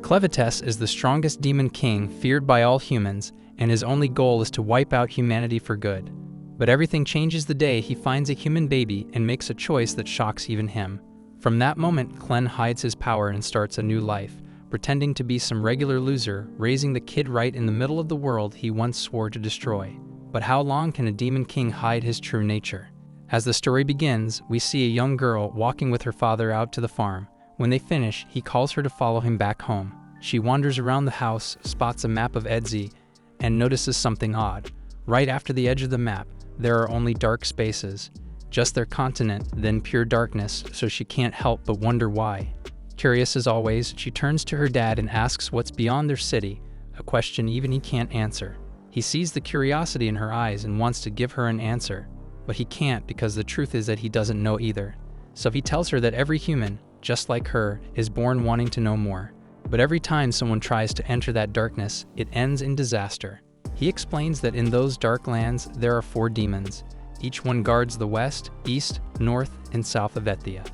Clevatess is the strongest demon king feared by all humans, and his only goal is to wipe out humanity for good. But everything changes the day he finds a human baby and makes a choice that shocks even him. From that moment, Clen hides his power and starts a new life, pretending to be some regular loser, raising the kid right in the middle of the world he once swore to destroy. But how long can a demon king hide his true nature? As the story begins, we see a young girl walking with her father out to the farm. When they finish, he calls her to follow him back home. She wanders around the house, spots a map of Edzi, and notices something odd. Right after the edge of the map, there are only dark spaces. Just their continent, then pure darkness, so she can't help but wonder why. Curious as always, she turns to her dad and asks what's beyond their city, a question even he can't answer. He sees the curiosity in her eyes and wants to give her an answer, but he can't because the truth is that he doesn't know either. So he tells her that every human, just like her, is born wanting to know more. But every time someone tries to enter that darkness, it ends in disaster. He explains that in those dark lands, there are 4 demons. Each one guards the west, east, north, and south of Ethia.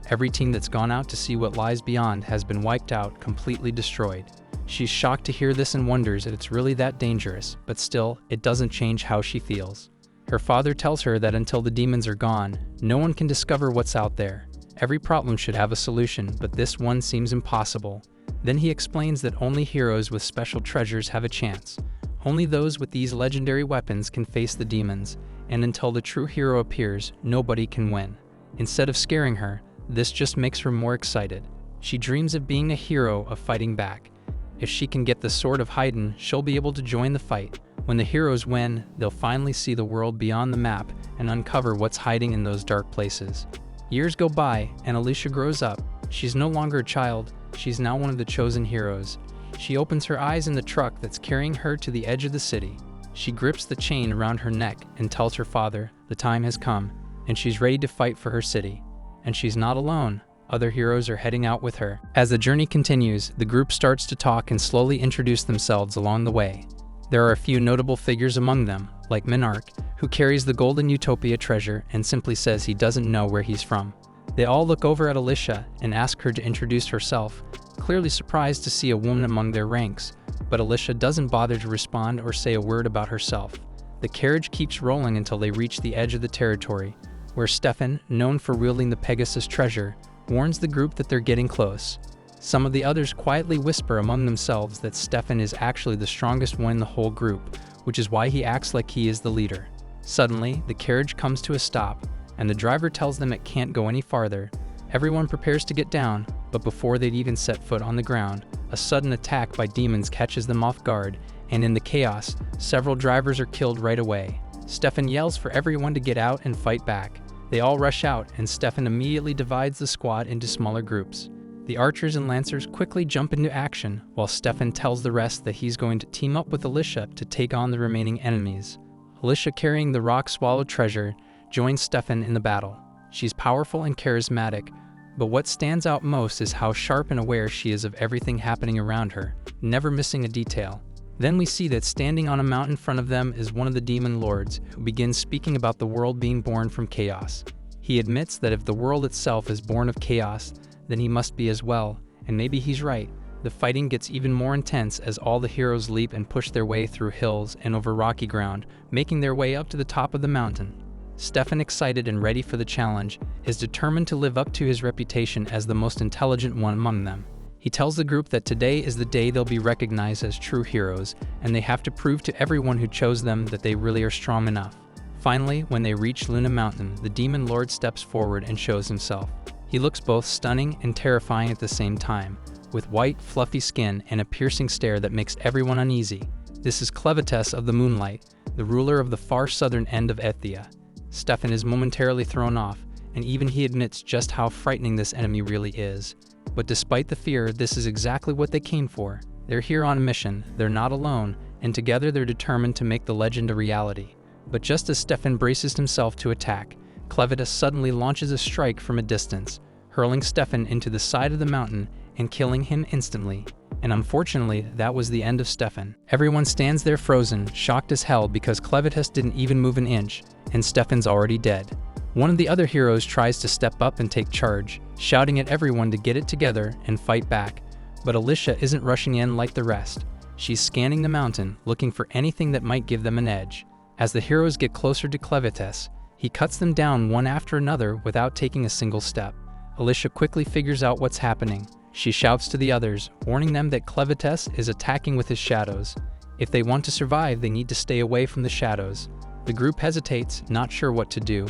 Every team that's gone out to see what lies beyond has been wiped out, completely destroyed. She's shocked to hear this and wonders if it's really that dangerous, but still, it doesn't change how she feels. Her father tells her that until the demons are gone, no one can discover what's out there. Every problem should have a solution, but this one seems impossible. Then he explains that only heroes with special treasures have a chance. Only those with these legendary weapons can face the demons, and until the true hero appears, nobody can win. Instead of scaring her, this just makes her more excited. She dreams of being a hero, of fighting back. If she can get the Sword of Haydn, she'll be able to join the fight. When the heroes win, they'll finally see the world beyond the map and uncover what's hiding in those dark places. Years go by, and Alicia grows up. She's no longer a child, she's now one of the chosen heroes. She opens her eyes in the truck that's carrying her to the edge of the city. She grips the chain around her neck and tells her father the time has come, and she's ready to fight for her city. And she's not alone. Other heroes are heading out with her. As the journey continues, the group starts to talk and slowly introduce themselves along the way. There are a few notable figures among them, like Minarch, who carries the Golden Utopia treasure and simply says he doesn't know where he's from. They all look over at Alicia and ask her to introduce herself, clearly surprised to see a woman among their ranks, but Alicia doesn't bother to respond or say a word about herself. The carriage keeps rolling until they reach the edge of the territory, where Stefan, known for wielding the Pegasus treasure, warns the group that they're getting close. Some of the others quietly whisper among themselves that Stefan is actually the strongest one in the whole group, which is why he acts like he is the leader. Suddenly, the carriage comes to a stop, and the driver tells them it can't go any farther. Everyone prepares to get down, but before they'd even set foot on the ground, a sudden attack by demons catches them off guard, and in the chaos, several drivers are killed right away. Stefan yells for everyone to get out and fight back. They all rush out, and Stefan immediately divides the squad into smaller groups. The archers and lancers quickly jump into action, while Stefan tells the rest that he's going to team up with Alicia to take on the remaining enemies. Alicia, carrying the rock-swallowed treasure, joins Stefan in the battle. She's powerful and charismatic, but what stands out most is how sharp and aware she is of everything happening around her, never missing a detail. Then we see that standing on a mount in front of them is one of the demon lords, who begins speaking about the world being born from chaos. He admits that if the world itself is born of chaos, then he must be as well, and maybe he's right. The fighting gets even more intense as all the heroes leap and push their way through hills and over rocky ground, making their way up to the top of the mountain. Stefan, excited and ready for the challenge, is determined to live up to his reputation as the most intelligent one among them. He tells the group that today is the day they'll be recognized as true heroes, and they have to prove to everyone who chose them that they really are strong enough. Finally, when they reach Luna Mountain, the demon lord steps forward and shows himself. He looks both stunning and terrifying at the same time, with white, fluffy skin and a piercing stare that makes everyone uneasy. This is Clevatess of the Moonlight, the ruler of the far southern end of Ethia. Stefan is momentarily thrown off, and even he admits just how frightening this enemy really is. But despite the fear, this is exactly what they came for. They're here on a mission, they're not alone, and together they're determined to make the legend a reality. But just as Stefan braces himself to attack, Clevatess suddenly launches a strike from a distance, hurling Stefan into the side of the mountain and killing him instantly. And unfortunately, that was the end of Stefan. Everyone stands there frozen, shocked as hell because Clevatess didn't even move an inch, and Stefan's already dead. One of the other heroes tries to step up and take charge, shouting at everyone to get it together and fight back, But Alicia isn't rushing in like the rest. She's scanning the mountain, looking for anything that might give them an edge. As the heroes get closer to Clevatess, he cuts them down one after another without taking a single step. Alicia quickly figures out what's happening. She shouts to the others, warning them that Clevatess is attacking with his shadows. If they want to survive, they need to stay away from the shadows. The group hesitates, not sure what to do,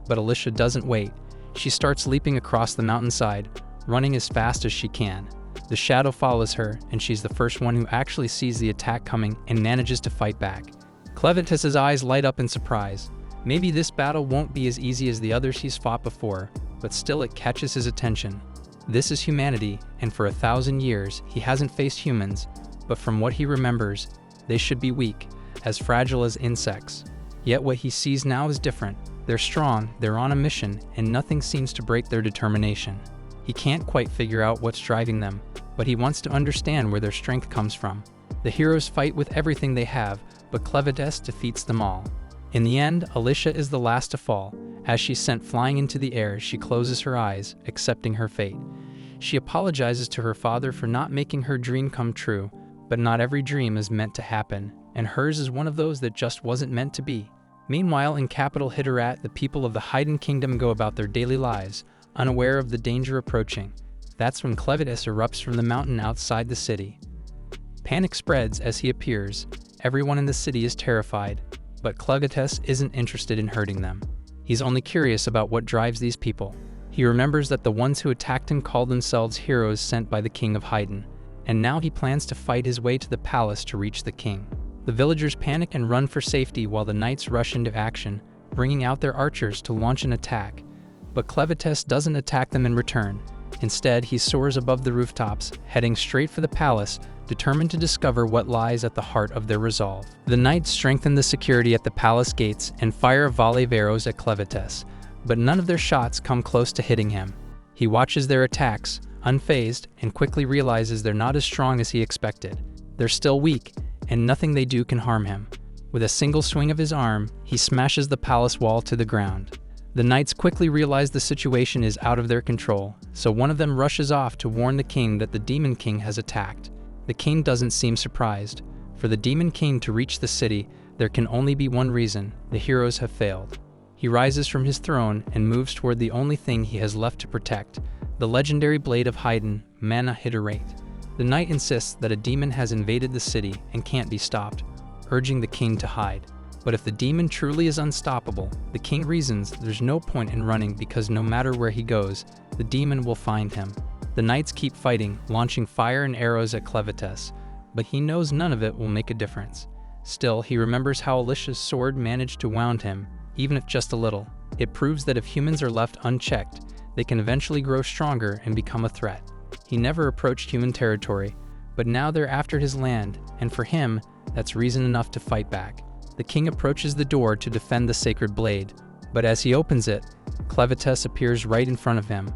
but Alicia doesn't wait. She starts leaping across the mountainside, running as fast as she can. The shadow follows her, and she's the first one who actually sees the attack coming and manages to fight back. Clevatess's eyes light up in surprise. Maybe this battle won't be as easy as the others he's fought before, but still it catches his attention. This is humanity, and for 1,000 years he hasn't faced humans, but from what he remembers, they should be weak, as fragile as insects. Yet what he sees now is different. They're strong, they're on a mission, and nothing seems to break their determination. He can't quite figure out what's driving them, but he wants to understand where their strength comes from. The heroes fight with everything they have, but Clevatess defeats them all. In the end, Alicia is the last to fall. As she's sent flying into the air, she closes her eyes, accepting her fate. She apologizes to her father for not making her dream come true, but not every dream is meant to happen, and hers is one of those that just wasn't meant to be. Meanwhile, in capital Hitterat, the people of the Haydn Kingdom go about their daily lives, unaware of the danger approaching. That's when Clevatess erupts from the mountain outside the city. Panic spreads as he appears. Everyone in the city is terrified, but Clevatess isn't interested in hurting them. He's only curious about what drives these people. He remembers that the ones who attacked him called themselves heroes sent by the king of Haydn, and now he plans to fight his way to the palace to reach the king. The villagers panic and run for safety while the knights rush into action, bringing out their archers to launch an attack. But Clevatess doesn't attack them in return. Instead, he soars above the rooftops, heading straight for the palace, determined to discover what lies at the heart of their resolve. The knights strengthen the security at the palace gates and fire a volley of arrows at Clevatess, but none of their shots come close to hitting him. He watches their attacks, unfazed, and quickly realizes they're not as strong as he expected. They're still weak, and nothing they do can harm him. With a single swing of his arm, he smashes the palace wall to the ground. The knights quickly realize the situation is out of their control, so one of them rushes off to warn the king that the Demon King has attacked. The king doesn't seem surprised. For the Demon King to reach the city, there can only be one reason: the heroes have failed. He rises from his throne and moves toward the only thing he has left to protect, the legendary blade of Haydn, Mana Hitterate. The knight insists that a demon has invaded the city and can't be stopped, urging the king to hide. But if the demon truly is unstoppable, the king reasons there's no point in running because no matter where he goes, the demon will find him. The knights keep fighting, launching fire and arrows at Clevatess, but he knows none of it will make a difference. Still, he remembers how Alicia's sword managed to wound him, even if just a little. It proves that if humans are left unchecked, they can eventually grow stronger and become a threat. He never approached human territory, but now they're after his land, and for him, that's reason enough to fight back. The king approaches the door to defend the sacred blade, but as he opens it, Clevatess appears right in front of him.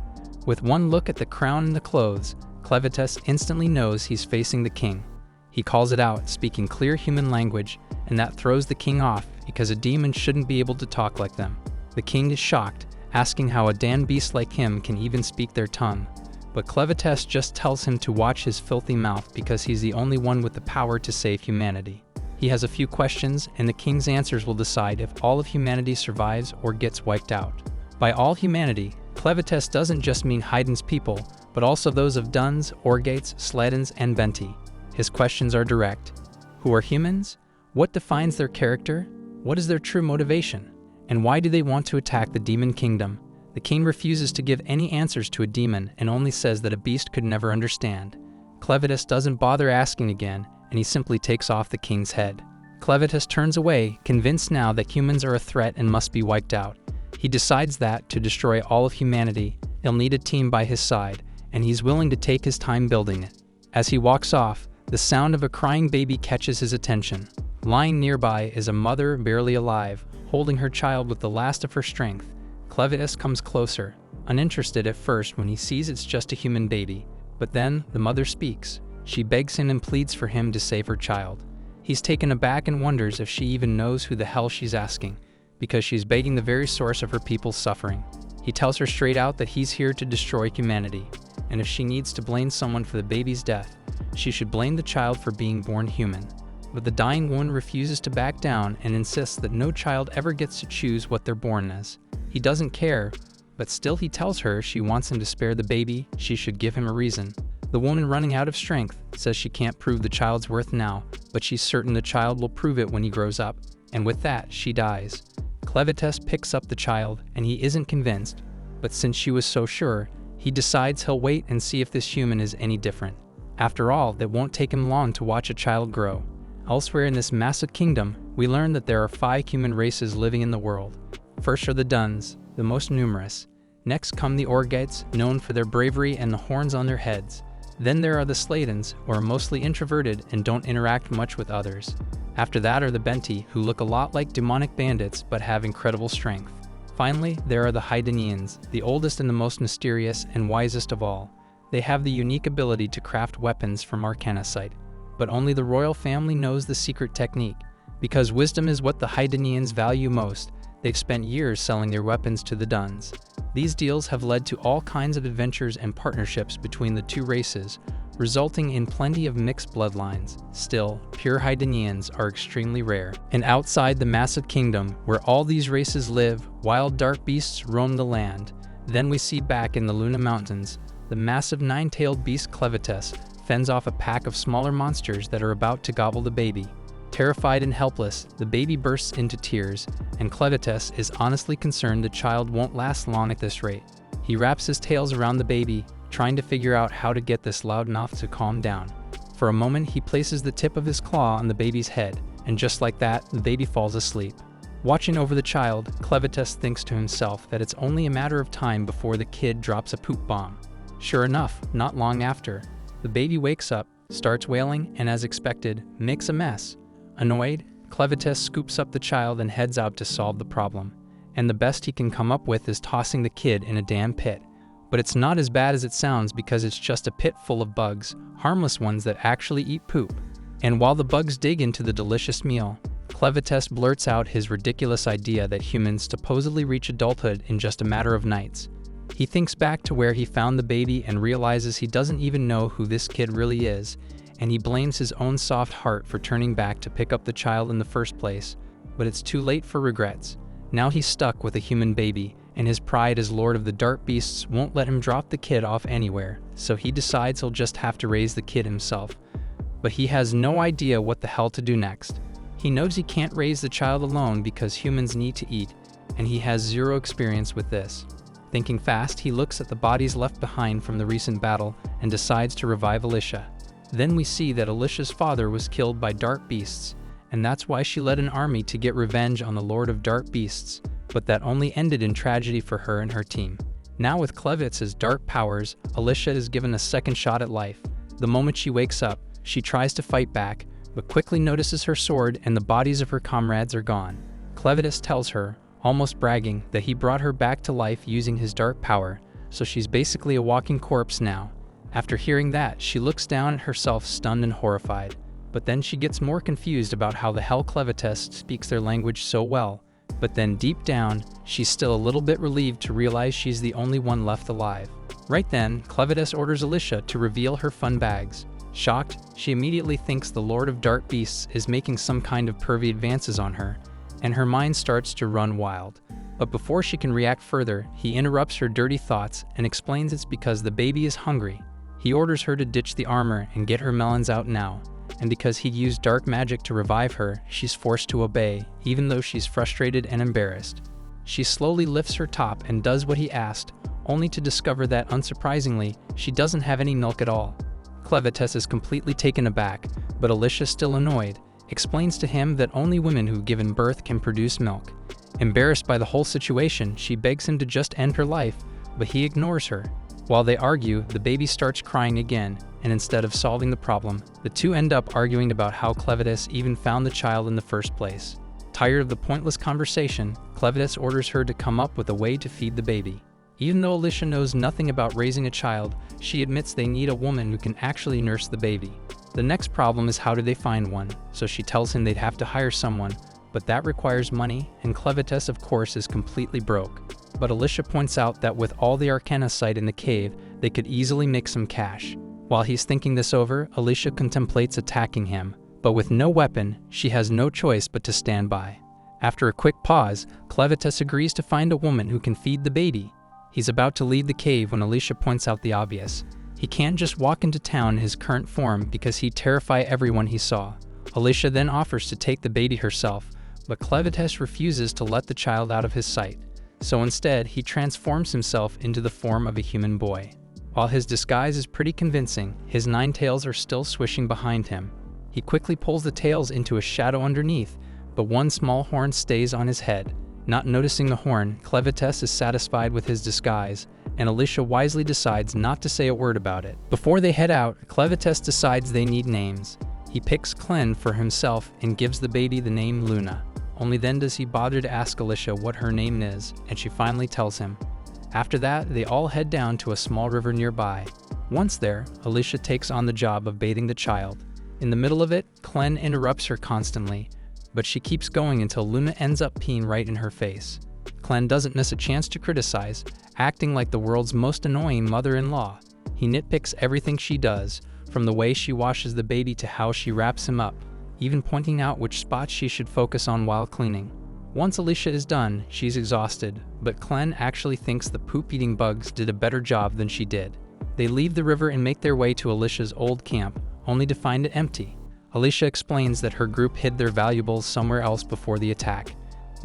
With one look at the crown and the clothes, Clevatess instantly knows he's facing the king. He calls it out, speaking clear human language, and that throws the king off because a demon shouldn't be able to talk like them. The king is shocked, asking how a damned beast like him can even speak their tongue. But Clevatess just tells him to watch his filthy mouth because he's the only one with the power to save humanity. He has a few questions, and the king's answers will decide if all of humanity survives or gets wiped out. By all humanity, Clevatess doesn't just mean Haydn's people, but also those of Duns, Orgates, Sledens, and Benti. His questions are direct. Who are humans? What defines their character? What is their true motivation? And why do they want to attack the Demon Kingdom? The king refuses to give any answers to a demon and only says that a beast could never understand. Clevatess doesn't bother asking again, and he simply takes off the king's head. Clevatess turns away, convinced now that humans are a threat and must be wiped out. He decides that, to destroy all of humanity, he'll need a team by his side, and he's willing to take his time building it. As he walks off, the sound of a crying baby catches his attention. Lying nearby is a mother barely alive, holding her child with the last of her strength. Clevatess comes closer, uninterested at first when he sees it's just a human baby, but then the mother speaks. She begs him and pleads for him to save her child. He's taken aback and wonders if she even knows who the hell she's asking, because she's begging the very source of her people's suffering. He tells her straight out that he's here to destroy humanity. and if she needs to blame someone for the baby's death, she should blame the child for being born human. But the dying woman refuses to back down and insists that no child ever gets to choose what they're born as. He doesn't care, but still he tells her she wants him to spare the baby, she should give him a reason. The woman, running out of strength, says she can't prove the child's worth now, but she's certain the child will prove it when he grows up, and with that, she dies. Clevatess picks up the child, and he isn't convinced, but since she was so sure, he decides he'll wait and see if this human is any different. After all, it won't take him long to watch a child grow. Elsewhere in this massive kingdom, we learn that there are 5 human races living in the world. First are the Duns, the most numerous. Next come the Orgites, known for their bravery and the horns on their heads. Then there are the Slatans, who are mostly introverted and don't interact much with others. After that are the Benti, who look a lot like demonic bandits but have incredible strength. Finally, there are the Hydenians, the oldest and the most mysterious and wisest of all. They have the unique ability to craft weapons from arcanicite. But only the royal family knows the secret technique. Because wisdom is what the Hydenians value most, they've spent years selling their weapons to the Duns. These deals have led to all kinds of adventures and partnerships between the two races, resulting in plenty of mixed bloodlines. Still, pure Hydenians are extremely rare. And outside the massive kingdom, where all these races live, wild dark beasts roam the land. Then we see back in the Luna Mountains, the massive 9-tailed beast Clevatess fends off a pack of smaller monsters that are about to gobble the baby. Terrified and helpless, the baby bursts into tears, and Clevatess is honestly concerned the child won't last long at this rate. He wraps his tails around the baby, trying to figure out how to get this loud enough to calm down. For a moment, he places the tip of his claw on the baby's head, and just like that, the baby falls asleep. Watching over the child, Clevatess thinks to himself that it's only a matter of time before the kid drops a poop bomb. Sure enough, not long after, the baby wakes up, starts wailing, and as expected, makes a mess. Annoyed, Clevatess scoops up the child and heads out to solve the problem. And the best he can come up with is tossing the kid in a damn pit. But it's not as bad as it sounds because it's just a pit full of bugs, harmless ones that actually eat poop. And while the bugs dig into the delicious meal, Clevatess blurts out his ridiculous idea that humans supposedly reach adulthood in just a matter of nights. He thinks back to where he found the baby and realizes he doesn't even know who this kid really is, and he blames his own soft heart for turning back to pick up the child in the first place. But it's too late for regrets. Now he's stuck with a human baby, and his pride as Lord of the Dark Beasts won't let him drop the kid off anywhere, so he decides he'll just have to raise the kid himself. But he has no idea what the hell to do next. He knows he can't raise the child alone because humans need to eat, and he has zero experience with this. Thinking fast, he looks at the bodies left behind from the recent battle and decides to revive Alicia. Then we see that Alicia's father was killed by dark beasts, and that's why she led an army to get revenge on the Lord of Dark Beasts, but that only ended in tragedy for her and her team. Now with Clevatess's dark powers, Alicia is given a second shot at life. The moment she wakes up, she tries to fight back, but quickly notices her sword and the bodies of her comrades are gone. Clevatess tells her, almost bragging, that he brought her back to life using his dark power, so she's basically a walking corpse now. After hearing that, she looks down at herself stunned and horrified. But then she gets more confused about how the hell Clevatess speaks their language so well. But then deep down, she's still a little bit relieved to realize she's the only one left alive. Right then, Clevatess orders Alicia to reveal her fun bags. Shocked, she immediately thinks the Lord of Dark Beasts is making some kind of pervy advances on her, and her mind starts to run wild. But before she can react further, he interrupts her dirty thoughts and explains it's because the baby is hungry. He orders her to ditch the armor and get her melons out now, and because he'd used dark magic to revive her, she's forced to obey, even though she's frustrated and embarrassed. She slowly lifts her top and does what he asked, only to discover that, unsurprisingly, she doesn't have any milk at all. Clevatess is completely taken aback, but Alicia, still annoyed, explains to him that only women who've given birth can produce milk. Embarrassed by the whole situation, she begs him to just end her life, but he ignores her. While they argue, the baby starts crying again, and instead of solving the problem, the two end up arguing about how Clevatess even found the child in the first place. Tired of the pointless conversation, Clevatess orders her to come up with a way to feed the baby. Even though Alicia knows nothing about raising a child, she admits they need a woman who can actually nurse the baby. The next problem is how do they find one, so she tells him they'd have to hire someone, but that requires money, and Clevatess of course is completely broke. but Alicia points out that with all the arcanocite in the cave, they could easily make some cash. While he's thinking this over, Alicia contemplates attacking him, but with no weapon, she has no choice but to stand by. After a quick pause, Clevatess agrees to find a woman who can feed the baby. He's about to leave the cave when Alicia points out the obvious. He can't just walk into town in his current form because he'd terrify everyone he saw. Alicia then offers to take the baby herself, but Clevatess refuses to let the child out of his sight. So instead, he transforms himself into the form of a human boy. While his disguise is pretty convincing, his 9 tails are still swishing behind him. He quickly pulls the tails into a shadow underneath, but one small horn stays on his head. Not noticing the horn, Clevatess is satisfied with his disguise, and Alicia wisely decides not to say a word about it. Before they head out, Clevatess decides they need names. He picks Clen for himself and gives the baby the name Luna. Only then does he bother to ask Alicia what her name is, and she finally tells him. After that, they all head down to a small river nearby. Once there, Alicia takes on the job of bathing the child. In the middle of it, Clen interrupts her constantly, but she keeps going until Luna ends up peeing right in her face. Clen doesn't miss a chance to criticize, acting like the world's most annoying mother-in-law. He nitpicks everything she does, from the way she washes the baby to how she wraps him up, even pointing out which spots she should focus on while cleaning. Once Alicia is done, she's exhausted, but Clen actually thinks the poop-eating bugs did a better job than she did. They leave the river and make their way to Alicia's old camp, only to find it empty. Alicia explains that her group hid their valuables somewhere else before the attack.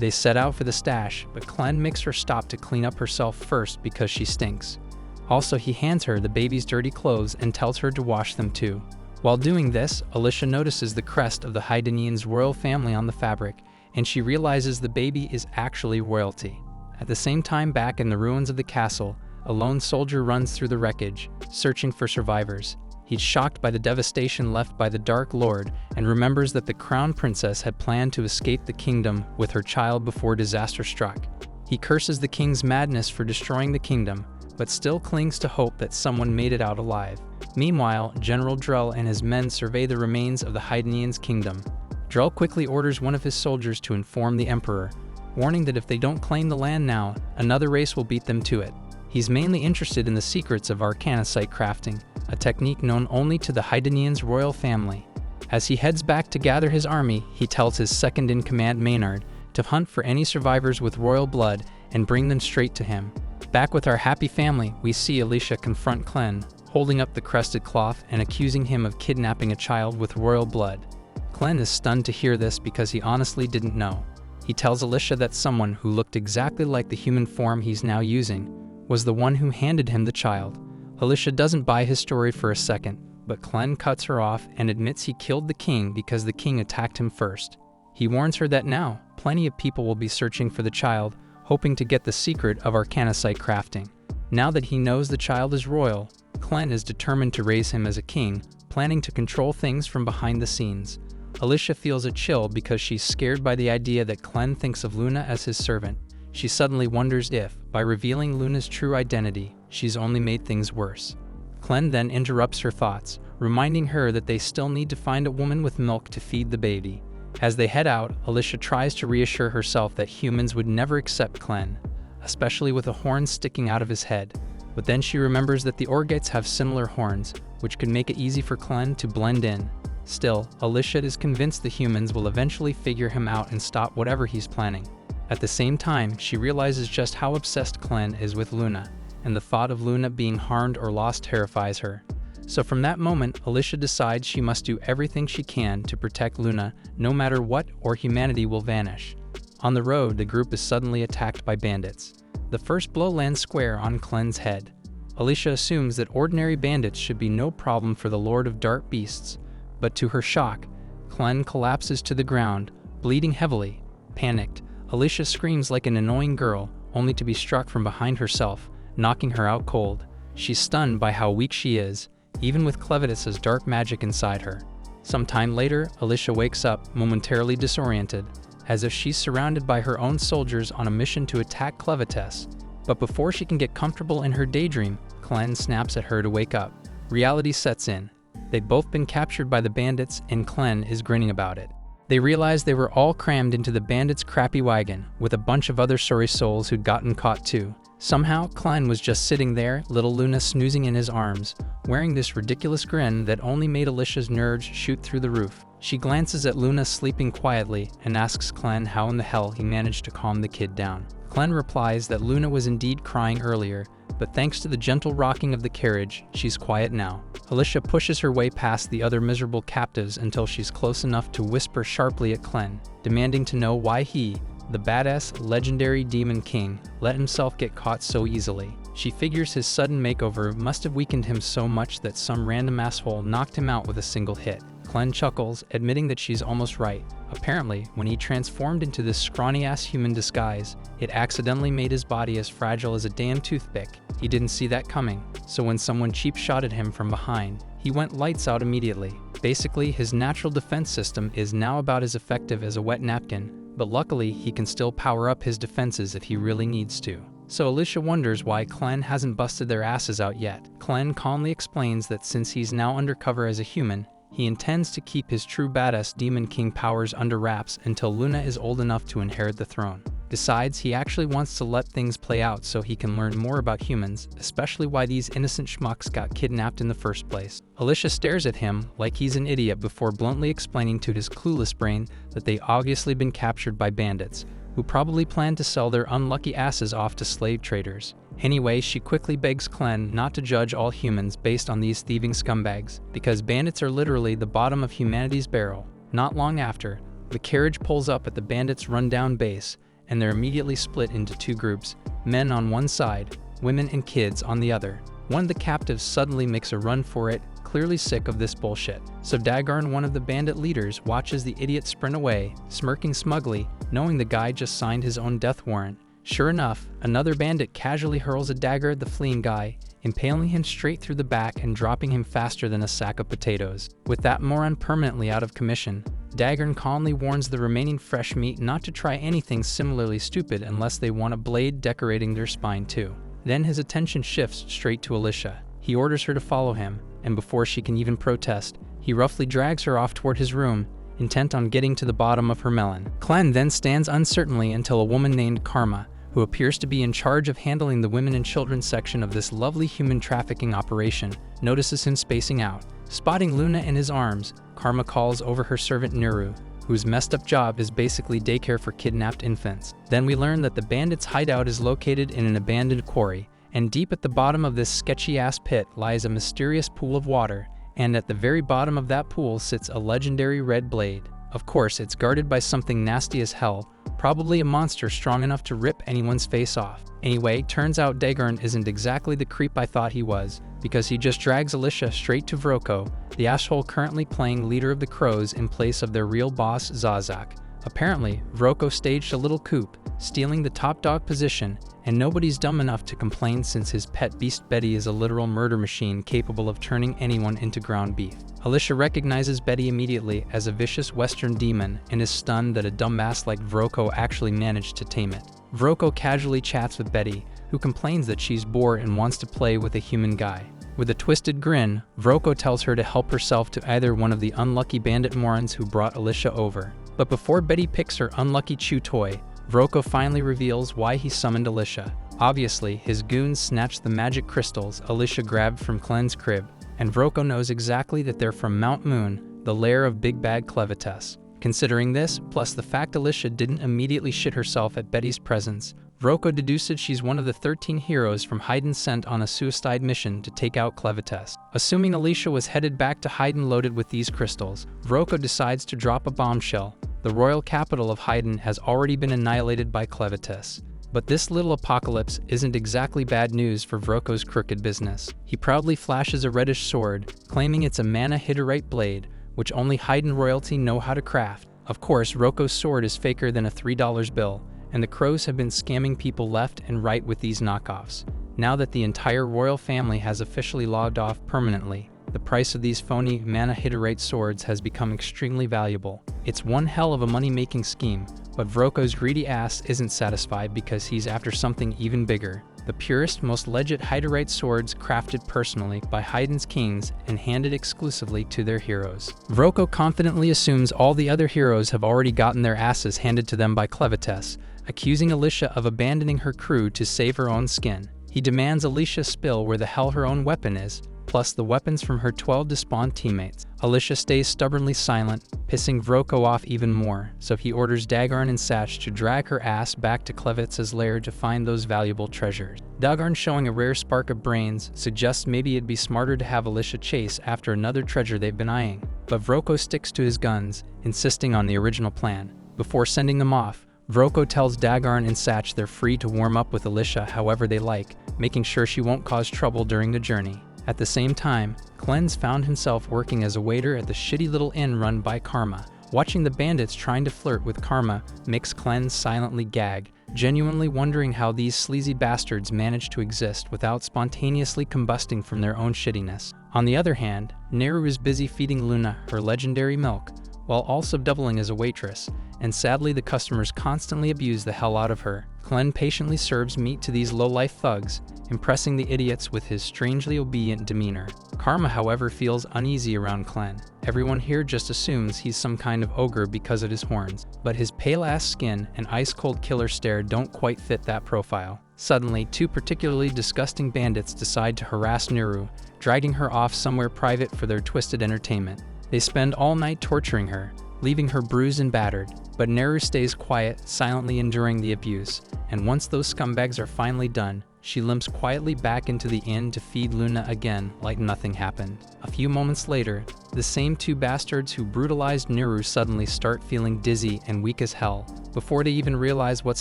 They set out for the stash, but Clen makes her stop to clean up herself first because she stinks. Also, he hands her the baby's dirty clothes and tells her to wash them too. While doing this, Alicia notices the crest of the Haidanians' royal family on the fabric, and she realizes the baby is actually royalty. At the same time, back in the ruins of the castle, a lone soldier runs through the wreckage, searching for survivors. He's shocked by the devastation left by the Dark Lord and remembers that the crown princess had planned to escape the kingdom with her child before disaster struck. He curses the king's madness for destroying the kingdom, but still clings to hope that someone made it out alive. Meanwhile, General Drell and his men survey the remains of the Haidanians' kingdom. Drell quickly orders one of his soldiers to inform the emperor, warning that if they don't claim the land now, another race will beat them to it. He's mainly interested in the secrets of arcanocite crafting, a technique known only to the Haidanians' royal family. As he heads back to gather his army, he tells his second-in-command Maynard to hunt for any survivors with royal blood and bring them straight to him. Back with our happy family, we see Alicia confront Clen, holding up the crested cloth and accusing him of kidnapping a child with royal blood. Clen is stunned to hear this because he honestly didn't know. He tells Alicia that someone who looked exactly like the human form he's now using was the one who handed him the child. Alicia doesn't buy his story for a second, but Clen cuts her off and admits he killed the king because the king attacked him first. He warns her that now, plenty of people will be searching for the child, hoping to get the secret of arcanocite crafting. Now that he knows the child is royal, Clen is determined to raise him as a king, planning to control things from behind the scenes. Alicia feels a chill because she's scared by the idea that Clen thinks of Luna as his servant. She suddenly wonders if, by revealing Luna's true identity, she's only made things worse. Clen then interrupts her thoughts, reminding her that they still need to find a woman with milk to feed the baby. As they head out, Alicia tries to reassure herself that humans would never accept Clen, especially with a horn sticking out of his head. But then she remembers that the Orgites have similar horns, which could make it easy for Clen to blend in. Still, Alicia is convinced the humans will eventually figure him out and stop whatever he's planning. At the same time, she realizes just how obsessed Clen is with Luna, and the thought of Luna being harmed or lost terrifies her. So from that moment, Alicia decides she must do everything she can to protect Luna, no matter what, or humanity will vanish. On the road, the group is suddenly attacked by bandits. The first blow lands square on Clen's head. Alicia assumes that ordinary bandits should be no problem for the Lord of Dark Beasts, but to her shock, Clen collapses to the ground, bleeding heavily. Panicked, Alicia screams like an annoying girl, only to be struck from behind herself, knocking her out cold. She's stunned by how weak she is, even with Clevatess's dark magic inside her. Some time later, Alicia wakes up, momentarily disoriented, as if she's surrounded by her own soldiers on a mission to attack Clevatess. But before she can get comfortable in her daydream, Clen snaps at her to wake up. Reality sets in. They've both been captured by the bandits, and Clen is grinning about it. They realized they were all crammed into the bandits' crappy wagon, with a bunch of other sorry souls who'd gotten caught too. Somehow, Klein was just sitting there, little Luna snoozing in his arms, wearing this ridiculous grin that only made Alicia's nerves shoot through the roof. She glances at Luna sleeping quietly and asks Klein how in the hell he managed to calm the kid down. Klein replies that Luna was indeed crying earlier, but thanks to the gentle rocking of the carriage, she's quiet now. Alicia pushes her way past the other miserable captives until she's close enough to whisper sharply at Klein, demanding to know why he, the badass, legendary Demon King, let himself get caught so easily. She figures his sudden makeover must have weakened him so much that some random asshole knocked him out with a single hit. Klein chuckles, admitting that she's almost right. Apparently, when he transformed into this scrawny-ass human disguise, it accidentally made his body as fragile as a damn toothpick. He didn't see that coming, so when someone cheap-shotted him from behind, he went lights out immediately. Basically, his natural defense system is now about as effective as a wet napkin, but luckily he can still power up his defenses if he really needs to. So Alicia wonders why Klein hasn't busted their asses out yet. Klein calmly explains that since he's now undercover as a human, he intends to keep his true badass Demon King powers under wraps until Luna is old enough to inherit the throne. Besides, he actually wants to let things play out so he can learn more about humans, especially why these innocent schmucks got kidnapped in the first place. Alicia stares at him like he's an idiot before bluntly explaining to his clueless brain that they obviously been captured by bandits, who probably plan to sell their unlucky asses off to slave traders. Anyway, she quickly begs Klein not to judge all humans based on these thieving scumbags, because bandits are literally the bottom of humanity's barrel. Not long after, the carriage pulls up at the bandits' rundown base, and they're immediately split into two groups, men on one side, women and kids on the other. One of the captives suddenly makes a run for it, clearly sick of this bullshit. So Dagarn, one of the bandit leaders, watches the idiot sprint away, smirking smugly, knowing the guy just signed his own death warrant. Sure enough, another bandit casually hurls a dagger at the fleeing guy, impaling him straight through the back and dropping him faster than a sack of potatoes. With that moron permanently out of commission, Dagarn calmly warns the remaining fresh meat not to try anything similarly stupid unless they want a blade decorating their spine too. Then his attention shifts straight to Alicia. He orders her to follow him, and before she can even protest, he roughly drags her off toward his room, intent on getting to the bottom of her melon. Klein then stands uncertainly until a woman named Karma, who appears to be in charge of handling the women and children section of this lovely human trafficking operation, notices him spacing out. Spotting Luna in his arms, Karma calls over her servant Nuru, whose messed up job is basically daycare for kidnapped infants. Then we learn that the bandits' hideout is located in an abandoned quarry, and deep at the bottom of this sketchy-ass pit lies a mysterious pool of water, and at the very bottom of that pool sits a legendary red blade. Of course, it's guarded by something nasty as hell, probably a monster strong enough to rip anyone's face off. Anyway, turns out Dagarn isn't exactly the creep I thought he was, because he just drags Alicia straight to Vroko, the asshole currently playing leader of the Crows in place of their real boss, Zazak. Apparently, Vroko staged a little coup, stealing the top dog position, and nobody's dumb enough to complain since his pet beast Betty is a literal murder machine capable of turning anyone into ground beef. Alicia recognizes Betty immediately as a vicious western demon and is stunned that a dumbass like Vroko actually managed to tame it. Vroko casually chats with Betty, who complains that she's bored and wants to play with a human guy. With a twisted grin, Vroko tells her to help herself to either one of the unlucky bandit morons who brought Alicia over. But before Betty picks her unlucky chew toy, Vroko finally reveals why he summoned Alicia. Obviously, his goons snatched the magic crystals Alicia grabbed from Klein's crib, and Vroko knows exactly that they're from Mount Moon, the lair of Big Bad Clevatess. Considering this, plus the fact Alicia didn't immediately shit herself at Betty's presence, Vroko deduced she's one of the 13 heroes from Haydn sent on a suicide mission to take out Clevatess. Assuming Alicia was headed back to Haydn loaded with these crystals, Vroko decides to drop a bombshell. The royal capital of Haydn has already been annihilated by Clevatess. But this little apocalypse isn't exactly bad news for Vroko's crooked business. He proudly flashes a reddish sword, claiming it's a mana hiterite blade, which only Haydn royalty know how to craft. Of course, Vroko's sword is faker than a $3 bill, and the Crows have been scamming people left and right with these knockoffs. Now that the entire royal family has officially logged off permanently, the price of these phony mana hiterite swords has become extremely valuable. It's one hell of a money-making scheme, but Vroko's greedy ass isn't satisfied because he's after something even bigger. the purest, most legit Hydorite swords crafted personally by Haiden's kings and handed exclusively to their heroes. Vroko confidently assumes all the other heroes have already gotten their asses handed to them by Clevatess, accusing Alicia of abandoning her crew to save her own skin. He demands Alicia spill where the hell her own weapon is, plus the weapons from her 12 despawned teammates. Alicia stays stubbornly silent, pissing Vroko off even more, so he orders Dagarn and Satch to drag her ass back to Clevatess's lair to find those valuable treasures. Dagarn, showing a rare spark of brains, suggests maybe it'd be smarter to have Alicia chase after another treasure they've been eyeing, but Vroko sticks to his guns, insisting on the original plan. Before sending them off, Vroko tells Dagarn and Satch they're free to warm up with Alicia however they like, making sure she won't cause trouble during the journey. At the same time, Clen's found himself working as a waiter at the shitty little inn run by Karma. Watching the bandits trying to flirt with Karma makes Clen silently gag, genuinely wondering how these sleazy bastards manage to exist without spontaneously combusting from their own shittiness. On the other hand, Neru is busy feeding Luna her legendary milk, while also doubling as a waitress, and sadly the customers constantly abuse the hell out of her. Clen patiently serves meat to these low-life thugs, impressing the idiots with his strangely obedient demeanor. Karma, however, feels uneasy around Clen. Everyone here just assumes he's some kind of ogre because of his horns, but his pale-ass skin and ice-cold killer stare don't quite fit that profile. Suddenly, two particularly disgusting bandits decide to harass Neru, dragging her off somewhere private for their twisted entertainment. They spend all night torturing her, leaving her bruised and battered, but Neru stays quiet, silently enduring the abuse, and once those scumbags are finally done, she limps quietly back into the inn to feed Luna again like nothing happened. A few moments later, the same two bastards who brutalized Neru suddenly start feeling dizzy and weak as hell. Before they even realize what's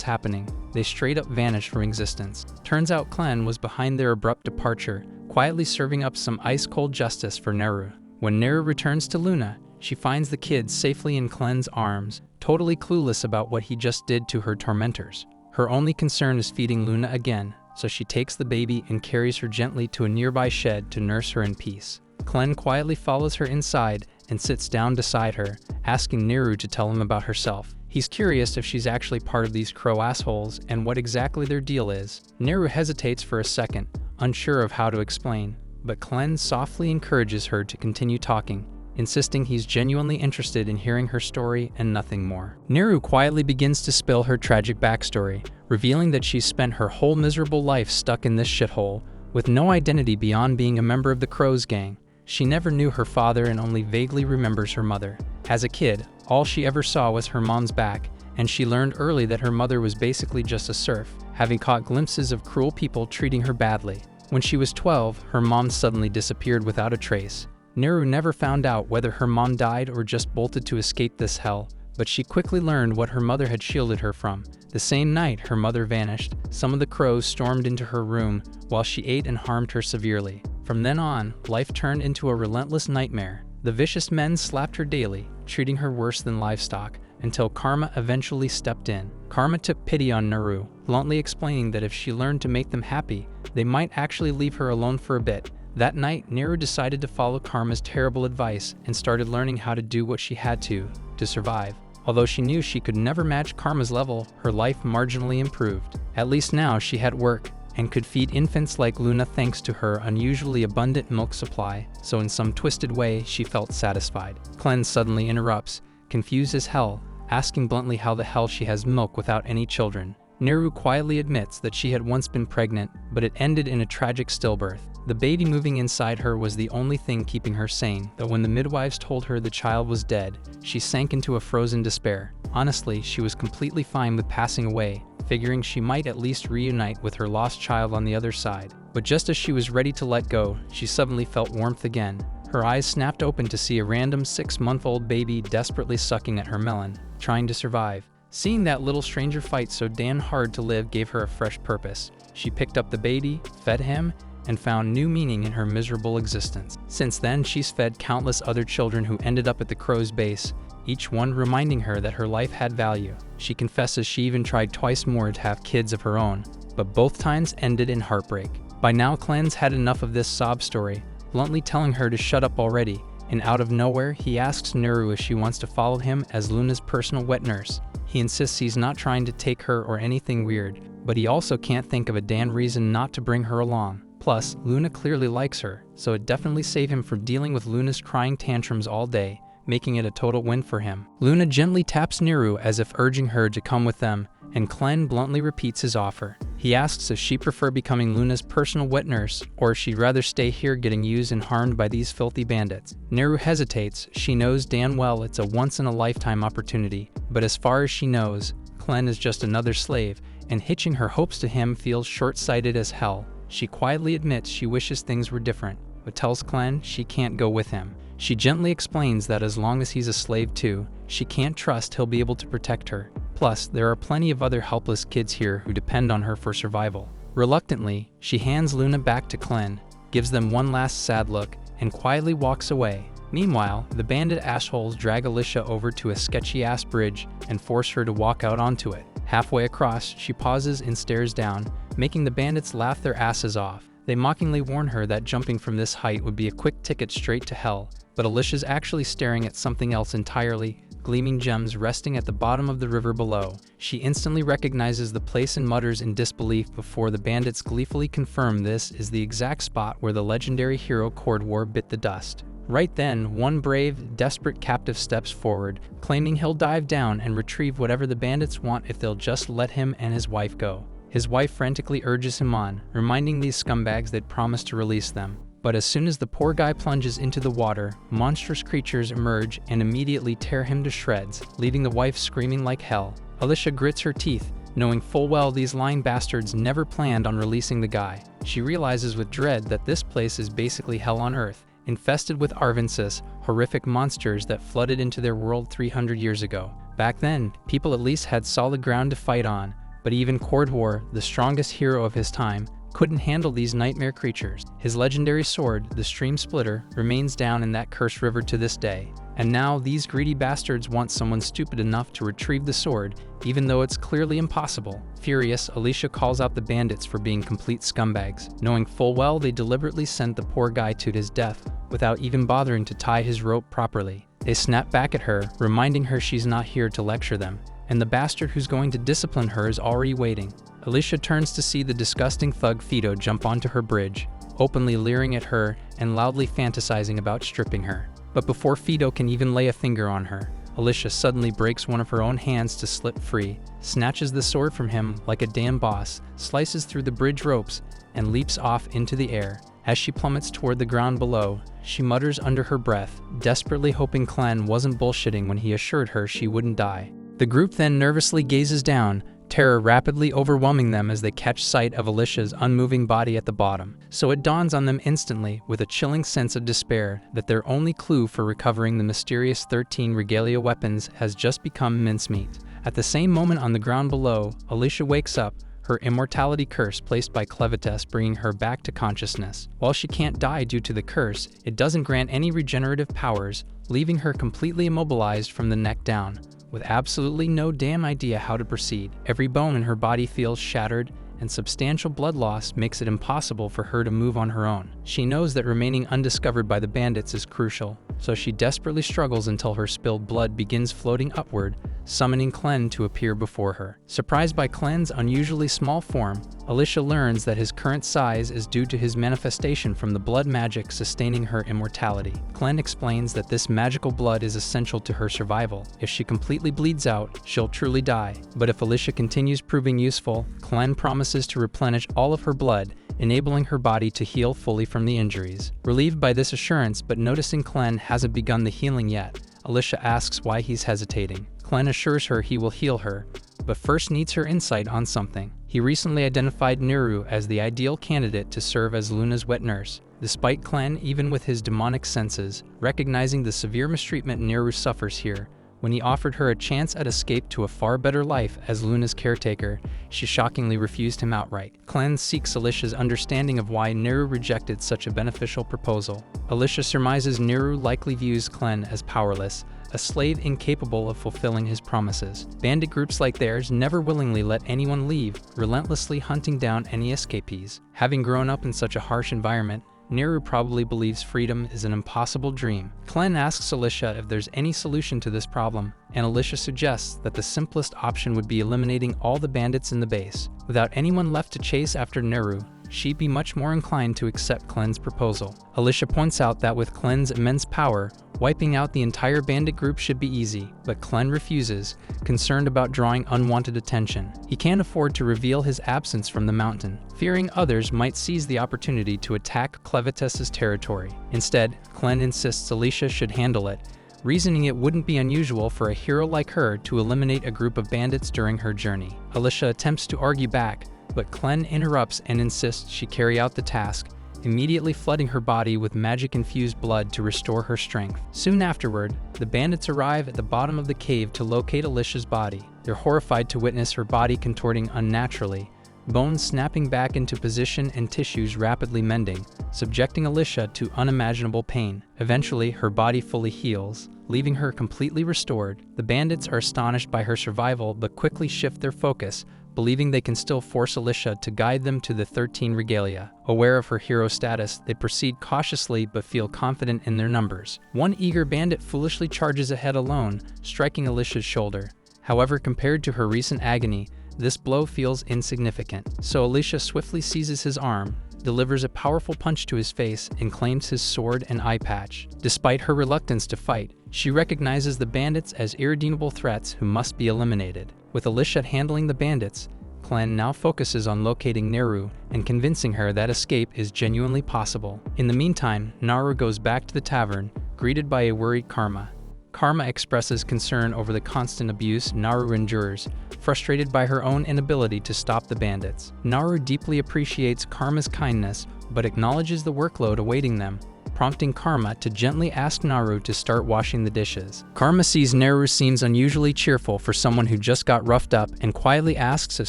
happening, they straight up vanish from existence. Turns out Clen was behind their abrupt departure, quietly serving up some ice-cold justice for Neru. When Neru returns to Luna, she finds the kids safely in Clen's arms, totally clueless about what he just did to her tormentors. Her only concern is feeding Luna again, so she takes the baby and carries her gently to a nearby shed to nurse her in peace. Clen quietly follows her inside and sits down beside her, asking Neru to tell him about herself. He's curious if she's actually part of these crow assholes and what exactly their deal is. Neru hesitates for a second, unsure of how to explain, but Clen softly encourages her to continue talking, insisting he's genuinely interested in hearing her story and nothing more. Neru quietly begins to spill her tragic backstory, revealing that she's spent her whole miserable life stuck in this shithole, with no identity beyond being a member of the Crows gang. She never knew her father and only vaguely remembers her mother. As a kid, all she ever saw was her mom's back, and she learned early that her mother was basically just a serf, having caught glimpses of cruel people treating her badly. When she was 12, her mom suddenly disappeared without a trace. Neru never found out whether her mom died or just bolted to escape this hell, but she quickly learned what her mother had shielded her from. The same night her mother vanished, some of the crows stormed into her room while she ate and harmed her severely. From then on, life turned into a relentless nightmare. The vicious men slapped her daily, treating her worse than livestock, until Karma eventually stepped in. Karma took pity on Neru, bluntly explaining that if she learned to make them happy, they might actually leave her alone for a bit. That night, Neru decided to follow Karma's terrible advice and started learning how to do what she had to survive. Although she knew she could never match Karma's level, her life marginally improved. At least now she had work and could feed infants like Luna thanks to her unusually abundant milk supply, so in some twisted way she felt satisfied. Clen suddenly interrupts, confused as hell, asking bluntly how the hell she has milk without any children. Neru quietly admits that she had once been pregnant, but it ended in a tragic stillbirth. The baby moving inside her was the only thing keeping her sane, though when the midwives told her the child was dead, she sank into a frozen despair. Honestly, she was completely fine with passing away, figuring she might at least reunite with her lost child on the other side. But just as she was ready to let go, she suddenly felt warmth again. Her eyes snapped open to see a random 6-month-old baby desperately sucking at her melon, trying to survive. Seeing that little stranger fight so damn hard to live gave her a fresh purpose. She picked up the baby, fed him, and found new meaning in her miserable existence. Since then, she's fed countless other children who ended up at the Crow's base, each one reminding her that her life had value. She confesses she even tried twice more to have kids of her own, but both times ended in heartbreak. By now, Clen's had enough of this sob story, bluntly telling her to shut up already, and out of nowhere, he asks Neru if she wants to follow him as Luna's personal wet nurse. He insists he's not trying to take her or anything weird, but he also can't think of a damn reason not to bring her along. Plus, Luna clearly likes her, so it definitely saved him from dealing with Luna's crying tantrums all day, making it a total win for him. Luna gently taps Neru as if urging her to come with them, and Clen bluntly repeats his offer. He asks if she'd prefer becoming Luna's personal wet nurse, or if she'd rather stay here getting used and harmed by these filthy bandits. Neru hesitates. She knows damn well it's a once-in-a-lifetime opportunity, but as far as she knows, Clen is just another slave, and hitching her hopes to him feels short-sighted as hell. She quietly admits she wishes things were different, but tells Clen she can't go with him. She gently explains that as long as he's a slave too, she can't trust he'll be able to protect her. Plus, there are plenty of other helpless kids here who depend on her for survival. Reluctantly, she hands Luna back to Clen, gives them one last sad look, and quietly walks away. Meanwhile, the bandit assholes drag Alicia over to a sketchy-ass bridge and force her to walk out onto it. Halfway across, she pauses and stares down, making the bandits laugh their asses off. They mockingly warn her that jumping from this height would be a quick ticket straight to hell, but Alicia's actually staring at something else entirely, gleaming gems resting at the bottom of the river below. She instantly recognizes the place and mutters in disbelief before the bandits gleefully confirm this is the exact spot where the legendary hero Cordwar bit the dust. Right then, one brave, desperate captive steps forward, claiming he'll dive down and retrieve whatever the bandits want if they'll just let him and his wife go. His wife frantically urges him on, reminding these scumbags they'd promised to release them. But as soon as the poor guy plunges into the water, monstrous creatures emerge and immediately tear him to shreds, leaving the wife screaming like hell. Alicia grits her teeth, knowing full well these lying bastards never planned on releasing the guy. She realizes with dread that this place is basically hell on earth, infested with Arvensis, horrific monsters that flooded into their world 300 years ago. Back then, people at least had solid ground to fight on, but even Cordwar, the strongest hero of his time, couldn't handle these nightmare creatures. His legendary sword, the Stream Splitter, remains down in that cursed river to this day. And now these greedy bastards want someone stupid enough to retrieve the sword, even though it's clearly impossible. Furious, Alicia calls out the bandits for being complete scumbags, knowing full well they deliberately sent the poor guy to his death without even bothering to tie his rope properly. They snap back at her, reminding her she's not here to lecture them, and the bastard who's going to discipline her is already waiting. Alicia turns to see the disgusting thug Fido jump onto her bridge, openly leering at her and loudly fantasizing about stripping her. But before Fido can even lay a finger on her, Alicia suddenly breaks one of her own hands to slip free, snatches the sword from him like a damn boss, slices through the bridge ropes, and leaps off into the air. As she plummets toward the ground below, she mutters under her breath, desperately hoping Clen wasn't bullshitting when he assured her she wouldn't die. The group then nervously gazes down, terror rapidly overwhelming them as they catch sight of Alicia's unmoving body at the bottom. So it dawns on them instantly, with a chilling sense of despair, that their only clue for recovering the mysterious 13 regalia weapons has just become mincemeat. At the same moment on the ground below, Alicia wakes up, her immortality curse placed by Clevatess bringing her back to consciousness. While she can't die due to the curse, it doesn't grant any regenerative powers, leaving her completely immobilized from the neck down, with absolutely no damn idea how to proceed. Every bone in her body feels shattered, and substantial blood loss makes it impossible for her to move on her own. She knows that remaining undiscovered by the bandits is crucial, so she desperately struggles until her spilled blood begins floating upward, summoning Clen to appear before her. Surprised by Clen's unusually small form, Alicia learns that his current size is due to his manifestation from the blood magic sustaining her immortality. Clen explains that this magical blood is essential to her survival. If she completely bleeds out, she'll truly die. But if Alicia continues proving useful, Clen promises to replenish all of her blood, enabling her body to heal fully from the injuries. Relieved by this assurance, but noticing Clen hasn't begun the healing yet, Alicia asks why he's hesitating. Clen assures her he will heal her, but first needs her insight on something. He recently identified Neru as the ideal candidate to serve as Luna's wet nurse, despite Clen, even with his demonic senses, recognizing the severe mistreatment Neru suffers here. When he offered her a chance at escape to a far better life as Luna's caretaker, she shockingly refused him outright. Clen seeks Alicia's understanding of why Neru rejected such a beneficial proposal. Alicia surmises Neru likely views Clen as powerless, a slave incapable of fulfilling his promises. Bandit groups like theirs never willingly let anyone leave, relentlessly hunting down any escapees. Having grown up in such a harsh environment, Neru probably believes freedom is an impossible dream. Clen asks Alicia if there's any solution to this problem, and Alicia suggests that the simplest option would be eliminating all the bandits in the base. Without anyone left to chase after Neru, she'd be much more inclined to accept Clen's proposal. Alicia points out that with Clen's immense power, wiping out the entire bandit group should be easy, but Clen refuses, concerned about drawing unwanted attention. He can't afford to reveal his absence from the mountain, fearing others might seize the opportunity to attack Clevatess's territory. Instead, Clen insists Alicia should handle it, reasoning it wouldn't be unusual for a hero like her to eliminate a group of bandits during her journey. Alicia attempts to argue back, but Clen interrupts and insists she carry out the task, immediately flooding her body with magic-infused blood to restore her strength. Soon afterward, the bandits arrive at the bottom of the cave to locate Alicia's body. They're horrified to witness her body contorting unnaturally, bones snapping back into position and tissues rapidly mending, subjecting Alicia to unimaginable pain. Eventually, her body fully heals, leaving her completely restored. The bandits are astonished by her survival but quickly shift their focus, believing they can still force Alicia to guide them to the 13 regalia. Aware of her hero status, they proceed cautiously but feel confident in their numbers. One eager bandit foolishly charges ahead alone, striking Alicia's shoulder. However, compared to her recent agony, this blow feels insignificant. So Alicia swiftly seizes his arm, delivers a powerful punch to his face, and claims his sword and eye patch. Despite her reluctance to fight, she recognizes the bandits as irredeemable threats who must be eliminated. With Alicia handling the bandits, Clen now focuses on locating Neru and convincing her that escape is genuinely possible. In the meantime, Naru goes back to the tavern, greeted by a worried Karma. Karma expresses concern over the constant abuse Naru endures, frustrated by her own inability to stop the bandits. Naru deeply appreciates Karma's kindness, but acknowledges the workload awaiting them, prompting Karma to gently ask Naru to start washing the dishes. Karma sees Naru seems unusually cheerful for someone who just got roughed up and quietly asks if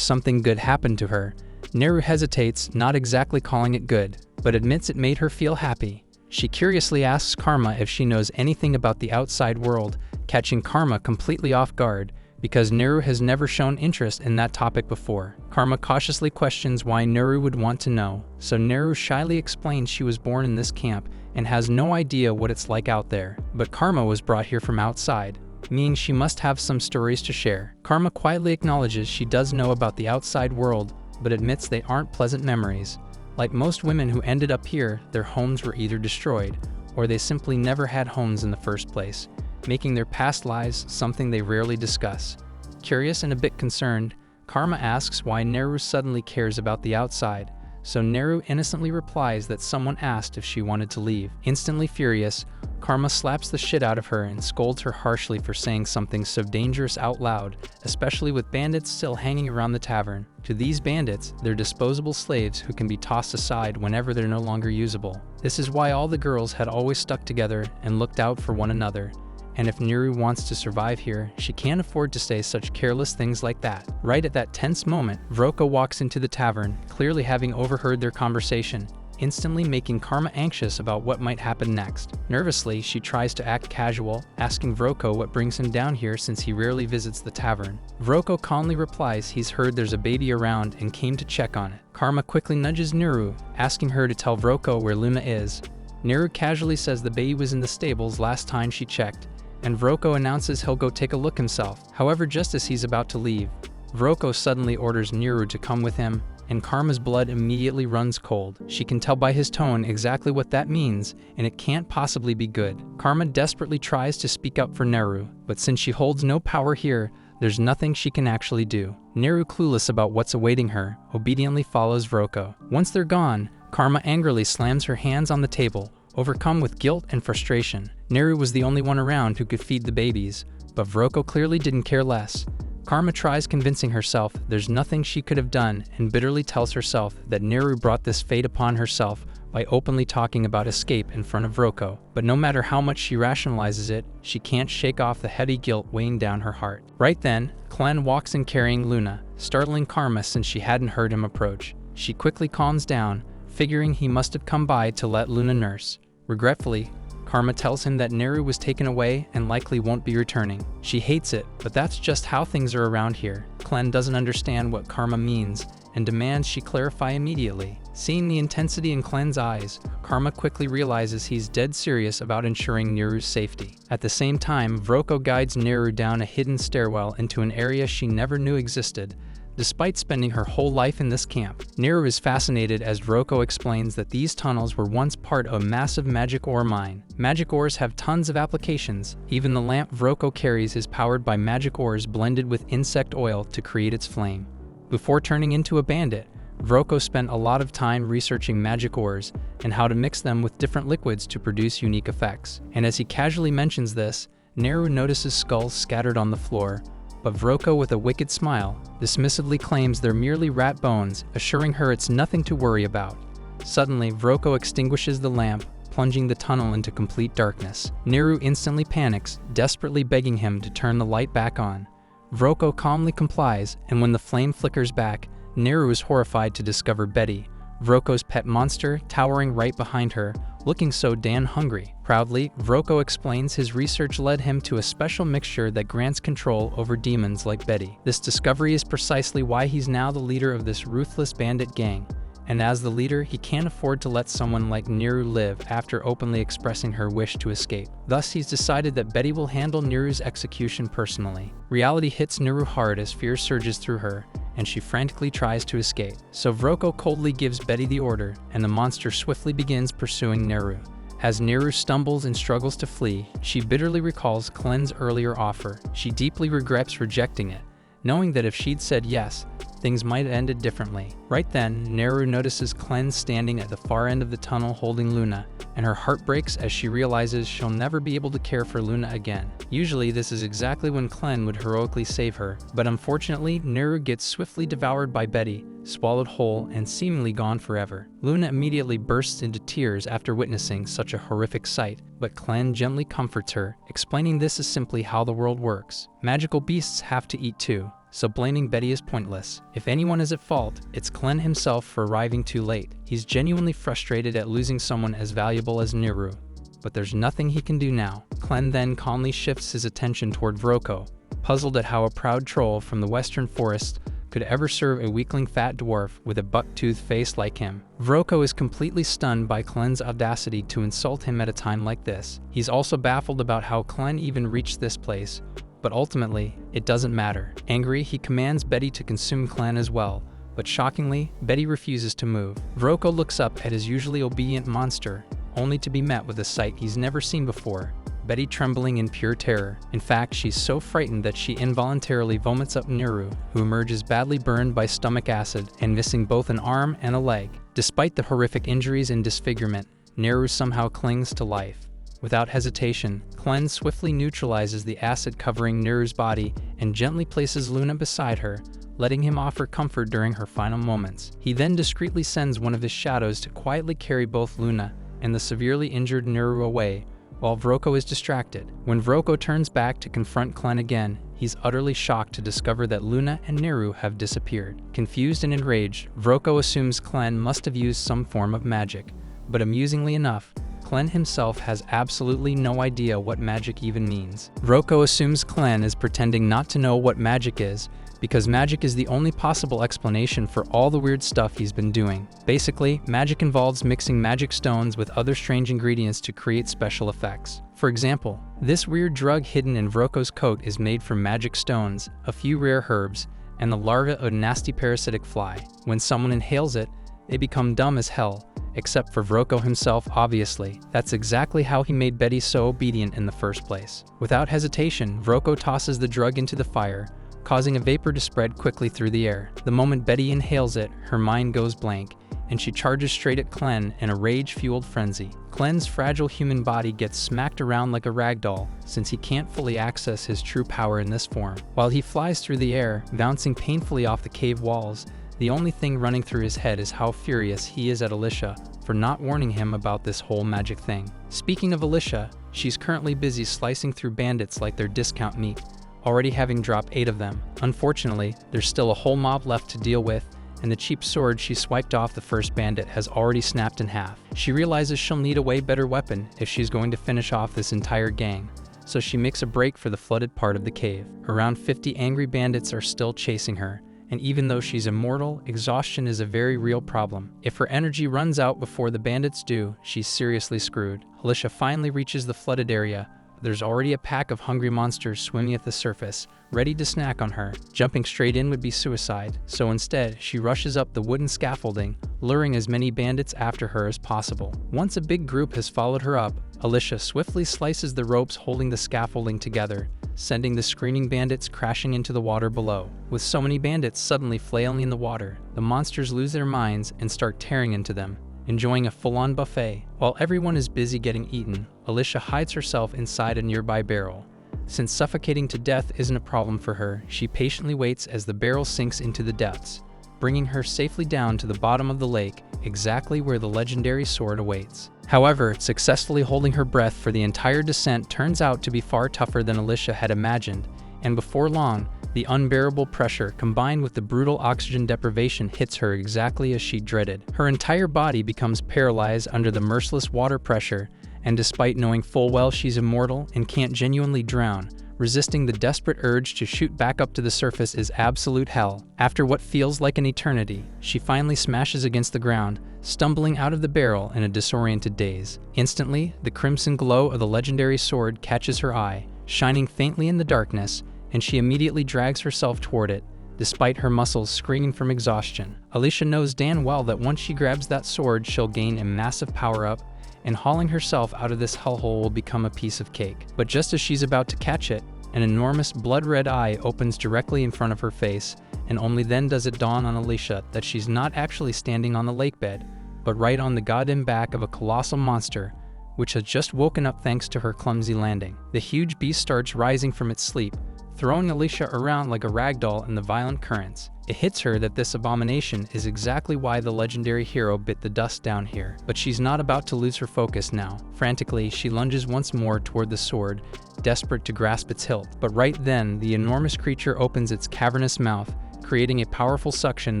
something good happened to her. Naru hesitates, not exactly calling it good, but admits it made her feel happy. She curiously asks Karma if she knows anything about the outside world, catching Karma completely off guard, because Naru has never shown interest in that topic before. Karma cautiously questions why Naru would want to know, so Naru shyly explains she was born in this camp and has no idea what it's like out there. But Karma was brought here from outside, meaning she must have some stories to share. Karma quietly acknowledges she does know about the outside world, but admits they aren't pleasant memories. Like most women who ended up here, their homes were either destroyed, or they simply never had homes in the first place, making their past lives something they rarely discuss. Curious and a bit concerned, Karma asks why Naru suddenly cares about the outside, so Naru innocently replies that someone asked if she wanted to leave. Instantly furious, Karma slaps the shit out of her and scolds her harshly for saying something so dangerous out loud, especially with bandits still hanging around the tavern. To these bandits, they're disposable slaves who can be tossed aside whenever they're no longer usable. This is why all the girls had always stuck together and looked out for one another. And if Naru wants to survive here, she can't afford to say such careless things like that. Right at that tense moment, Vroko walks into the tavern, clearly having overheard their conversation, instantly making Karma anxious about what might happen next. Nervously, she tries to act casual, asking Vroko what brings him down here since he rarely visits the tavern. Vroko calmly replies he's heard there's a baby around and came to check on it. Karma quickly nudges Naru, asking her to tell Vroko where Luna is. Naru casually says the baby was in the stables last time she checked, and Vroko announces he'll go take a look himself. However, just as he's about to leave, Vroko suddenly orders Naru to come with him, and Karma's blood immediately runs cold. She can tell by his tone exactly what that means, and it can't possibly be good. Karma desperately tries to speak up for Naru, but since she holds no power here, there's nothing she can actually do. Naru, clueless about what's awaiting her, obediently follows Vroko. Once they're gone, Karma angrily slams her hands on the table, overcome with guilt and frustration. Naru was the only one around who could feed the babies, but Vroko clearly didn't care less. Karma tries convincing herself there's nothing she could have done and bitterly tells herself that Naru brought this fate upon herself by openly talking about escape in front of Vroko. But no matter how much she rationalizes it, she can't shake off the heavy guilt weighing down her heart. Right then, Clen walks in carrying Luna, startling Karma since she hadn't heard him approach. She quickly calms down, figuring he must have come by to let Luna nurse. Regretfully, Karma tells him that Naru was taken away and likely won't be returning. She hates it, but that's just how things are around here. Clen doesn't understand what Karma means and demands she clarify immediately. Seeing the intensity in Clen's eyes, Karma quickly realizes he's dead serious about ensuring Neru's safety. At the same time, Vroko guides Neru down a hidden stairwell into an area she never knew existed. Despite spending her whole life in this camp, Neru is fascinated as Vroko explains that these tunnels were once part of a massive magic ore mine. Magic ores have tons of applications. Even the lamp Vroko carries is powered by magic ores blended with insect oil to create its flame. Before turning into a bandit, Vroko spent a lot of time researching magic ores and how to mix them with different liquids to produce unique effects. And as he casually mentions this, Neru notices skulls scattered on the floor, but Vroko, with a wicked smile, dismissively claims they're merely rat bones, assuring her it's nothing to worry about. Suddenly, Vroko extinguishes the lamp, plunging the tunnel into complete darkness. Neru instantly panics, desperately begging him to turn the light back on. Vroko calmly complies, and when the flame flickers back, Neru is horrified to discover Betty, Vroko's pet monster, towering right behind her, looking so damn hungry. Proudly, Vroko explains his research led him to a special mixture that grants control over demons like Betty. This discovery is precisely why he's now the leader of this ruthless bandit gang. And as the leader, he can't afford to let someone like Neru live after openly expressing her wish to escape. Thus, he's decided that Betty will handle Neru's execution personally. Reality hits Neru hard as fear surges through her, and she frantically tries to escape. So Vroko coldly gives Betty the order, and the monster swiftly begins pursuing Neru. As Neru stumbles and struggles to flee, she bitterly recalls Clen's earlier offer. She deeply regrets rejecting it, knowing that if she'd said yes, things might have ended differently. Right then, Neru notices Clen standing at the far end of the tunnel holding Luna, and her heart breaks as she realizes she'll never be able to care for Luna again. Usually, this is exactly when Clen would heroically save her, but unfortunately, Neru gets swiftly devoured by Betty, swallowed whole, and seemingly gone forever. Luna immediately bursts into tears after witnessing such a horrific sight, but Clen gently comforts her, explaining this is simply how the world works. Magical beasts have to eat too, so blaming Betty is pointless. If anyone is at fault, it's Clen himself for arriving too late. He's genuinely frustrated at losing someone as valuable as Neru, but there's nothing he can do now. Clen then calmly shifts his attention toward Vroko, puzzled at how a proud troll from the western forest could ever serve a weakling fat dwarf with a buck-toothed face like him. Vroko is completely stunned by Clen's audacity to insult him at a time like this. He's also baffled about how Clen even reached this place, but ultimately, it doesn't matter. Angry, he commands Betty to consume Clen as well, but shockingly, Betty refuses to move. Vroko looks up at his usually obedient monster, only to be met with a sight he's never seen before. Betty trembling in pure terror. In fact, she's so frightened that she involuntarily vomits up Neru, who emerges badly burned by stomach acid and missing both an arm and a leg. Despite the horrific injuries and disfigurement, Neru somehow clings to life. Without hesitation, Clen swiftly neutralizes the acid covering Neru's body and gently places Luna beside her, letting him offer comfort during her final moments. He then discreetly sends one of his shadows to quietly carry both Luna and the severely injured Neru away, while Vroko is distracted. When Vroko turns back to confront Clen again, he's utterly shocked to discover that Luna and Neru have disappeared. Confused and enraged, Vroko assumes Clen must have used some form of magic, but amusingly enough, Clen himself has absolutely no idea what magic even means. Vroko assumes Clen is pretending not to know what magic is, because magic is the only possible explanation for all the weird stuff he's been doing. Basically, magic involves mixing magic stones with other strange ingredients to create special effects. For example, this weird drug hidden in Vroko's coat is made from magic stones, a few rare herbs, and the larva of a nasty parasitic fly. When someone inhales it, they become dumb as hell, except for Vroko himself, obviously. That's exactly how he made Betty so obedient in the first place. Without hesitation, Vroko tosses the drug into the fire, causing a vapor to spread quickly through the air. The moment Betty inhales it, her mind goes blank, and she charges straight at Clen in a rage-fueled frenzy. Clen's fragile human body gets smacked around like a ragdoll, since he can't fully access his true power in this form. While he flies through the air, bouncing painfully off the cave walls, the only thing running through his head is how furious he is at Alicia for not warning him about this whole magic thing. Speaking of Alicia, she's currently busy slicing through bandits like they're discount meat, already having dropped 8 of them. Unfortunately, there's still a whole mob left to deal with, and the cheap sword she swiped off the first bandit has already snapped in half. She realizes she'll need a way better weapon if she's going to finish off this entire gang, so she makes a break for the flooded part of the cave. Around 50 angry bandits are still chasing her, and even though she's immortal, exhaustion is a very real problem. If her energy runs out before the bandits do, she's seriously screwed. Alicia finally reaches the flooded area. There's already a pack of hungry monsters swimming at the surface, ready to snack on her. Jumping straight in would be suicide, so instead, she rushes up the wooden scaffolding, luring as many bandits after her as possible. Once a big group has followed her up, Alicia swiftly slices the ropes holding the scaffolding together, sending the screaming bandits crashing into the water below. With so many bandits suddenly flailing in the water, the monsters lose their minds and start tearing into them, enjoying a full-on buffet. While everyone is busy getting eaten, Alicia hides herself inside a nearby barrel. Since suffocating to death isn't a problem for her, she patiently waits as the barrel sinks into the depths, bringing her safely down to the bottom of the lake, exactly where the legendary sword awaits. However, successfully holding her breath for the entire descent turns out to be far tougher than Alicia had imagined, and before long, the unbearable pressure combined with the brutal oxygen deprivation hits her exactly as she dreaded. Her entire body becomes paralyzed under the merciless water pressure, and despite knowing full well she's immortal and can't genuinely drown, resisting the desperate urge to shoot back up to the surface is absolute hell. After what feels like an eternity, she finally smashes against the ground, stumbling out of the barrel in a disoriented daze. Instantly, the crimson glow of the legendary sword catches her eye, shining faintly in the darkness, and she immediately drags herself toward it, despite her muscles screaming from exhaustion. Alicia knows damn well that once she grabs that sword, she'll gain a massive power-up, and hauling herself out of this hellhole will become a piece of cake. But just as she's about to catch it, an enormous blood-red eye opens directly in front of her face, and only then does it dawn on Alicia that she's not actually standing on the lake bed, but right on the goddamn back of a colossal monster, which has just woken up thanks to her clumsy landing. The huge beast starts rising from its sleep, throwing Alicia around like a ragdoll in the violent currents. It hits her that this abomination is exactly why the legendary hero bit the dust down here. But she's not about to lose her focus now. Frantically, she lunges once more toward the sword, desperate to grasp its hilt. But right then, the enormous creature opens its cavernous mouth, creating a powerful suction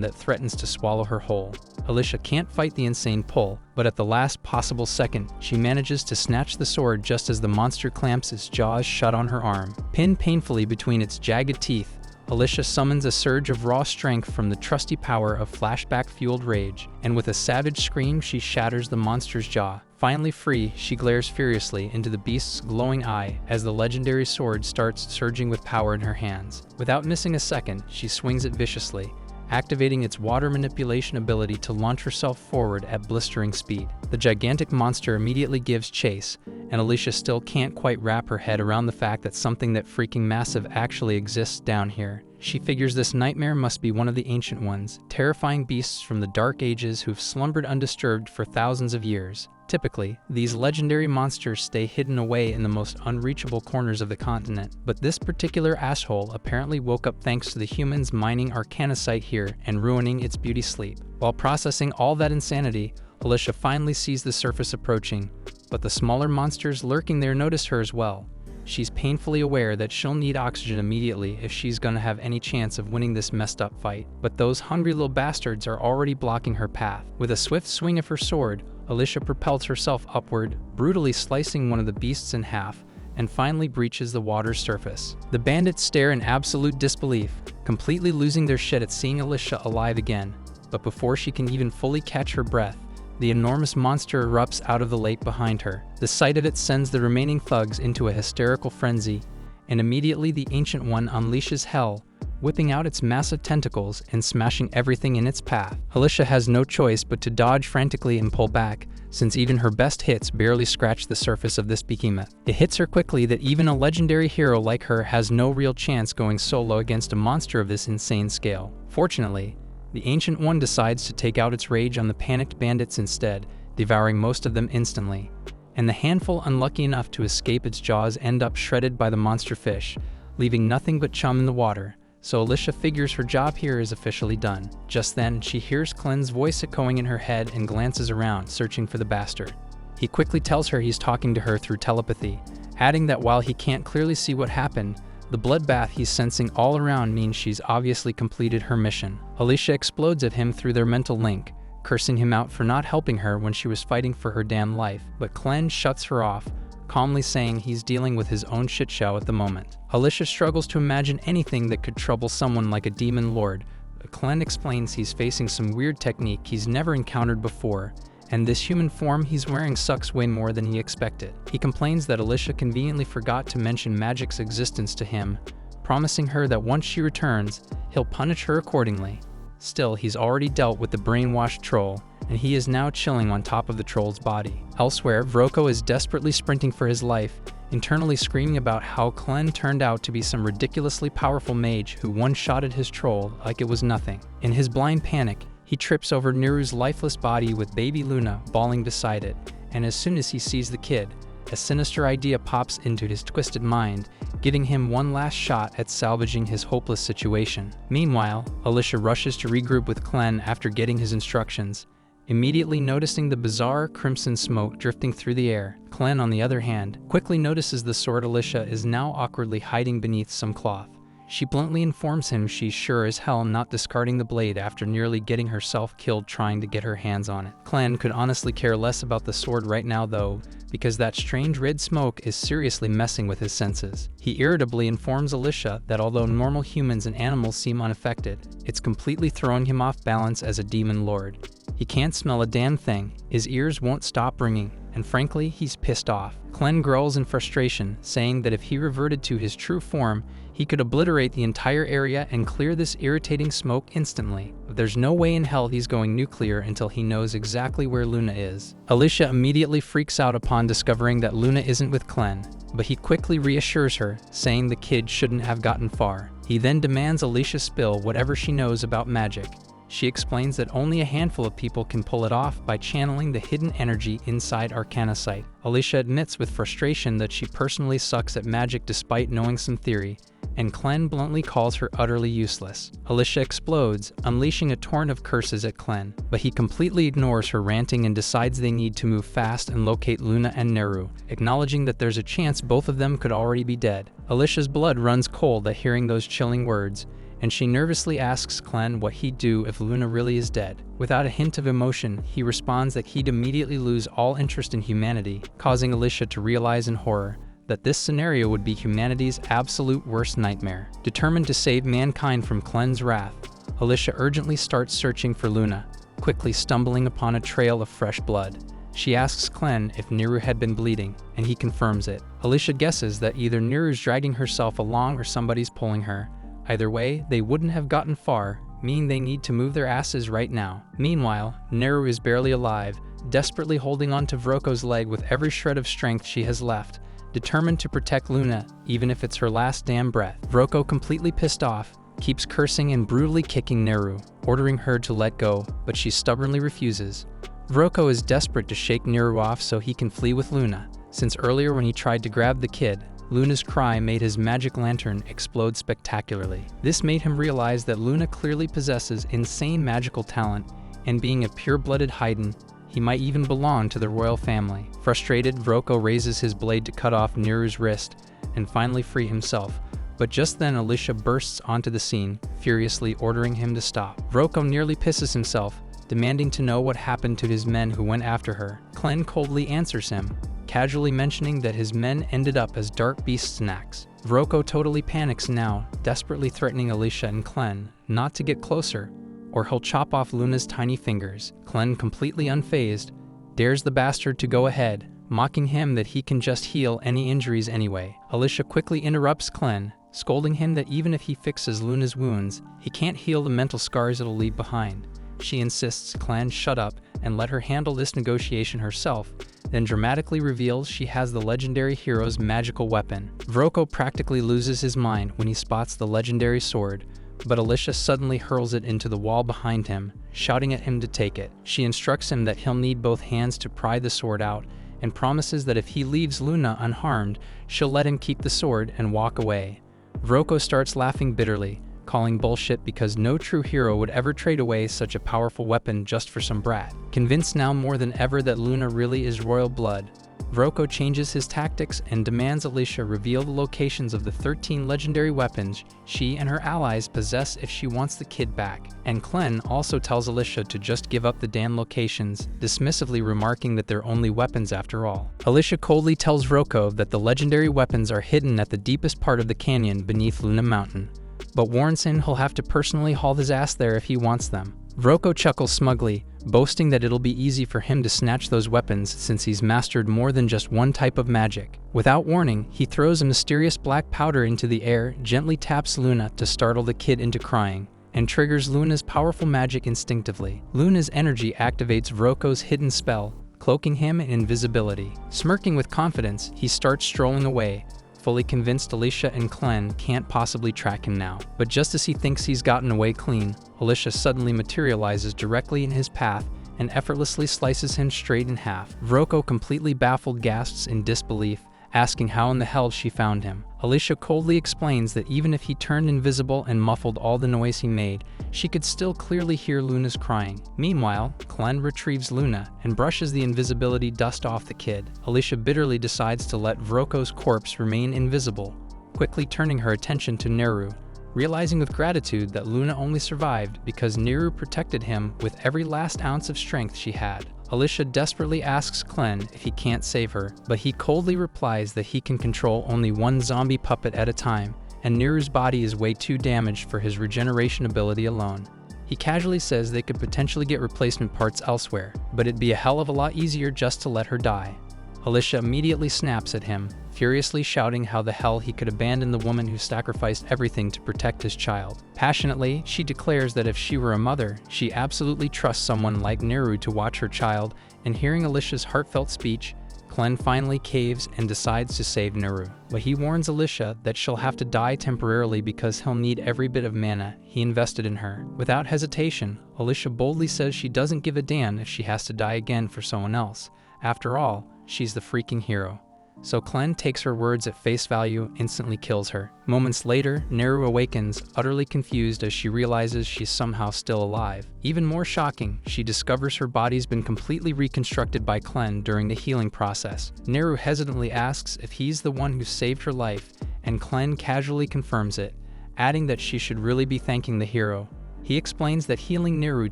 that threatens to swallow her whole. Alicia can't fight the insane pull, but at the last possible second, she manages to snatch the sword just as the monster clamps its jaws shut on her arm. Pinned painfully between its jagged teeth, Alicia summons a surge of raw strength from the trusty power of flashback-fueled rage, and with a savage scream she shatters the monster's jaw. Finally free, she glares furiously into the beast's glowing eye as the legendary sword starts surging with power in her hands. Without missing a second, she swings it viciously, activating its water manipulation ability to launch herself forward at blistering speed. The gigantic monster immediately gives chase, and Alicia still can't quite wrap her head around the fact that something that freaking massive actually exists down here. She figures this nightmare must be one of the ancient ones, terrifying beasts from the Dark Ages who've slumbered undisturbed for thousands of years. Typically, these legendary monsters stay hidden away in the most unreachable corners of the continent, but this particular asshole apparently woke up thanks to the humans mining arcanasite here and ruining its beauty sleep. While processing all that insanity, Alicia finally sees the surface approaching, but the smaller monsters lurking there notice her as well. She's painfully aware that she'll need oxygen immediately if she's gonna have any chance of winning this messed up fight, but those hungry little bastards are already blocking her path. With a swift swing of her sword, Alicia propels herself upward, brutally slicing one of the beasts in half, and finally breaches the water's surface. The bandits stare in absolute disbelief, completely losing their shit at seeing Alicia alive again, but before she can even fully catch her breath, the enormous monster erupts out of the lake behind her. The sight of it sends the remaining thugs into a hysterical frenzy, and immediately the Ancient One unleashes hell, whipping out its massive tentacles and smashing everything in its path. Alicia has no choice but to dodge frantically and pull back, since even her best hits barely scratch the surface of this behemoth. It hits her quickly that even a legendary hero like her has no real chance going solo against a monster of this insane scale. Fortunately, the Ancient One decides to take out its rage on the panicked bandits instead, devouring most of them instantly, and the handful unlucky enough to escape its jaws end up shredded by the monster fish, leaving nothing but chum in the water. So Alicia figures her job here is officially done. Just then, she hears Clen's voice echoing in her head and glances around, searching for the bastard. He quickly tells her he's talking to her through telepathy, adding that while he can't clearly see what happened, the bloodbath he's sensing all around means she's obviously completed her mission. Alicia explodes at him through their mental link, cursing him out for not helping her when she was fighting for her damn life, but Clen shuts her off, calmly saying he's dealing with his own shit show at the moment. Alicia struggles to imagine anything that could trouble someone like a demon lord, Clen explains he's facing some weird technique he's never encountered before, and this human form he's wearing sucks way more than he expected. He complains that Alicia conveniently forgot to mention magic's existence to him, promising her that once she returns, he'll punish her accordingly. Still, he's already dealt with the brainwashed troll, and he is now chilling on top of the troll's body. Elsewhere, Vroko is desperately sprinting for his life, internally screaming about how Clen turned out to be some ridiculously powerful mage who one-shotted his troll like it was nothing. In his blind panic, he trips over Neru's lifeless body with baby Luna bawling beside it, and as soon as he sees the kid, a sinister idea pops into his twisted mind, giving him one last shot at salvaging his hopeless situation. Meanwhile, Alicia rushes to regroup with Clen after getting his instructions, immediately noticing the bizarre crimson smoke drifting through the air. Clen, on the other hand, quickly notices the sword Alicia is now awkwardly hiding beneath some cloth. She bluntly informs him she's sure as hell not discarding the blade after nearly getting herself killed trying to get her hands on it. Clen could honestly care less about the sword right now though, because that strange red smoke is seriously messing with his senses. He irritably informs Alicia that although normal humans and animals seem unaffected, it's completely throwing him off balance as a demon lord. He can't smell a damn thing, his ears won't stop ringing, and frankly, he's pissed off. Clen growls in frustration, saying that if he reverted to his true form, he could obliterate the entire area and clear this irritating smoke instantly. But there's no way in hell he's going nuclear until he knows exactly where Luna is. Alicia immediately freaks out upon discovering that Luna isn't with Clen, but he quickly reassures her, saying the kid shouldn't have gotten far. He then demands Alicia spill whatever she knows about magic. She explains that only a handful of people can pull it off by channeling the hidden energy inside Arcanasite. Alicia admits with frustration that she personally sucks at magic despite knowing some theory, and Clen bluntly calls her utterly useless. Alicia explodes, unleashing a torrent of curses at Clen, but he completely ignores her ranting and decides they need to move fast and locate Luna and Neru, acknowledging that there's a chance both of them could already be dead. Alicia's blood runs cold at hearing those chilling words, and she nervously asks Clen what he'd do if Luna really is dead. Without a hint of emotion, he responds that he'd immediately lose all interest in humanity, causing Alicia to realize in horror that this scenario would be humanity's absolute worst nightmare. Determined to save mankind from Clen's wrath, Alicia urgently starts searching for Luna, quickly stumbling upon a trail of fresh blood. She asks Clen if Neru had been bleeding, and he confirms it. Alicia guesses that either Neru's dragging herself along or somebody's pulling her. Either way, they wouldn't have gotten far, meaning they need to move their asses right now. Meanwhile, Neru is barely alive, desperately holding on to Vroko's leg with every shred of strength she has left, determined to protect Luna, even if it's her last damn breath. Vroko, completely pissed off, keeps cursing and brutally kicking Neru, ordering her to let go, but she stubbornly refuses. Vroko is desperate to shake Neru off so he can flee with Luna, since earlier when he tried to grab the kid, Luna's cry made his magic lantern explode spectacularly. This made him realize that Luna clearly possesses insane magical talent, and being a pure-blooded Haydn, he might even belong to the royal family. Frustrated, Vroko raises his blade to cut off Neru's wrist and finally free himself, but just then Alicia bursts onto the scene, furiously ordering him to stop. Vroko nearly pisses himself, demanding to know what happened to his men who went after her. Clen coldly answers him, casually mentioning that his men ended up as dark beast snacks. Vroko totally panics now, desperately threatening Alicia and Clen not to get closer, or he'll chop off Luna's tiny fingers. Clen, completely unfazed, dares the bastard to go ahead, mocking him that he can just heal any injuries anyway. Alicia quickly interrupts Clen, scolding him that even if he fixes Luna's wounds, he can't heal the mental scars it'll leave behind. She insists Clen shut up and let her handle this negotiation herself, then dramatically reveals she has the legendary hero's magical weapon. Vroko practically loses his mind when he spots the legendary sword, but Alicia suddenly hurls it into the wall behind him, shouting at him to take it. She instructs him that he'll need both hands to pry the sword out, and promises that if he leaves Luna unharmed, she'll let him keep the sword and walk away. Vroko starts laughing bitterly, calling bullshit because no true hero would ever trade away such a powerful weapon just for some brat. Convinced now more than ever that Luna really is royal blood, Vroko changes his tactics and demands Alicia reveal the locations of the 13 legendary weapons she and her allies possess if she wants the kid back. And Clen also tells Alicia to just give up the damn locations, dismissively remarking that they're only weapons after all. Alicia coldly tells Vroko that the legendary weapons are hidden at the deepest part of the canyon beneath Luna Mountain. but warns him he'll have to personally haul his ass there if he wants them. Vroko chuckles smugly, boasting that it'll be easy for him to snatch those weapons since he's mastered more than just one type of magic. Without warning, he throws a mysterious black powder into the air, gently taps Luna to startle the kid into crying, and triggers Luna's powerful magic instinctively. Luna's energy activates Vroko's hidden spell, cloaking him in invisibility. Smirking with confidence, he starts strolling away, fully convinced Alicia and Clen can't possibly track him now. But just as he thinks he's gotten away clean, Alicia suddenly materializes directly in his path and effortlessly slices him straight in half. Vroko, completely baffled, gasps in disbelief, asking how in the hell she found him. Alicia coldly explains that even if he turned invisible and muffled all the noise he made, she could still clearly hear Luna's crying. Meanwhile, Clen retrieves Luna and brushes the invisibility dust off the kid. Alicia bitterly decides to let Vroko's corpse remain invisible, quickly turning her attention to Neru, realizing with gratitude that Luna only survived because Neru protected him with every last ounce of strength she had. Alicia desperately asks Clen if he can't save her, but he coldly replies that he can control only one zombie puppet at a time, and Neru's body is way too damaged for his regeneration ability alone. He casually says they could potentially get replacement parts elsewhere, but it'd be a hell of a lot easier just to let her die. Alicia immediately snaps at him, furiously shouting how the hell he could abandon the woman who sacrificed everything to protect his child. Passionately, she declares that if she were a mother, she absolutely trusts someone like Neru to watch her child, and hearing Alicia's heartfelt speech, Clen finally caves and decides to save Neru. But he warns Alicia that she'll have to die temporarily because he'll need every bit of mana he invested in her. Without hesitation, Alicia boldly says she doesn't give a damn if she has to die again for someone else. After all, she's the freaking hero. So Clen takes her words at face value, instantly kills her. Moments later, Neru awakens, utterly confused as she realizes she's somehow still alive. Even more shocking, she discovers her body's been completely reconstructed by Clen during the healing process. Neru hesitantly asks if he's the one who saved her life, and Clen casually confirms it, adding that she should really be thanking the hero. He explains that healing Neru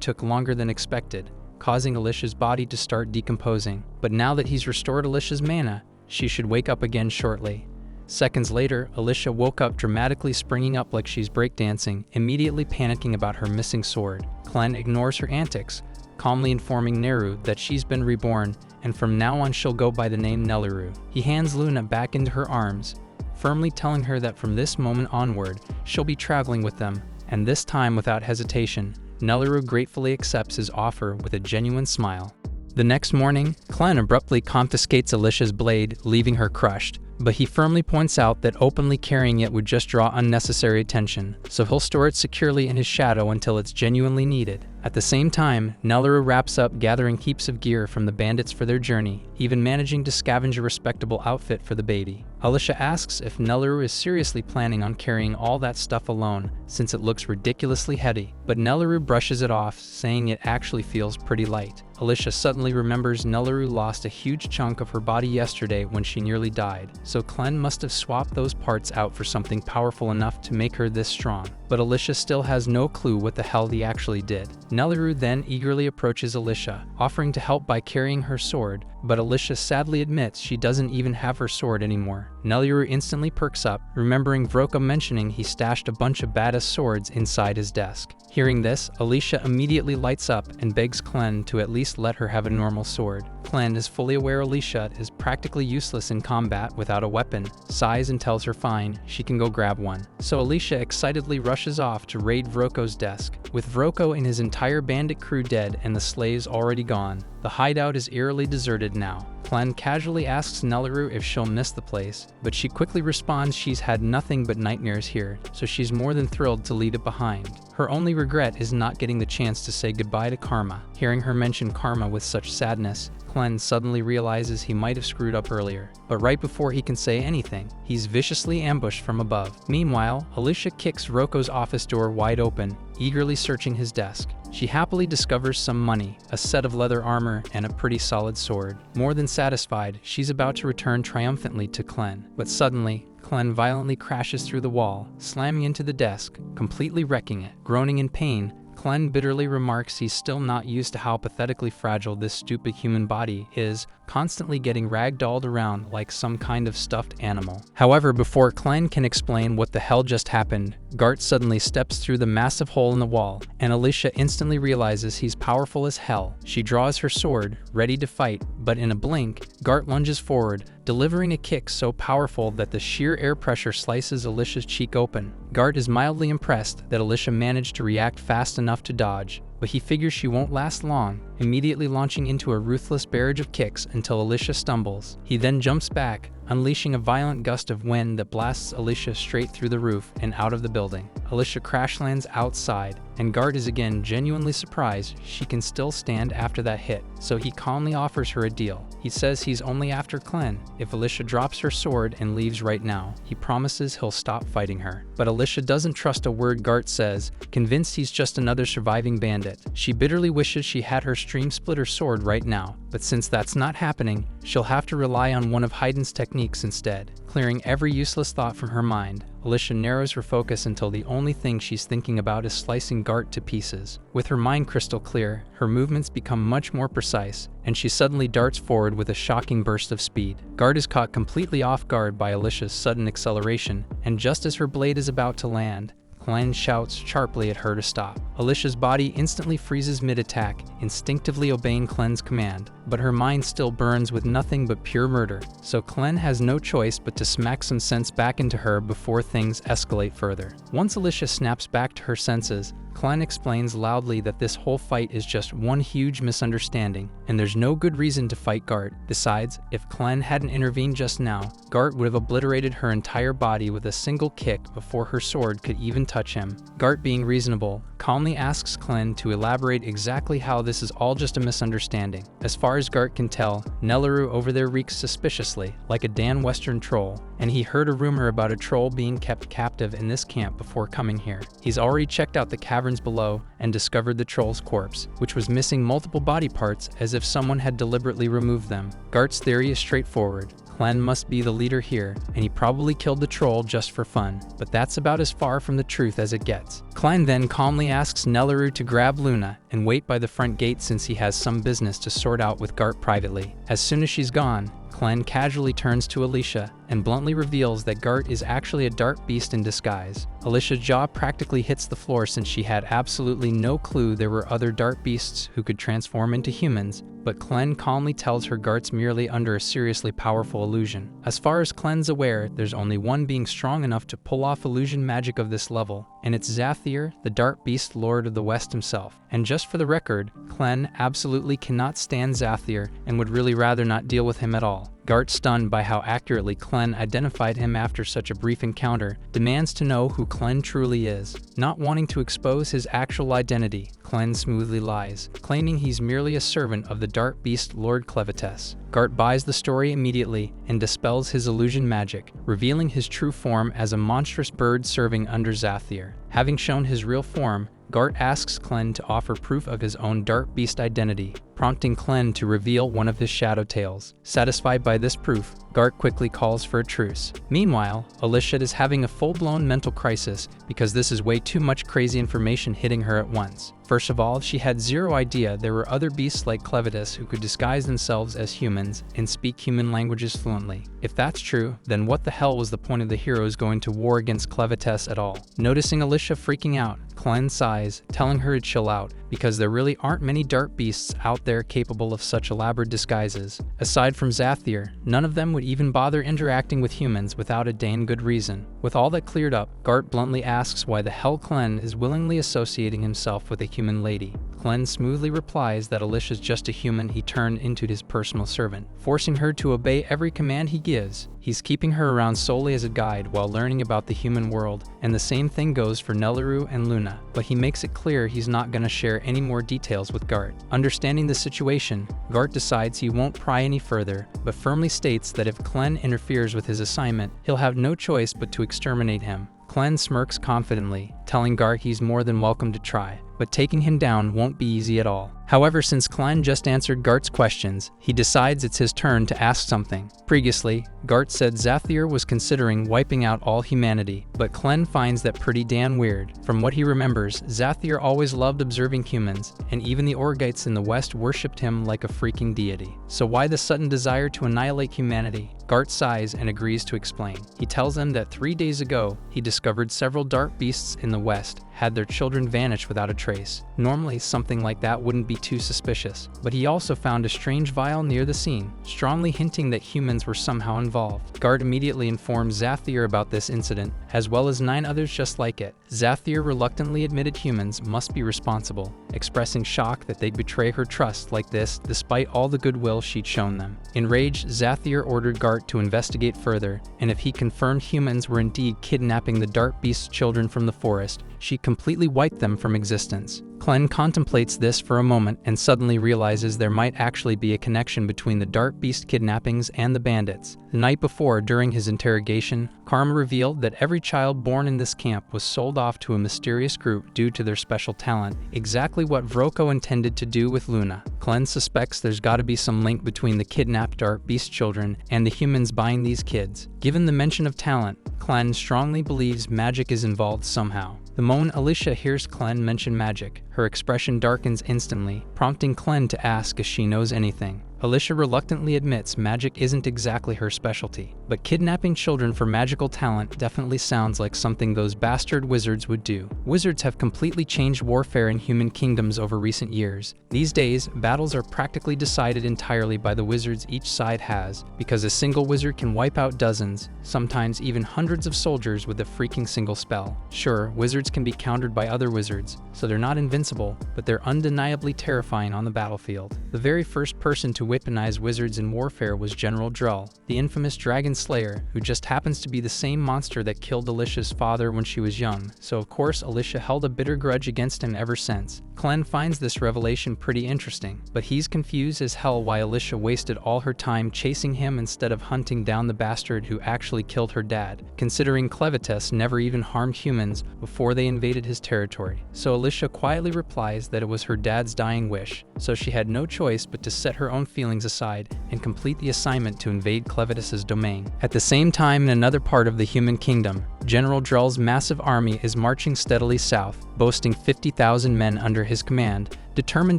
took longer than expected, causing Alicia's body to start decomposing. But now that he's restored Alicia's mana, she should wake up again shortly. Seconds later, Alicia woke up dramatically, springing up like she's breakdancing, immediately panicking about her missing sword. Clen ignores her antics, calmly informing Neru that she's been reborn, and from now on she'll go by the name Neliru. He hands Luna back into her arms, firmly telling her that from this moment onward, she'll be traveling with them, and this time without hesitation, Neliru gratefully accepts his offer with a genuine smile. The next morning, Clen abruptly confiscates Alicia's blade, leaving her crushed, but he firmly points out that openly carrying it would just draw unnecessary attention, so he'll store it securely in his shadow until it's genuinely needed. At the same time, Neliru wraps up gathering heaps of gear from the bandits for their journey, even managing to scavenge a respectable outfit for the baby. Alicia asks if Neliru is seriously planning on carrying all that stuff alone, since it looks ridiculously heavy, but Neliru brushes it off, saying it actually feels pretty light. Alicia suddenly remembers Neliru lost a huge chunk of her body yesterday when she nearly died, so Clen must have swapped those parts out for something powerful enough to make her this strong. But Alicia still has no clue what the hell he actually did. Neliru then eagerly approaches Alicia, offering to help by carrying her sword, but Alicia sadly admits she doesn't even have her sword anymore. Neliru instantly perks up, remembering Vroko mentioning he stashed a bunch of badass swords inside his desk. Hearing this, Alicia immediately lights up and begs Clen to at least let her have a normal sword. Clen is fully aware Alicia is practically useless in combat without a weapon, sighs and tells her fine, she can go grab one. So Alicia excitedly rushes off to raid Vroko's desk. With Vroko and his entire bandit crew dead and the slaves already gone, the hideout is eerily deserted now. Clen casually asks Neliru if she'll miss the place, but she quickly responds she's had nothing but nightmares here, so she's more than thrilled to leave it behind. Her only regret is not getting the chance to say goodbye to Karma. Hearing her mention Karma with such sadness, Clen suddenly realizes he might have screwed up earlier, but right before he can say anything, he's viciously ambushed from above. Meanwhile, Alicia kicks Vroko's office door wide open, eagerly searching his desk. She happily discovers some money, a set of leather armor, and a pretty solid sword. More than satisfied, she's about to return triumphantly to Clen, but suddenly, Clen violently crashes through the wall, slamming into the desk, completely wrecking it. Groaning in pain, Clen bitterly remarks he's still not used to how pathetically fragile this stupid human body is constantly getting ragdolled around like some kind of stuffed animal. However, before Clen can explain what the hell just happened, Gart suddenly steps through the massive hole in the wall, and Alicia instantly realizes he's powerful as hell. She draws her sword, ready to fight, but in a blink, Gart lunges forward, delivering a kick so powerful that the sheer air pressure slices Alicia's cheek open. Gart is mildly impressed that Alicia managed to react fast enough to dodge, but he figures she won't last long, immediately launching into a ruthless barrage of kicks until Alicia stumbles. He then jumps back, unleashing a violent gust of wind that blasts Alicia straight through the roof and out of the building. Alicia crash lands outside, and Gart is again genuinely surprised she can still stand after that hit, so he calmly offers her a deal. He says he's only after Clen. If Alicia drops her sword and leaves right now, he promises he'll stop fighting her. But Alicia doesn't trust a word Gart says, convinced he's just another surviving bandit. She bitterly wishes she had her stream splitter sword right now, but since that's not happening, she'll have to rely on one of Hayden's techniques instead. Clearing every useless thought from her mind, Alicia narrows her focus until the only thing she's thinking about is slicing Gart to pieces. With her mind crystal clear, her movements become much more precise, and she suddenly darts forward with a shocking burst of speed. Gart is caught completely off guard by Alicia's sudden acceleration, and just as her blade is about to land, Clen shouts sharply at her to stop. Alicia's body instantly freezes mid-attack, instinctively obeying Clen's command, but her mind still burns with nothing but pure murder, so Clen has no choice but to smack some sense back into her before things escalate further. Once Alicia snaps back to her senses, Clen explains loudly that this whole fight is just one huge misunderstanding, and there's no good reason to fight Gart. Besides, if Clen hadn't intervened just now, Gart would have obliterated her entire body with a single kick before her sword could even touch him. Gart, being reasonable, calmly asks Clen to elaborate exactly how this is all just a misunderstanding. As far as Gart can tell, Nelleru over there reeks suspiciously, like a Dan Western troll, and he heard a rumor about a troll being kept captive in this camp before coming here. He's already checked out the caverns below and discovered the troll's corpse, which was missing multiple body parts as if someone had deliberately removed them. Gart's theory is straightforward. Clen must be the leader here, and he probably killed the troll just for fun, but that's about as far from the truth as it gets. Clen then calmly asks Nelleru to grab Luna and wait by the front gate since he has some business to sort out with Gart privately. As soon as she's gone, Clen casually turns to Alicia and bluntly reveals that Gart is actually a dark beast in disguise. Alicia's jaw practically hits the floor since she had absolutely no clue there were other dark beasts who could transform into humans, but Clen calmly tells her Gart's merely under a seriously powerful illusion. As far as Clen's aware, there's only one being strong enough to pull off illusion magic of this level, and it's Zathir, the dark beast lord of the West himself. And just for the record, Clen absolutely cannot stand Zathir and would really rather not deal with him at all. Gart, stunned by how accurately Clen identified him after such a brief encounter, demands to know who Clen truly is. Not wanting to expose his actual identity, Clen smoothly lies, claiming he's merely a servant of the dark beast Lord Clevatess. Gart buys the story immediately and dispels his illusion magic, revealing his true form as a monstrous bird serving under Zathir. Having shown his real form, Gart asks Clen to offer proof of his own dark beast identity, prompting Clen to reveal one of his shadow tails. Satisfied by this proof, Gart quickly calls for a truce. Meanwhile, Alicia is having a full-blown mental crisis because this is way too much crazy information hitting her at once. First of all, she had zero idea there were other beasts like Clevatess who could disguise themselves as humans and speak human languages fluently. If that's true, then what the hell was the point of the heroes going to war against Clevatess at all? Noticing Alicia freaking out, Clen sighs, telling her to chill out, because there really aren't many dark beasts out there capable of such elaborate disguises. Aside from Zathir, none of them would even bother interacting with humans without a dang good reason. With all that cleared up, Gart bluntly asks why the hell Clen is willingly associating himself with a human lady. Clen smoothly replies that Alicia's just a human he turned into his personal servant, forcing her to obey every command he gives. He's keeping her around solely as a guide while learning about the human world, and the same thing goes for Nelleru and Luna, but he makes it clear he's not going to share any more details with Gart. Understanding the situation, Gart decides he won't pry any further, but firmly states that if Clen interferes with his assignment, he'll have no choice but to exterminate him. Clen smirks confidently, telling Gart he's more than welcome to try, but taking him down won't be easy at all. However, since Clen just answered Gart's questions, he decides it's his turn to ask something. Previously, Gart said Zathir was considering wiping out all humanity, but Clen finds that pretty damn weird. From what he remembers, Zathir always loved observing humans, and even the Orgites in the West worshipped him like a freaking deity. So why the sudden desire to annihilate humanity? Gart sighs and agrees to explain. He tells them that 3 days ago, he discovered several dark beasts in the West had their children vanish without a trace. Normally, something like that wouldn't be too suspicious, but he also found a strange vial near the scene, strongly hinting that humans were somehow involved. Gart immediately informs Zathir about this incident, as well as 9 others just like it. Zathir reluctantly admitted humans must be responsible, expressing shock that they'd betray her trust like this despite all the goodwill she'd shown them. Enraged, Zathir ordered Gart to investigate further, and if he confirmed humans were indeed kidnapping the dark beast's children from the forest, she completely wiped them from existence. Clen contemplates this for a moment and suddenly realizes there might actually be a connection between the dark beast kidnappings and the bandits. The night before, during his interrogation, Karma revealed that every child born in this camp was sold off to a mysterious group due to their special talent, exactly what Vroko intended to do with Luna. Clen suspects there's gotta be some link between the kidnapped dark beast children and the humans buying these kids. Given the mention of talent, Clen strongly believes magic is involved somehow. The moment Alicia hears Clen mention magic, her expression darkens instantly, prompting Clen to ask if she knows anything. Alicia reluctantly admits magic isn't exactly her specialty, but kidnapping children for magical talent definitely sounds like something those bastard wizards would do. Wizards have completely changed warfare in human kingdoms over recent years. These days, battles are practically decided entirely by the wizards each side has, because a single wizard can wipe out dozens, sometimes even hundreds of soldiers with a freaking single spell. Sure, wizards can be countered by other wizards, so they're not invincible, but they're undeniably terrifying on the battlefield. The very first person to weaponize wizards in warfare was General Drull, the infamous dragon slayer, who just happens to be the same monster that killed Alicia's father when she was young, so of course Alicia held a bitter grudge against him ever since. Clen finds this revelation pretty interesting, but he's confused as hell why Alicia wasted all her time chasing him instead of hunting down the bastard who actually killed her dad, considering Clevatess never even harmed humans before they invaded his territory. So Alicia quietly replies that it was her dad's dying wish, so she had no choice but to set her own feelings aside and complete the assignment to invade Clevatess's domain. At the same time, in another part of the human kingdom, General Drull's massive army is marching steadily south, boasting 50,000 men under his command, determined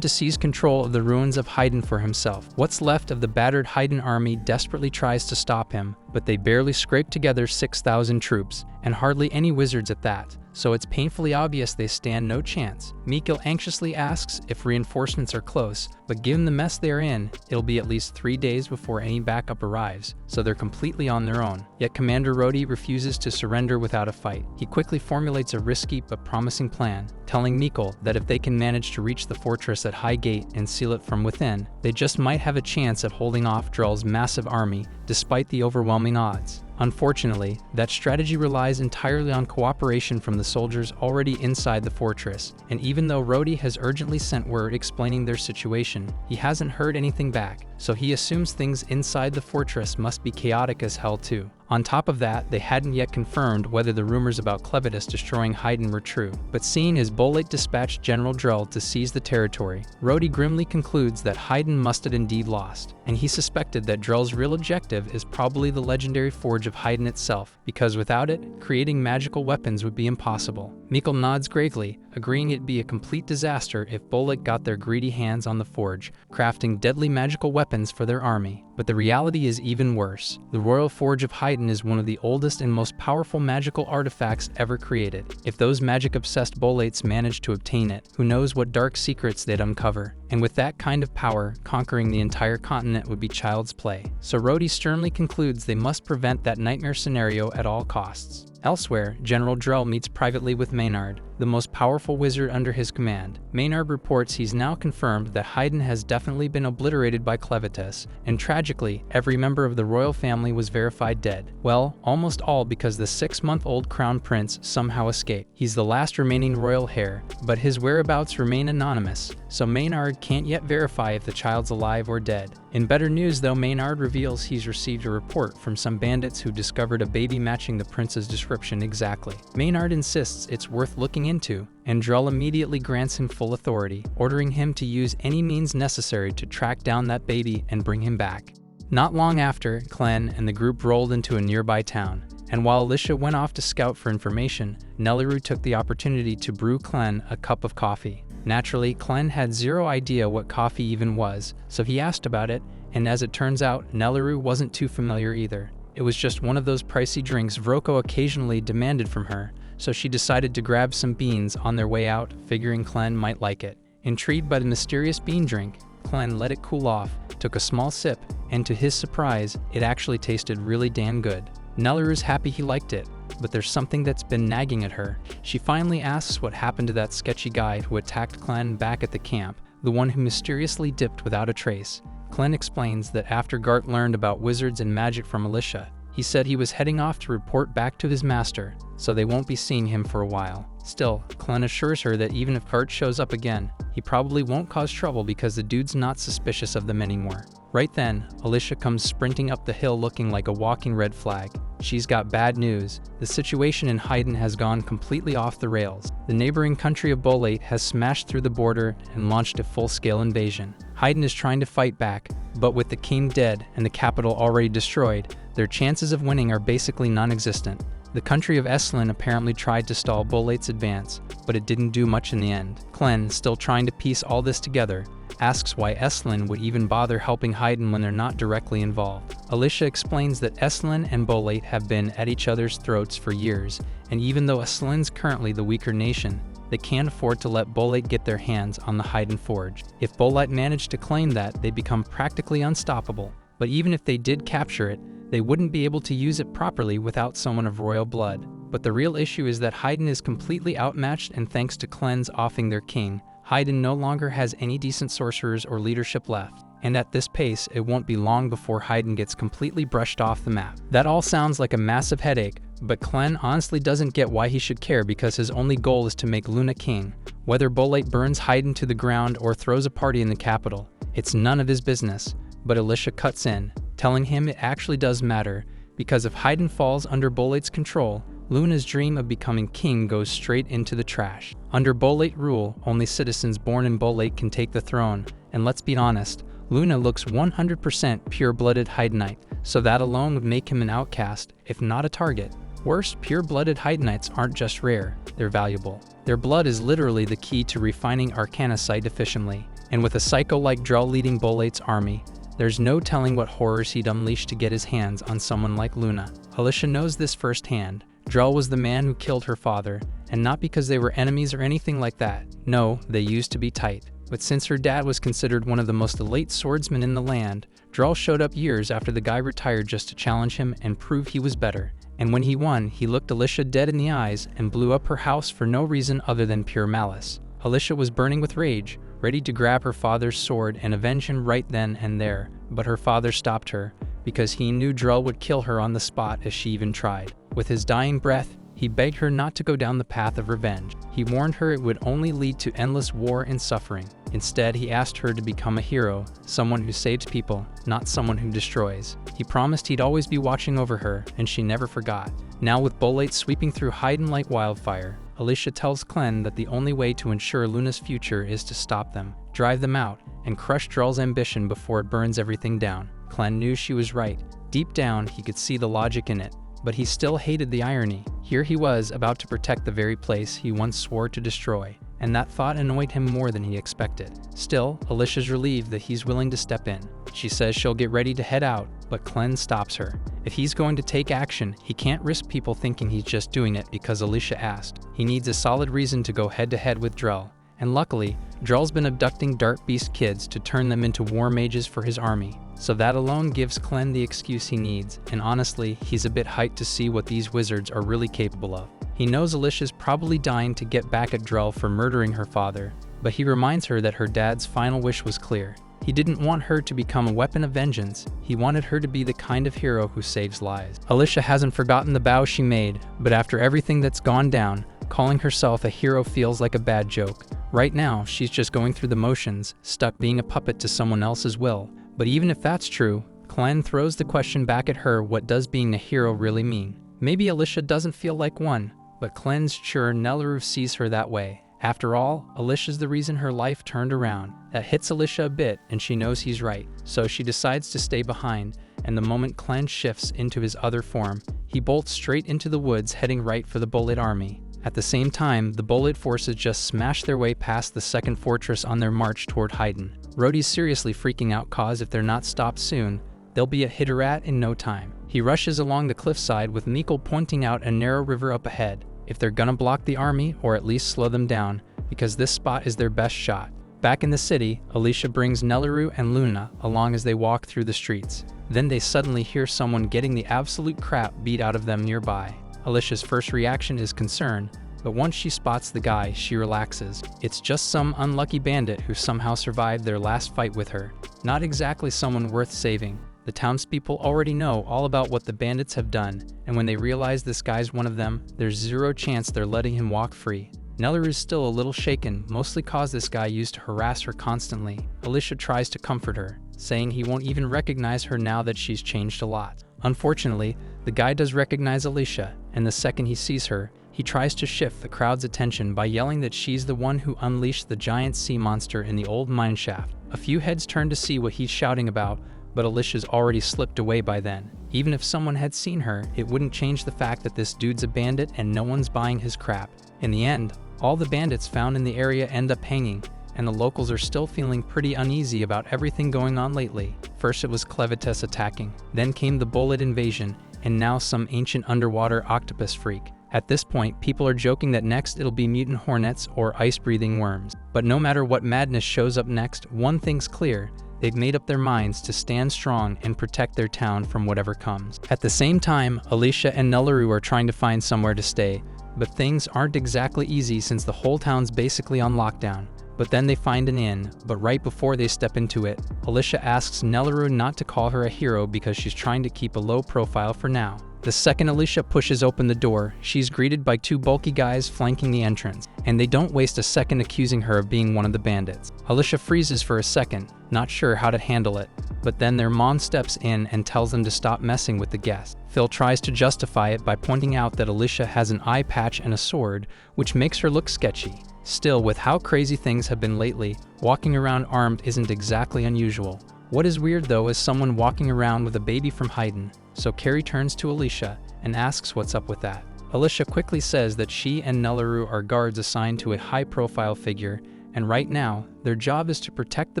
to seize control of the ruins of Haydn for himself. What's left of the battered Haydn army desperately tries to stop him, but they barely scrape together 6,000 troops, and hardly any wizards at that, so it's painfully obvious they stand no chance. Mikkel anxiously asks if reinforcements are close, but given the mess they are in, it'll be at least 3 days before any backup arrives, so they're completely on their own. Yet Commander Rhodey refuses to surrender without a fight. He quickly formulates a risky but promising plan, telling Mikkel that if they can manage to reach the fortress at High Gate and seal it from within, they just might have a chance at holding off Drull's massive army despite the overwhelming odds. Unfortunately, that strategy relies entirely on cooperation from the soldiers already inside the fortress, and even though Rhodey has urgently sent word explaining their situation, he hasn't heard anything back, so he assumes things inside the fortress must be chaotic as hell too. On top of that, they hadn't yet confirmed whether the rumors about Clevatess destroying Haydn were true, but seeing as Bolate dispatched General Drull to seize the territory, Rhodey grimly concludes that Haydn must have indeed lost, and he suspected that Drull's real objective is probably the legendary forge of Haydn itself, because without it, creating magical weapons would be impossible. Mikkel nods gravely, agreeing it'd be a complete disaster if Bolate got their greedy hands on the forge, crafting deadly magical weapons for their army. But the reality is even worse. The Royal Forge of Haydn is one of the oldest and most powerful magical artifacts ever created. If those magic-obsessed Bolates managed to obtain it, who knows what dark secrets they'd uncover. And with that kind of power, conquering the entire continent would be child's play. So Rhodey sternly concludes they must prevent that nightmare scenario at all costs. Elsewhere, General Drull meets privately with Maynard, the most powerful wizard under his command. Maynard reports he's now confirmed that Haydn has definitely been obliterated by Clevatess, and tragically, every member of the royal family was verified dead. Well, almost all because the 6-month-old crown prince somehow escaped. He's the last remaining royal heir, but his whereabouts remain anonymous, so Maynard can't yet verify if the child's alive or dead. In better news though, Maynard reveals he's received a report from some bandits who discovered a baby matching the prince's description exactly. Maynard insists it's worth looking into, and Drell immediately grants him full authority, ordering him to use any means necessary to track down that baby and bring him back. Not long after, Clen and the group rolled into a nearby town, and while Alicia went off to scout for information, Nelliru took the opportunity to brew Clen a cup of coffee. Naturally, Clen had zero idea what coffee even was, so he asked about it, and as it turns out, Nelliru wasn't too familiar either. It was just one of those pricey drinks Vroko occasionally demanded from her, so she decided to grab some beans on their way out, figuring Clen might like it. Intrigued by the mysterious bean drink, Clen let it cool off, took a small sip, and to his surprise, it actually tasted really damn good. Nelliru's happy he liked it, but there's something that's been nagging at her. She finally asks what happened to that sketchy guy who attacked Clen back at the camp, the one who mysteriously dipped without a trace. Clen explains that after Gart learned about wizards and magic from Alicia, he said he was heading off to report back to his master, so they won't be seeing him for a while. Still, Clen assures her that even if Gart shows up again, he probably won't cause trouble because the dude's not suspicious of them anymore. Right then, Alicia comes sprinting up the hill looking like a walking red flag. She's got bad news. The situation in Haydn has gone completely off the rails. The neighboring country of Bolate has smashed through the border and launched a full-scale invasion. Haydn is trying to fight back, but with the king dead and the capital already destroyed, their chances of winning are basically non-existent. The country of Estlin apparently tried to stall Bolate's advance, but it didn't do much in the end. Clen, still trying to piece all this together, asks why Estlin would even bother helping Haydn when they're not directly involved. Alicia explains that Estlin and Bolate have been at each other's throats for years, and even though Estlin's currently the weaker nation, they can't afford to let Bolate get their hands on the Haydn Forge. If Bolate managed to claim that, they'd become practically unstoppable. But even if they did capture it, they wouldn't be able to use it properly without someone of royal blood. But the real issue is that Haydn is completely outmatched, and thanks to Clen's offing their king, Haydn no longer has any decent sorcerers or leadership left. And at this pace, it won't be long before Haydn gets completely brushed off the map. That all sounds like a massive headache, but Clen honestly doesn't get why he should care because his only goal is to make Luna king. Whether Bolate burns Haydn to the ground or throws a party in the capital, it's none of his business. But Alicia cuts in, telling him it actually does matter, because if Haydn falls under Bolate's control, Luna's dream of becoming king goes straight into the trash. Under Bolate rule, only citizens born in Bolate can take the throne, and let's be honest, Luna looks 100% pure-blooded Haydnite, so that alone would make him an outcast, if not a target. Worse, pure-blooded Haydnites aren't just rare, they're valuable. Their blood is literally the key to refining arcanocite efficiently, and with a psycho like Drell leading Bolate's army, there's no telling what horrors he'd unleash to get his hands on someone like Luna. Alicia knows this firsthand. Drell was the man who killed her father, and not because they were enemies or anything like that. No, they used to be tight. But since her dad was considered one of the most elite swordsmen in the land, Drell showed up years after the guy retired just to challenge him and prove he was better. And when he won, he looked Alicia dead in the eyes and blew up her house for no reason other than pure malice. Alicia was burning with rage, ready to grab her father's sword and avenge him right then and there, but her father stopped her, because he knew Drell would kill her on the spot if she even tried. With his dying breath, he begged her not to go down the path of revenge. He warned her it would only lead to endless war and suffering. Instead, he asked her to become a hero, someone who saves people, not someone who destroys. He promised he'd always be watching over her, and she never forgot. Now with Bolate sweeping through Haydn like wildfire, Alicia tells Clen that the only way to ensure Luna's future is to stop them, drive them out, and crush Drell's ambition before it burns everything down. Clen knew she was right. Deep down, he could see the logic in it, but he still hated the irony. Here he was, about to protect the very place he once swore to destroy, and that thought annoyed him more than he expected. Still, Alicia's relieved that he's willing to step in. She says she'll get ready to head out, but Clen stops her. If he's going to take action, he can't risk people thinking he's just doing it because Alicia asked. He needs a solid reason to go head-to-head with Drell. And luckily, Drell's been abducting Dark Beast kids to turn them into war mages for his army. So that alone gives Clen the excuse he needs, and honestly, he's a bit hyped to see what these wizards are really capable of. He knows Alicia's probably dying to get back at Drell for murdering her father, but he reminds her that her dad's final wish was clear. He didn't want her to become a weapon of vengeance, he wanted her to be the kind of hero who saves lives. Alicia hasn't forgotten the vow she made, but after everything that's gone down, calling herself a hero feels like a bad joke. Right now, she's just going through the motions, stuck being a puppet to someone else's will. But even if that's true, Clen throws the question back at her, what does being a hero really mean? Maybe Alicia doesn't feel like one, but Clen's sure Nelaru sees her that way. After all, Alicia's the reason her life turned around. That hits Alicia a bit, and she knows he's right. So she decides to stay behind, and the moment Clen shifts into his other form, he bolts straight into the woods, heading right for the Bullet army. At the same time, the Bullet forces just smash their way past the second fortress on their march toward Haydn. Rhodey's seriously freaking out, cause if they're not stopped soon, they'll be a Hitterat in no time. He rushes along the cliffside with Mikkel pointing out a narrow river up ahead. If they're gonna block the army, or at least slow them down, because this spot is their best shot. Back in the city, Alicia brings Nelaru and Luna along as they walk through the streets. Then they suddenly hear someone getting the absolute crap beat out of them nearby. Alicia's first reaction is concern, but once she spots the guy, she relaxes. It's just some unlucky bandit who somehow survived their last fight with her. Not exactly someone worth saving. The townspeople already know all about what the bandits have done, and when they realize this guy's one of them, there's zero chance they're letting him walk free. Nelaru's still a little shaken, mostly cause this guy used to harass her constantly. Alicia tries to comfort her, saying he won't even recognize her now that she's changed a lot. Unfortunately, the guy does recognize Alicia, and the second he sees her, he tries to shift the crowd's attention by yelling that she's the one who unleashed the giant sea monster in the old mineshaft. A few heads turn to see what he's shouting about, but Alicia's already slipped away by then. Even if someone had seen her, it wouldn't change the fact that this dude's a bandit and no one's buying his crap. In the end, all the bandits found in the area end up hanging, and the locals are still feeling pretty uneasy about everything going on lately. First it was Clevatess attacking, then came the Bullet invasion, and now some ancient underwater octopus freak. At this point, people are joking that next it'll be mutant hornets or ice-breathing worms. But no matter what madness shows up next, one thing's clear. They've made up their minds to stand strong and protect their town from whatever comes. At the same time, Alicia and Nelaru are trying to find somewhere to stay, but things aren't exactly easy since the whole town's basically on lockdown. But then they find an inn, but right before they step into it, Alicia asks Nelaru not to call her a hero because she's trying to keep a low profile for now. The second Alicia pushes open the door, she's greeted by two bulky guys flanking the entrance, and they don't waste a second accusing her of being one of the bandits. Alicia freezes for a second, not sure how to handle it, but then their mom steps in and tells them to stop messing with the guests. Phil tries to justify it by pointing out that Alicia has an eye patch and a sword, which makes her look sketchy. Still, with how crazy things have been lately, walking around armed isn't exactly unusual. What is weird though is someone walking around with a baby from Haydn, so Carrie turns to Alicia and asks what's up with that. Alicia quickly says that she and Nelaru are guards assigned to a high-profile figure, and right now, their job is to protect the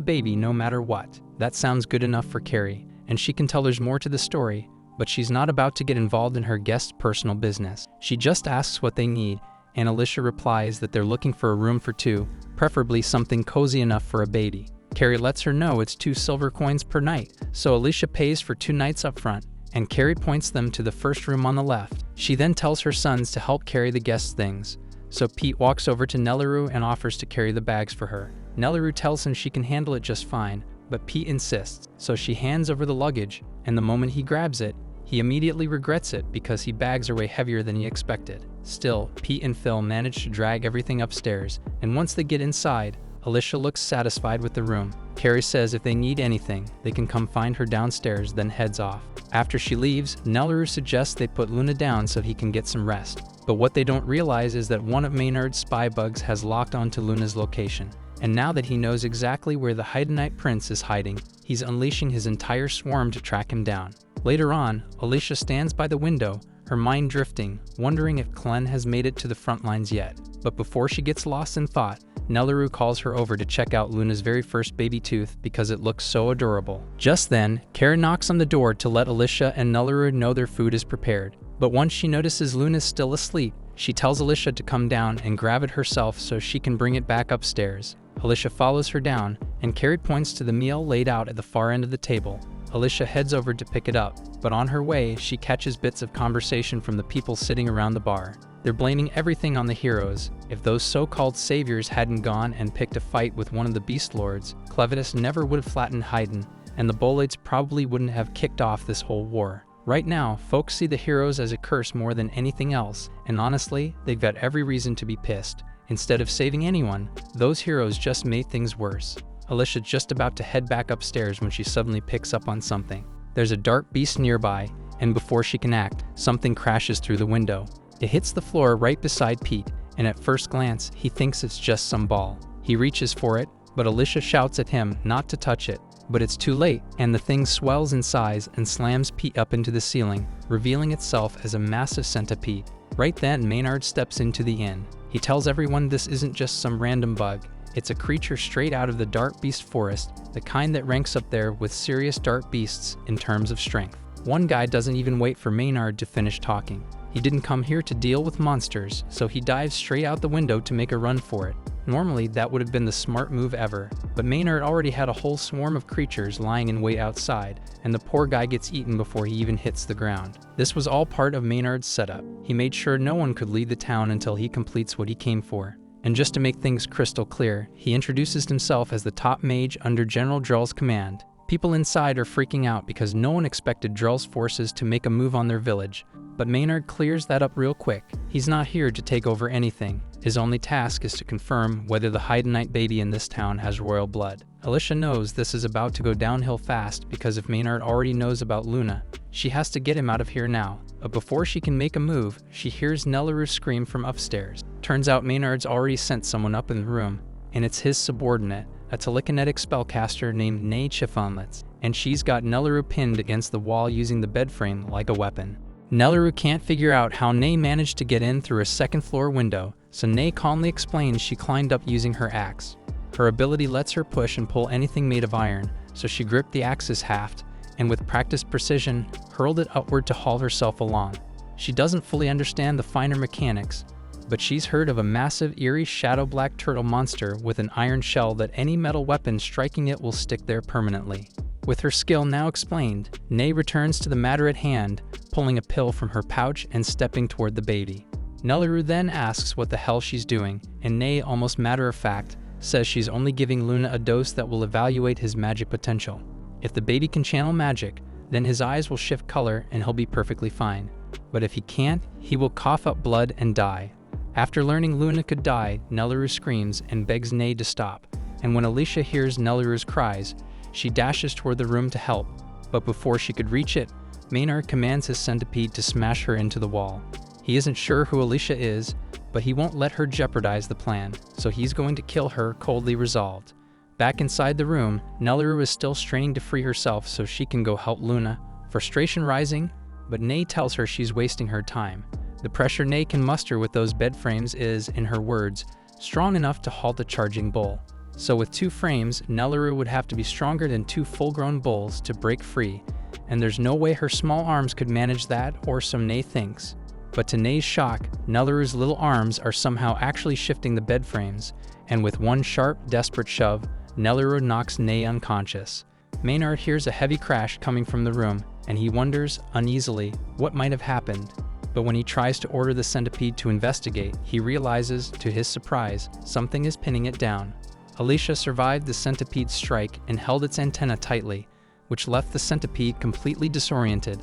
baby no matter what. That sounds good enough for Carrie, and she can tell there's more to the story, but she's not about to get involved in her guest's personal business. She just asks what they need, and Alicia replies that they're looking for a room for two, preferably something cozy enough for a baby. Carrie lets her know it's 2 silver coins per night, so Alicia pays for 2 nights up front, and Carrie points them to the first room on the left. She then tells her sons to help carry the guests' things, so Pete walks over to Nelaru and offers to carry the bags for her. Nelaru tells him she can handle it just fine, but Pete insists, so she hands over the luggage, and the moment he grabs it, he immediately regrets it because his bags are way heavier than he expected. Still, Pete and Phil manage to drag everything upstairs, and once they get inside, Alicia looks satisfied with the room. Carrie says if they need anything, they can come find her downstairs, then heads off. After she leaves, Nelaru suggests they put Luna down so he can get some rest. But what they don't realize is that one of Maynard's spy bugs has locked onto Luna's location. And now that he knows exactly where the Haydnite prince is hiding, he's unleashing his entire swarm to track him down. Later on, Alicia stands by the window, her mind drifting, wondering if Clen has made it to the front lines yet. But before she gets lost in thought, Nelaru calls her over to check out Luna's very first baby tooth because it looks so adorable. Just then, Kara knocks on the door to let Alicia and Nelaru know their food is prepared. But once she notices Luna's still asleep, she tells Alicia to come down and grab it herself so she can bring it back upstairs. Alicia follows her down, and Carrie points to the meal laid out at the far end of the table. Alicia heads over to pick it up, but on her way, she catches bits of conversation from the people sitting around the bar. They're blaming everything on the heroes. If those so-called saviors hadn't gone and picked a fight with one of the Beast Lords, Clevatess never would have flattened Haydn, and the Bolaids probably wouldn't have kicked off this whole war. Right now, folks see the heroes as a curse more than anything else, and honestly, they've got every reason to be pissed. Instead of saving anyone, those heroes just made things worse. Alicia's just about to head back upstairs when she suddenly picks up on something. There's a dark beast nearby, and before she can act, something crashes through the window. It hits the floor right beside Pete, and at first glance, he thinks it's just some ball. He reaches for it, but Alicia shouts at him not to touch it. But it's too late, and the thing swells in size and slams Pete up into the ceiling, revealing itself as a massive centipede. Right then, Maynard steps into the inn. He tells everyone this isn't just some random bug. It's a creature straight out of the dark beast forest, the kind that ranks up there with serious dark beasts in terms of strength. One guy doesn't even wait for Maynard to finish talking. He didn't come here to deal with monsters, so he dives straight out the window to make a run for it. Normally, that would have been the smart move ever, but Maynard already had a whole swarm of creatures lying in wait outside, and the poor guy gets eaten before he even hits the ground. This was all part of Maynard's setup. He made sure no one could leave the town until he completes what he came for. And just to make things crystal clear, he introduces himself as the top mage under General Drell's command. People inside are freaking out because no one expected Drell's forces to make a move on their village, but Maynard clears that up real quick. He's not here to take over anything. His only task is to confirm whether the Haydnite baby in this town has royal blood. Alicia knows this is about to go downhill fast because if Maynard already knows about Luna, she has to get him out of here now. But before she can make a move, she hears Nellaroo scream from upstairs. Turns out Maynard's already sent someone up in the room, and it's his subordinate, a telekinetic spellcaster named Nay Chiffonlets, and she's got Nellaroo pinned against the wall using the bed frame like a weapon. Nellaroo can't figure out how Nay managed to get in through a second-floor window, so Nay calmly explains she climbed up using her axe. Her ability lets her push and pull anything made of iron, so she gripped the axe's haft, and with practiced precision, hurled it upward to haul herself along. She doesn't fully understand the finer mechanics, but she's heard of a massive, eerie, shadow-black turtle monster with an iron shell that any metal weapon striking it will stick there permanently. With her skill now explained, Nay returns to the matter at hand, pulling a pill from her pouch and stepping toward the baby. Nellaroo then asks what the hell she's doing, and Nay, almost matter-of-fact, says she's only giving Luna a dose that will evaluate his magic potential. If the baby can channel magic, then his eyes will shift color and he'll be perfectly fine. But if he can't, he will cough up blood and die. After learning Luna could die, Nellaroo screams and begs Nay to stop, and when Alicia hears Nellaroo's cries, she dashes toward the room to help, but before she could reach it, Maynard commands his centipede to smash her into the wall. He isn't sure who Alicia is, but he won't let her jeopardize the plan, so he's going to kill her, coldly resolved. Back inside the room, Nellaroo is still straining to free herself so she can go help Luna, frustration rising, but Nay tells her she's wasting her time. The pressure Nay can muster with those bed frames is, in her words, strong enough to halt a charging bull. So with 2 frames, Nellaroo would have to be stronger than 2 full-grown bulls to break free, and there's no way her small arms could manage that, or so Nay thinks. But to Nay's shock, Nellaroo's little arms are somehow actually shifting the bed frames, and with one sharp, desperate shove, Nellaroo knocks Nay unconscious. Maynard hears a heavy crash coming from the room, and he wonders, uneasily, what might have happened. But when he tries to order the centipede to investigate, he realizes, to his surprise, something is pinning it down. Alicia survived the centipede's strike and held its antenna tightly, which left the centipede completely disoriented.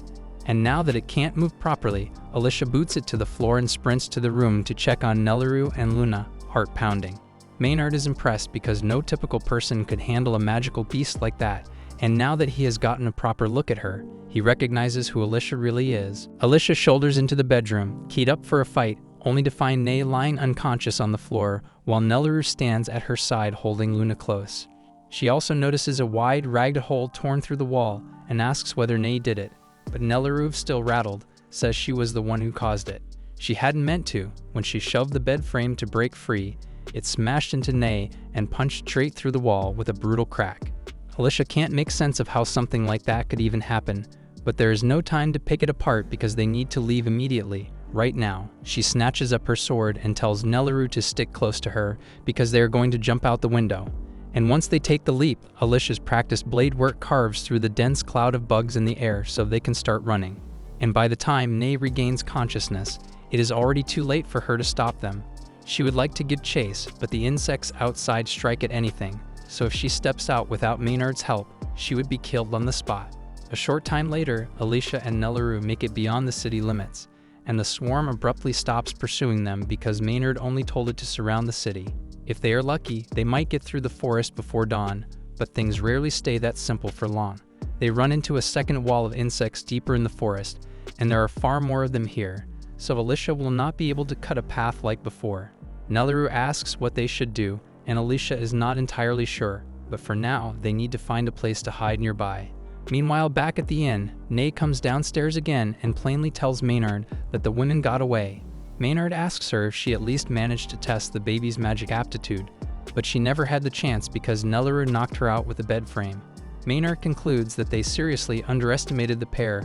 And now that it can't move properly, Alicia boots it to the floor and sprints to the room to check on Nellaroo and Luna, heart pounding. Maynard is impressed because no typical person could handle a magical beast like that, and now that he has gotten a proper look at her, he recognizes who Alicia really is. Alicia shoulders into the bedroom, keyed up for a fight, only to find Nay lying unconscious on the floor, while Nellaroo stands at her side holding Luna close. She also notices a wide, ragged hole torn through the wall, and asks whether Nay did it, but Nellaroo, still rattled, says she was the one who caused it. She hadn't meant to. When she shoved the bed frame to break free, it smashed into Nay and punched straight through the wall with a brutal crack. Alicia can't make sense of how something like that could even happen, but there is no time to pick it apart because they need to leave immediately, right now. She snatches up her sword and tells Nellaroo to stick close to her because they are going to jump out the window. And once they take the leap, Alicia's practiced blade work carves through the dense cloud of bugs in the air so they can start running. And by the time Nay regains consciousness, it is already too late for her to stop them. She would like to give chase, but the insects outside strike at anything, so if she steps out without Maynard's help, she would be killed on the spot. A short time later, Alicia and Nellaroo make it beyond the city limits, and the swarm abruptly stops pursuing them because Maynard only told it to surround the city. If they are lucky, they might get through the forest before dawn, but things rarely stay that simple for long. They run into a second wall of insects deeper in the forest, and there are far more of them here, so Alicia will not be able to cut a path like before. Nelleru asks what they should do, and Alicia is not entirely sure, but for now, they need to find a place to hide nearby. Meanwhile, back at the inn, Nay comes downstairs again and plainly tells Maynard that the women got away. Maynard asks her if she at least managed to test the baby's magic aptitude, but she never had the chance because Nelleru knocked her out with a bed frame. Maynard concludes that they seriously underestimated the pair,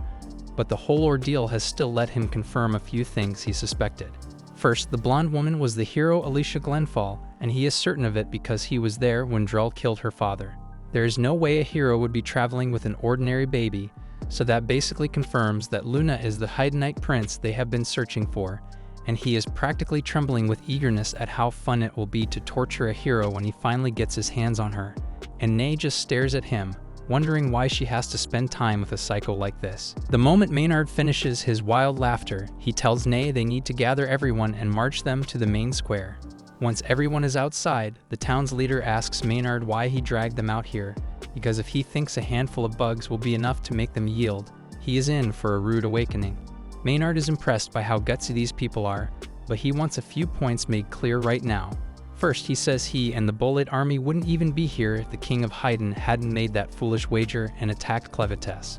but the whole ordeal has still let him confirm a few things he suspected. First, the blonde woman was the hero Alicia Glenfall, and he is certain of it because he was there when Drull killed her father. There is no way a hero would be traveling with an ordinary baby, so that basically confirms that Luna is the Haydnite prince they have been searching for, and he is practically trembling with eagerness at how fun it will be to torture a hero when he finally gets his hands on her. And Nay just stares at him, wondering why she has to spend time with a psycho like this. The moment Maynard finishes his wild laughter, he tells Nay they need to gather everyone and march them to the main square. Once everyone is outside, the town's leader asks Maynard why he dragged them out here, because if he thinks a handful of bugs will be enough to make them yield, he is in for a rude awakening. Maynard is impressed by how gutsy these people are, but he wants a few points made clear right now. First, he says he and the Bullet army wouldn't even be here if the King of Haydn hadn't made that foolish wager and attacked Clevatess.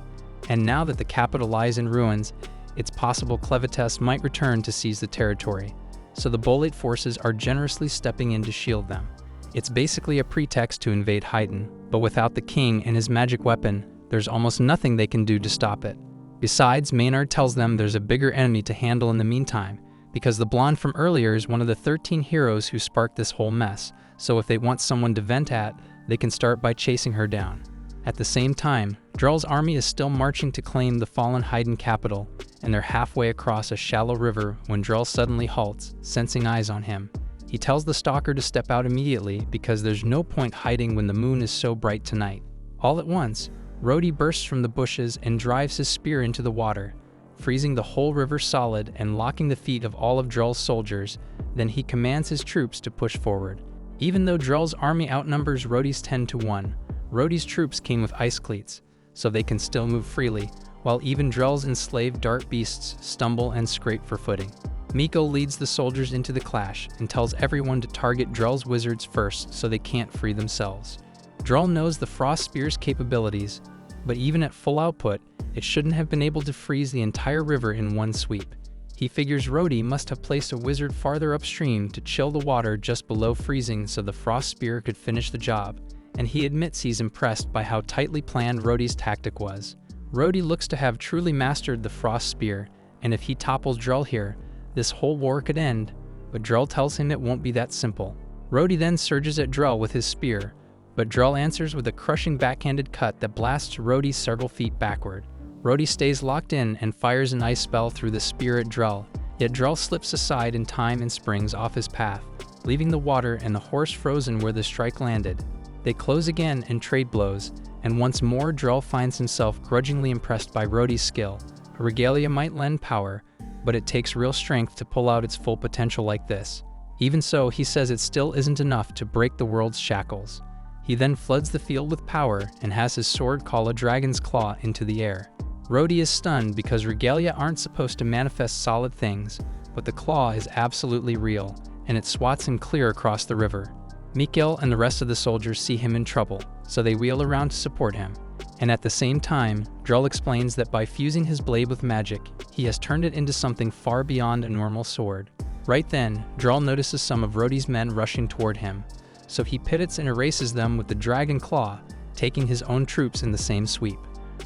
And now that the capital lies in ruins, it's possible Clevatess might return to seize the territory, so the Bullet forces are generously stepping in to shield them. It's basically a pretext to invade Haydn, but without the king and his magic weapon, there's almost nothing they can do to stop it. Besides, Maynard tells them there's a bigger enemy to handle in the meantime, because the blonde from earlier is one of the 13 heroes who sparked this whole mess, so if they want someone to vent at, they can start by chasing her down. At the same time, Drull's army is still marching to claim the fallen Haydn capital, and they're halfway across a shallow river when Drull suddenly halts, sensing eyes on him. He tells the stalker to step out immediately because there's no point hiding when the moon is so bright tonight. All at once, Rhodey bursts from the bushes and drives his spear into the water, freezing the whole river solid and locking the feet of all of Drull's soldiers. Then he commands his troops to push forward. Even though Drull's army outnumbers Rhodey's 10-1, Rhodey's troops came with ice cleats, so they can still move freely, while even Drull's enslaved dart beasts stumble and scrape for footing. Miko leads the soldiers into the clash and tells everyone to target Drull's wizards first so they can't free themselves. Drull knows the Frost Spear's capabilities, but even at full output, it shouldn't have been able to freeze the entire river in one sweep. He figures Rhodey must have placed a wizard farther upstream to chill the water just below freezing so the Frost Spear could finish the job, and he admits he's impressed by how tightly planned Rhodey's tactic was. Rhodey looks to have truly mastered the Frost Spear, and if he topples Drull here, this whole war could end, but Drull tells him it won't be that simple. Rhodey then surges at Drull with his spear, but Drull answers with a crushing backhanded cut that blasts Rhodey several feet backward. Rhodey stays locked in and fires an ice spell through the spear at Drull, yet Drull slips aside in time and springs off his path, leaving the water and the horse frozen where the strike landed. They close again and trade blows, and once more Drull finds himself grudgingly impressed by Rhodey's skill. A regalia might lend power, but it takes real strength to pull out its full potential like this. Even so, he says it still isn't enough to break the world's shackles. He then floods the field with power and has his sword call a dragon's claw into the air. Rhodey is stunned because regalia aren't supposed to manifest solid things, but the claw is absolutely real, and it swats him clear across the river. Mikkel and the rest of the soldiers see him in trouble, so they wheel around to support him. And at the same time, Drull explains that by fusing his blade with magic, he has turned it into something far beyond a normal sword. Right then, Drull notices some of Rhodey's men rushing toward him, so he pivots and erases them with the dragon claw, taking his own troops in the same sweep.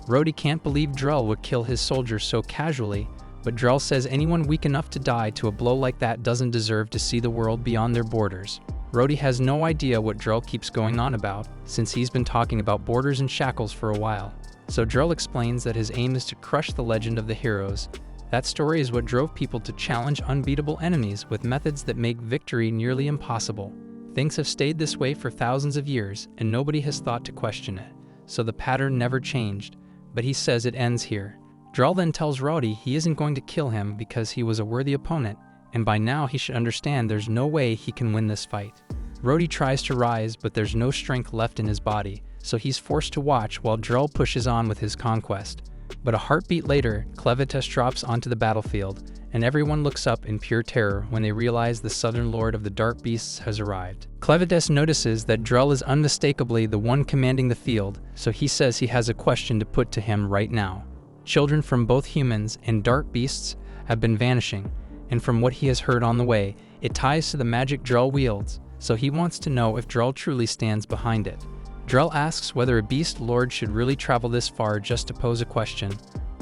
Rhodey can't believe Drull would kill his soldiers so casually, but Drull says anyone weak enough to die to a blow like that doesn't deserve to see the world beyond their borders. Rhodey has no idea what Drull keeps going on about, since he's been talking about borders and shackles for a while. So Drull explains that his aim is to crush the legend of the heroes. That story is what drove people to challenge unbeatable enemies with methods that make victory nearly impossible. Things have stayed this way for thousands of years, and nobody has thought to question it, so the pattern never changed. But he says it ends here. Drell then tells Rhodey he isn't going to kill him because he was a worthy opponent, and by now he should understand there's no way he can win this fight. Rhodey tries to rise, but there's no strength left in his body, so he's forced to watch while Drell pushes on with his conquest. But a heartbeat later, Clevatess drops onto the battlefield, and everyone looks up in pure terror when they realize the Southern Lord of the Dark Beasts has arrived. Clevatess notices that Drell is unmistakably the one commanding the field, so he says he has a question to put to him right now. Children from both humans and dark beasts have been vanishing, and from what he has heard on the way, it ties to the magic Drell wields, so he wants to know if Drell truly stands behind it. Drell asks whether a beast lord should really travel this far just to pose a question,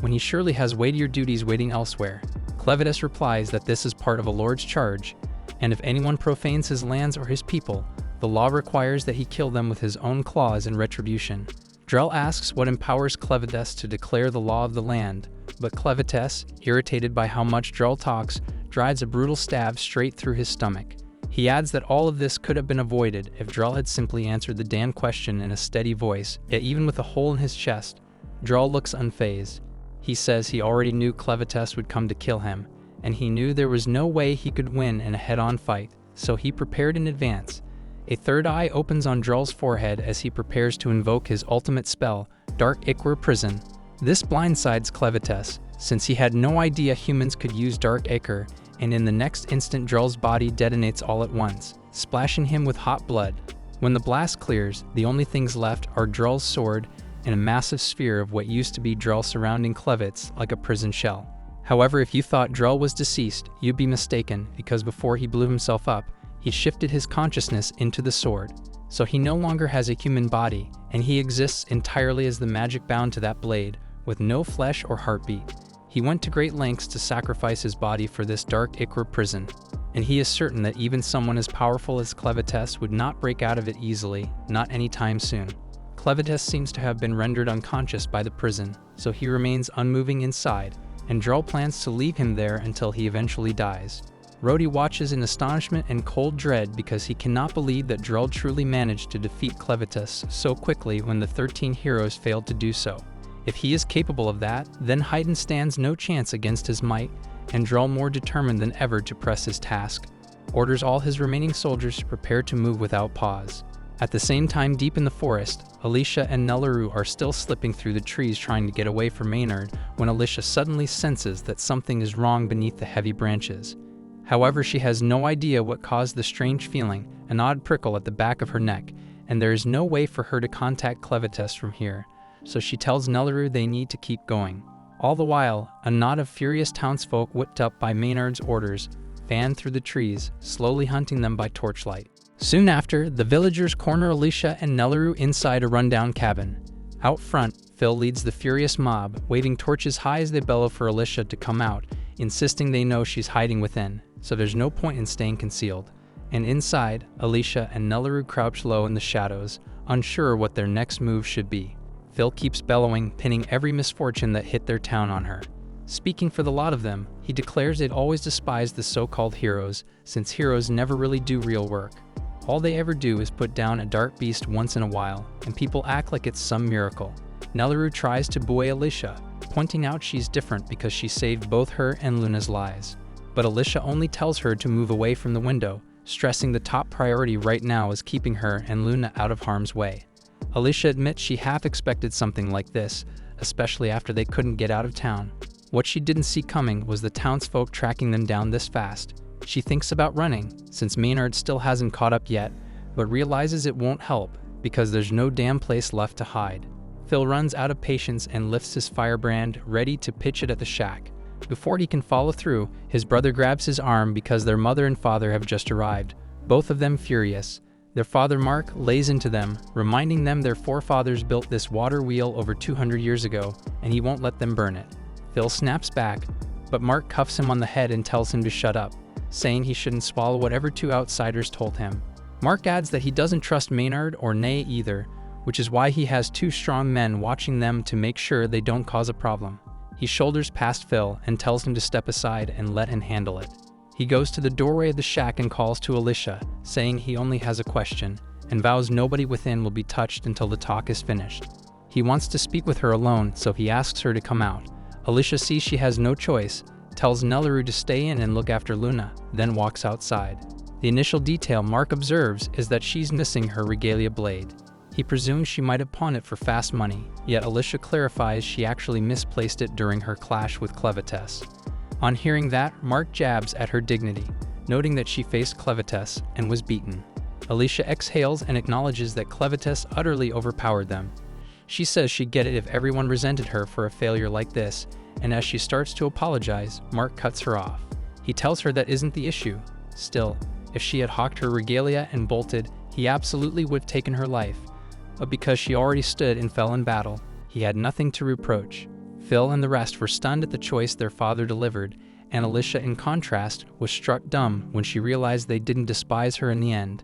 when he surely has weightier duties waiting elsewhere. Clevatess replies that this is part of a lord's charge, and if anyone profanes his lands or his people, the law requires that he kill them with his own claws in retribution. Drell asks what empowers Clevatess to declare the law of the land, but Clevatess, irritated by how much Drell talks, drives a brutal stab straight through his stomach. He adds that all of this could have been avoided if Drell had simply answered the damn question in a steady voice, yet even with a hole in his chest, Drell looks unfazed. He says he already knew Clevatess would come to kill him, and he knew there was no way he could win in a head-on fight, so he prepared in advance. A third eye opens on Drell's forehead as he prepares to invoke his ultimate spell, Dark Ichor Prison. This blindsides Clevatess, since he had no idea humans could use Dark Ichor, and in the next instant Drell's body detonates all at once, splashing him with hot blood. When the blast clears, the only things left are Drell's sword and a massive sphere of what used to be Drell surrounding Clevatess like a prison shell. However, if you thought Drell was deceased, you'd be mistaken, because before he blew himself up, he shifted his consciousness into the sword. So he no longer has a human body, and he exists entirely as the magic bound to that blade, with no flesh or heartbeat. He went to great lengths to sacrifice his body for this Dark Ichor prison, and he is certain that even someone as powerful as Clevatess would not break out of it easily, not anytime soon. Clevatess seems to have been rendered unconscious by the prison, so he remains unmoving inside, and Drell plans to leave him there until he eventually dies. Rhodey watches in astonishment and cold dread because he cannot believe that Drell truly managed to defeat Clevatess so quickly when the 13 heroes failed to do so. If he is capable of that, then Haydn stands no chance against his might, and Drell, more determined than ever to press his task, orders all his remaining soldiers to prepare to move without pause. At the same time, deep in the forest, Alicia and Nellaroo are still slipping through the trees trying to get away from Maynard when Alicia suddenly senses that something is wrong beneath the heavy branches. However, she has no idea what caused the strange feeling, an odd prickle at the back of her neck, and there is no way for her to contact Clevatess from here, so she tells Nellaroo they need to keep going. All the while, a knot of furious townsfolk whipped up by Maynard's orders fanned through the trees, slowly hunting them by torchlight. Soon after, the villagers corner Alicia and Nellaroo inside a rundown cabin. Out front, Phil leads the furious mob, waving torches high as they bellow for Alicia to come out, insisting they know she's hiding within, so there's no point in staying concealed. And inside, Alicia and Nellaroo crouch low in the shadows, unsure what their next move should be. Phil keeps bellowing, pinning every misfortune that hit their town on her. Speaking for the lot of them, he declares they'd always despised the so-called heroes, since heroes never really do real work. All they ever do is put down a dark beast once in a while, and people act like it's some miracle. Nellaroo tries to buoy Alicia, pointing out she's different because she saved both her and Luna's lives. But Alicia only tells her to move away from the window, stressing the top priority right now is keeping her and Luna out of harm's way. Alicia admits she half expected something like this, especially after they couldn't get out of town. What she didn't see coming was the townsfolk tracking them down this fast. She thinks about running, since Maynard still hasn't caught up yet, but realizes it won't help, because there's no damn place left to hide. Phil runs out of patience and lifts his firebrand, ready to pitch it at the shack. Before he can follow through, his brother grabs his arm because their mother and father have just arrived, both of them furious. Their father Mark lays into them, reminding them their forefathers built this water wheel over 200 years ago, and he won't let them burn it. Phil snaps back, but Mark cuffs him on the head and tells him to shut up, saying he shouldn't swallow whatever two outsiders told him. Mark adds that he doesn't trust Maynard or Nay either, which is why he has two strong men watching them to make sure they don't cause a problem. He shoulders past Phil and tells him to step aside and let him handle it. He goes to the doorway of the shack and calls to Alicia, saying he only has a question, and vows nobody within will be touched until the talk is finished. He wants to speak with her alone, so he asks her to come out. Alicia sees she has no choice, tells Nelleru to stay in and look after Luna, then walks outside. The initial detail Mark observes is that she's missing her regalia blade. He presumes she might have pawned it for fast money, yet Alicia clarifies she actually misplaced it during her clash with Clevatess. On hearing that, Mark jabs at her dignity, noting that she faced Clevatess and was beaten. Alicia exhales and acknowledges that Clevatess utterly overpowered them. She says she'd get it if everyone resented her for a failure like this, and as she starts to apologize, Mark cuts her off. He tells her that isn't the issue. Still, if she had hawked her regalia and bolted, he absolutely would have taken her life. But because she already stood and fell in battle, he had nothing to reproach. Phil and the rest were stunned at the choice their father delivered, and Alicia, in contrast, was struck dumb when she realized they didn't despise her in the end.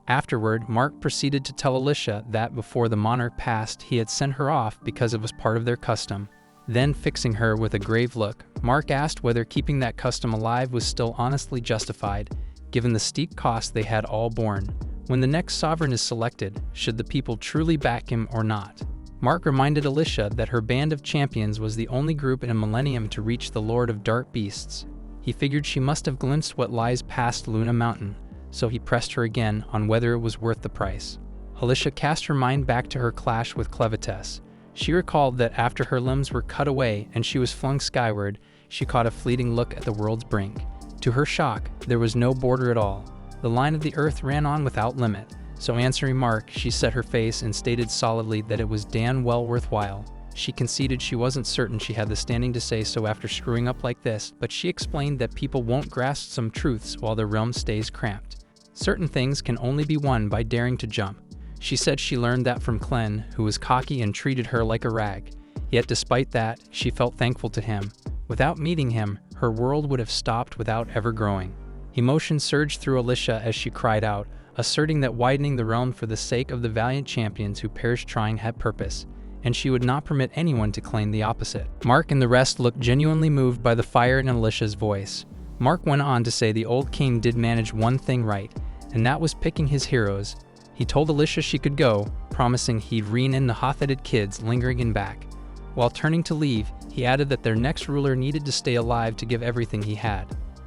Afterward, Mark proceeded to tell Alicia that before the monarch passed, he had sent her off because it was part of their custom. Then, fixing her with a grave look, Mark asked whether keeping that custom alive was still honestly justified, given the steep cost they had all borne. When the next sovereign is selected, should the people truly back him or not? Mark reminded Alicia that her band of champions was the only group in a millennium to reach the Lord of Dark Beasts. He figured she must have glimpsed what lies past Luna Mountain, so he pressed her again on whether it was worth the price. Alicia cast her mind back to her clash with Clevatess. She recalled that after her limbs were cut away and she was flung skyward, she caught a fleeting look at the world's brink. To her shock, there was no border at all. The line of the earth ran on without limit, so answering Mark, she set her face and stated solidly that it was damn well worthwhile. She conceded she wasn't certain she had the standing to say so after screwing up like this, but she explained that people won't grasp some truths while their realm stays cramped. Certain things can only be won by daring to jump. She said she learned that from Clen, who was cocky and treated her like a rag. Yet despite that, she felt thankful to him. Without meeting him, her world would have stopped without ever growing. Emotion surged through Alicia as she cried out, asserting that widening the realm for the sake of the valiant champions who perished trying had purpose, and she would not permit anyone to claim the opposite. Mark and the rest looked genuinely moved by the fire in Alicia's voice. Mark went on to say the old king did manage one thing right, and that was picking his heroes. He told Alicia she could go, promising he'd rein in the hot-headed kids lingering in back. While turning to leave, he added that their next ruler needed to stay alive to give everything he had.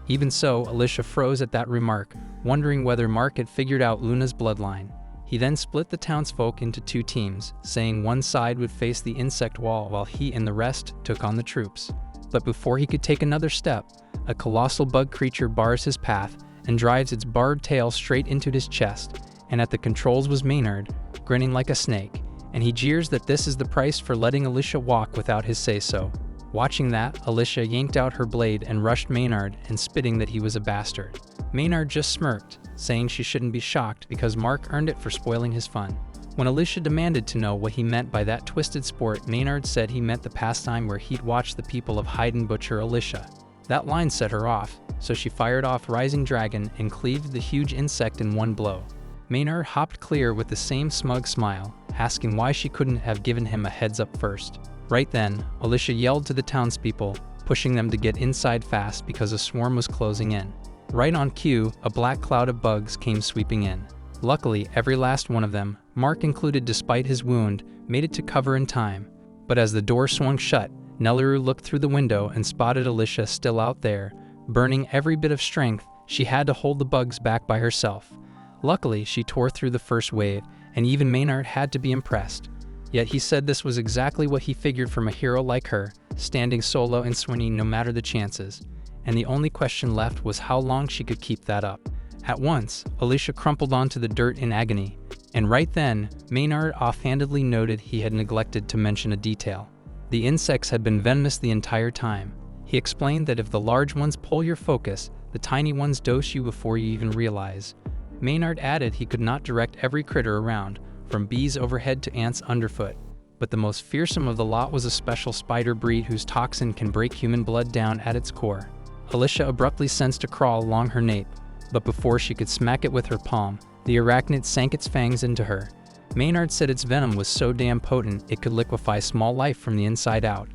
Even so, Alicia froze at that remark, wondering whether Mark had figured out Luna's bloodline. He then split the townsfolk into two teams, saying one side would face the insect wall while he and the rest took on the troops. But before he could take another step, a colossal bug creature bars his path and drives its barbed tail straight into his chest, and at the controls was Maynard, grinning like a snake, and he jeers that this is the price for letting Alicia walk without his say-so. Watching that, Alicia yanked out her blade and rushed Maynard and spitting that he was a bastard. Maynard just smirked, saying she shouldn't be shocked because Mark earned it for spoiling his fun. When Alicia demanded to know what he meant by that twisted sport, Maynard said he meant the pastime where he'd watch the people of Hyden butcher Alicia. That line set her off, so she fired off Rising Dragon and cleaved the huge insect in one blow. Maynard hopped clear with the same smug smile, asking why she couldn't have given him a heads up first. Right then, Alicia yelled to the townspeople, pushing them to get inside fast because a swarm was closing in. Right on cue, a black cloud of bugs came sweeping in. Luckily, every last one of them, Mark included despite his wound, made it to cover in time. But as the door swung shut, Nelleru looked through the window and spotted Alicia still out there. Burning every bit of strength, she had to hold the bugs back by herself. Luckily, she tore through the first wave, and even Maynard had to be impressed. Yet he said this was exactly what he figured from a hero like her, standing solo and swinging no matter the chances. And the only question left was how long she could keep that up. At once, Alicia crumpled onto the dirt in agony, and right then, Maynard offhandedly noted he had neglected to mention a detail. The insects had been venomous the entire time. He explained that if the large ones pull your focus, the tiny ones dose you before you even realize. Maynard added he could not direct every critter around, from bees overhead to ants underfoot, but the most fearsome of the lot was a special spider breed whose toxin can break human blood down at its core. Alicia abruptly sensed a crawl along her nape, but before she could smack it with her palm, the arachnid sank its fangs into her. Maynard said its venom was so damn potent it could liquefy small life from the inside out.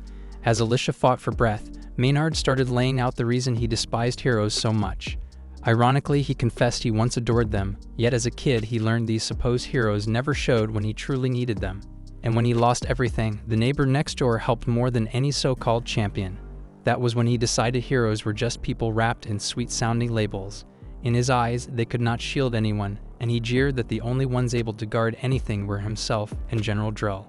As Alicia fought for breath, Maynard started laying out the reason he despised heroes so much. Ironically, he confessed he once adored them, yet as a kid he learned these supposed heroes never showed when he truly needed them. And when he lost everything, the neighbor next door helped more than any so-called champion. That was when he decided heroes were just people wrapped in sweet-sounding labels. In his eyes, they could not shield anyone, and he jeered that the only ones able to guard anything were himself and General Drill.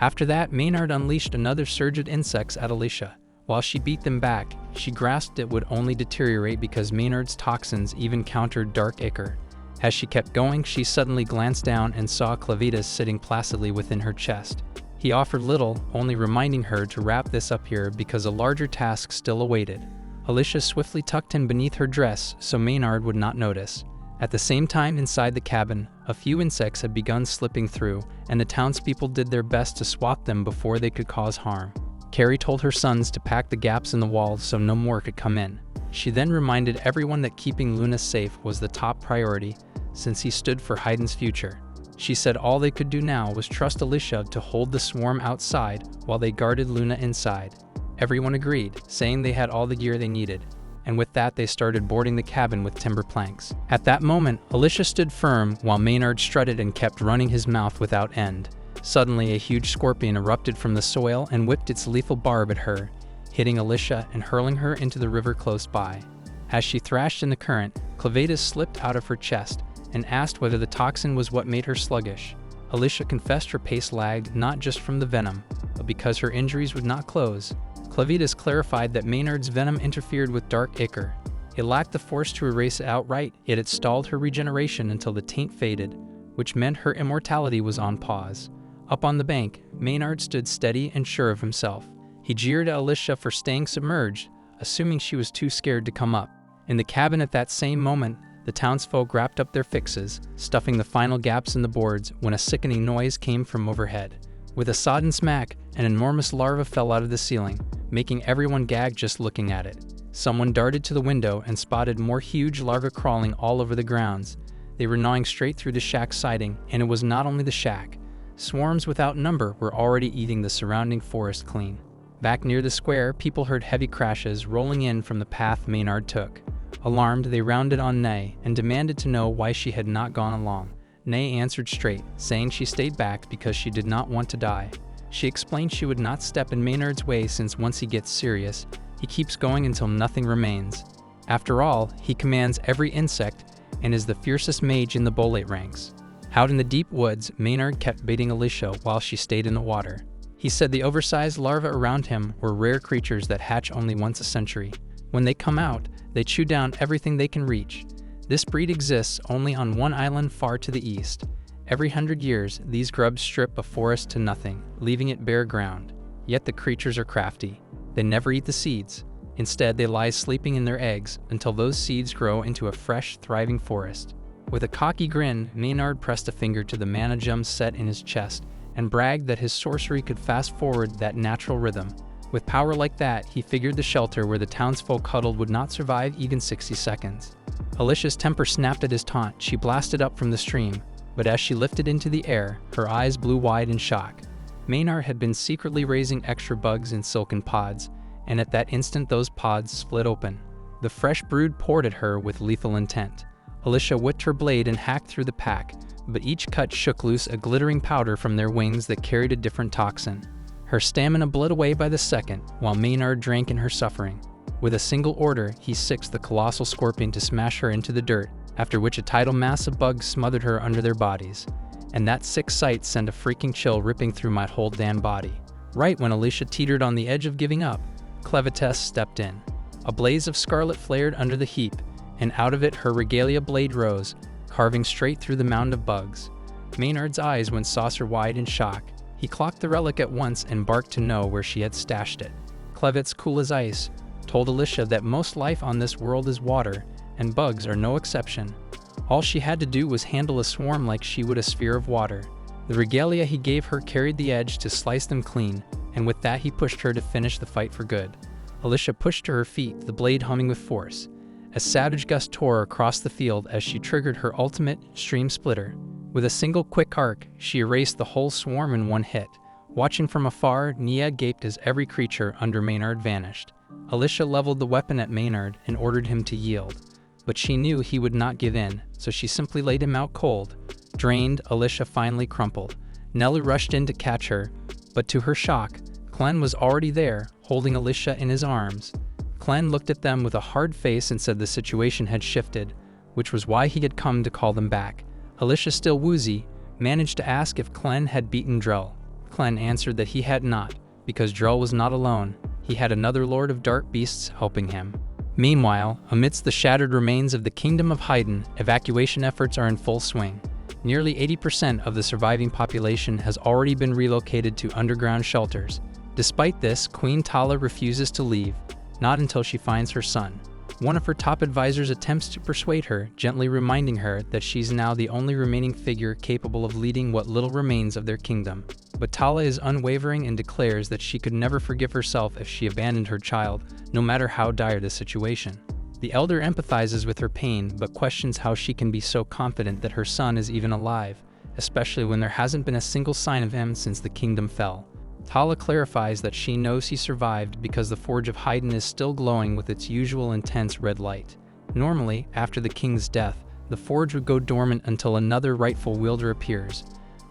After that, Maynard unleashed another surge of insects at Alicia. While she beat them back, she grasped it would only deteriorate because Maynard's toxins even countered dark ichor. As she kept going, she suddenly glanced down and saw Clevatess sitting placidly within her chest. He offered little, only reminding her to wrap this up here because a larger task still awaited. Alicia swiftly tucked him beneath her dress so Maynard would not notice. At the same time, inside the cabin, a few insects had begun slipping through, and the townspeople did their best to swat them before they could cause harm. Carrie told her sons to pack the gaps in the walls so no more could come in. She then reminded everyone that keeping Luna safe was the top priority, since he stood for Hayden's future. She said all they could do now was trust Alicia to hold the swarm outside while they guarded Luna inside. Everyone agreed, saying they had all the gear they needed, and with that they started boarding the cabin with timber planks. At that moment, Alicia stood firm while Maynard strutted and kept running his mouth without end. Suddenly, a huge scorpion erupted from the soil and whipped its lethal barb at her, hitting Alicia and hurling her into the river close by. As she thrashed in the current, Clevatess slipped out of her chest and asked whether the toxin was what made her sluggish. Alicia confessed her pace lagged not just from the venom, but because her injuries would not close. Clevatess clarified that Maynard's venom interfered with dark ichor. It lacked the force to erase it outright, yet it stalled her regeneration until the taint faded, which meant her immortality was on pause. Up on the bank, Maynard stood steady and sure of himself. He jeered at Alicia for staying submerged, assuming she was too scared to come up. In the cabin at that same moment, the townsfolk wrapped up their fixes, stuffing the final gaps in the boards when a sickening noise came from overhead. With a sodden smack, an enormous larva fell out of the ceiling, making everyone gag just looking at it. Someone darted to the window and spotted more huge larvae crawling all over the grounds. They were gnawing straight through the shack's siding, and it was not only the shack. Swarms without number were already eating the surrounding forest clean. Back near the square, people heard heavy crashes rolling in from the path Maynard took. Alarmed, they rounded on Nay and demanded to know why she had not gone along. Nay answered straight, saying she stayed back because she did not want to die. She explained she would not step in Maynard's way since once he gets serious, he keeps going until nothing remains. After all, he commands every insect and is the fiercest mage in the bolate ranks. Out in the deep woods, Maynard kept baiting Alicia while she stayed in the water. He said the oversized larvae around him were rare creatures that hatch only once a century. When they come out, they chew down everything they can reach. This breed exists only on one island far to the east. Every 100 years, these grubs strip a forest to nothing, leaving it bare ground. Yet the creatures are crafty. They never eat the seeds. Instead, they lie sleeping in their eggs until those seeds grow into a fresh, thriving forest. With a cocky grin, Maynard pressed a finger to the mana gem set in his chest and bragged that his sorcery could fast-forward that natural rhythm. With power like that, he figured the shelter where the townsfolk huddled would not survive even 60 seconds. Alicia's temper snapped at his taunt. She blasted up from the stream, but as she lifted into the air, her eyes blew wide in shock. Maynard had been secretly raising extra bugs in silken pods, and at that instant those pods split open. The fresh brood poured at her with lethal intent. Alicia whipped her blade and hacked through the pack, but each cut shook loose a glittering powder from their wings that carried a different toxin. Her stamina bled away by the second, while Maynard drank in her suffering. With a single order, he sixed the colossal scorpion to smash her into the dirt, after which a tidal mass of bugs smothered her under their bodies. And that sick sight sent a freaking chill ripping through my whole damn body. Right when Alicia teetered on the edge of giving up, Clevatess stepped in. A blaze of scarlet flared under the heap, and out of it her regalia blade rose, carving straight through the mound of bugs. Maynard's eyes went saucer-wide in shock. He clocked the relic at once and barked to know where she had stashed it. Clevatess, cool as ice, told Alicia that most life on this world is water, and bugs are no exception. All she had to do was handle a swarm like she would a sphere of water. The regalia he gave her carried the edge to slice them clean, and with that he pushed her to finish the fight for good. Alicia pushed to her feet, the blade humming with force. A savage gust tore across the field as she triggered her ultimate stream splitter. With a single quick arc, she erased the whole swarm in one hit. Watching from afar, Nia gaped as every creature under Maynard vanished. Alicia leveled the weapon at Maynard and ordered him to yield. But she knew he would not give in, so she simply laid him out cold. Drained, Alicia finally crumpled. Nellie rushed in to catch her, but to her shock, Clen was already there, holding Alicia in his arms. Clen looked at them with a hard face and said the situation had shifted, which was why he had come to call them back. Alicia, still woozy, managed to ask if Clen had beaten Drell. Clen answered that he had not, because Drell was not alone. He had another Lord of Dark Beasts helping him. Meanwhile, amidst the shattered remains of the Kingdom of Haydn, evacuation efforts are in full swing. Nearly 80% of the surviving population has already been relocated to underground shelters. Despite this, Queen Tala refuses to leave, not until she finds her son. One of her top advisors attempts to persuade her, gently reminding her that she's now the only remaining figure capable of leading what little remains of their kingdom. But Tala is unwavering and declares that she could never forgive herself if she abandoned her child, no matter how dire the situation. The elder empathizes with her pain, but questions how she can be so confident that her son is even alive, especially when there hasn't been a single sign of him since the kingdom fell. Tala clarifies that she knows he survived because the Forge of Haydn is still glowing with its usual intense red light. Normally, after the king's death, the forge would go dormant until another rightful wielder appears.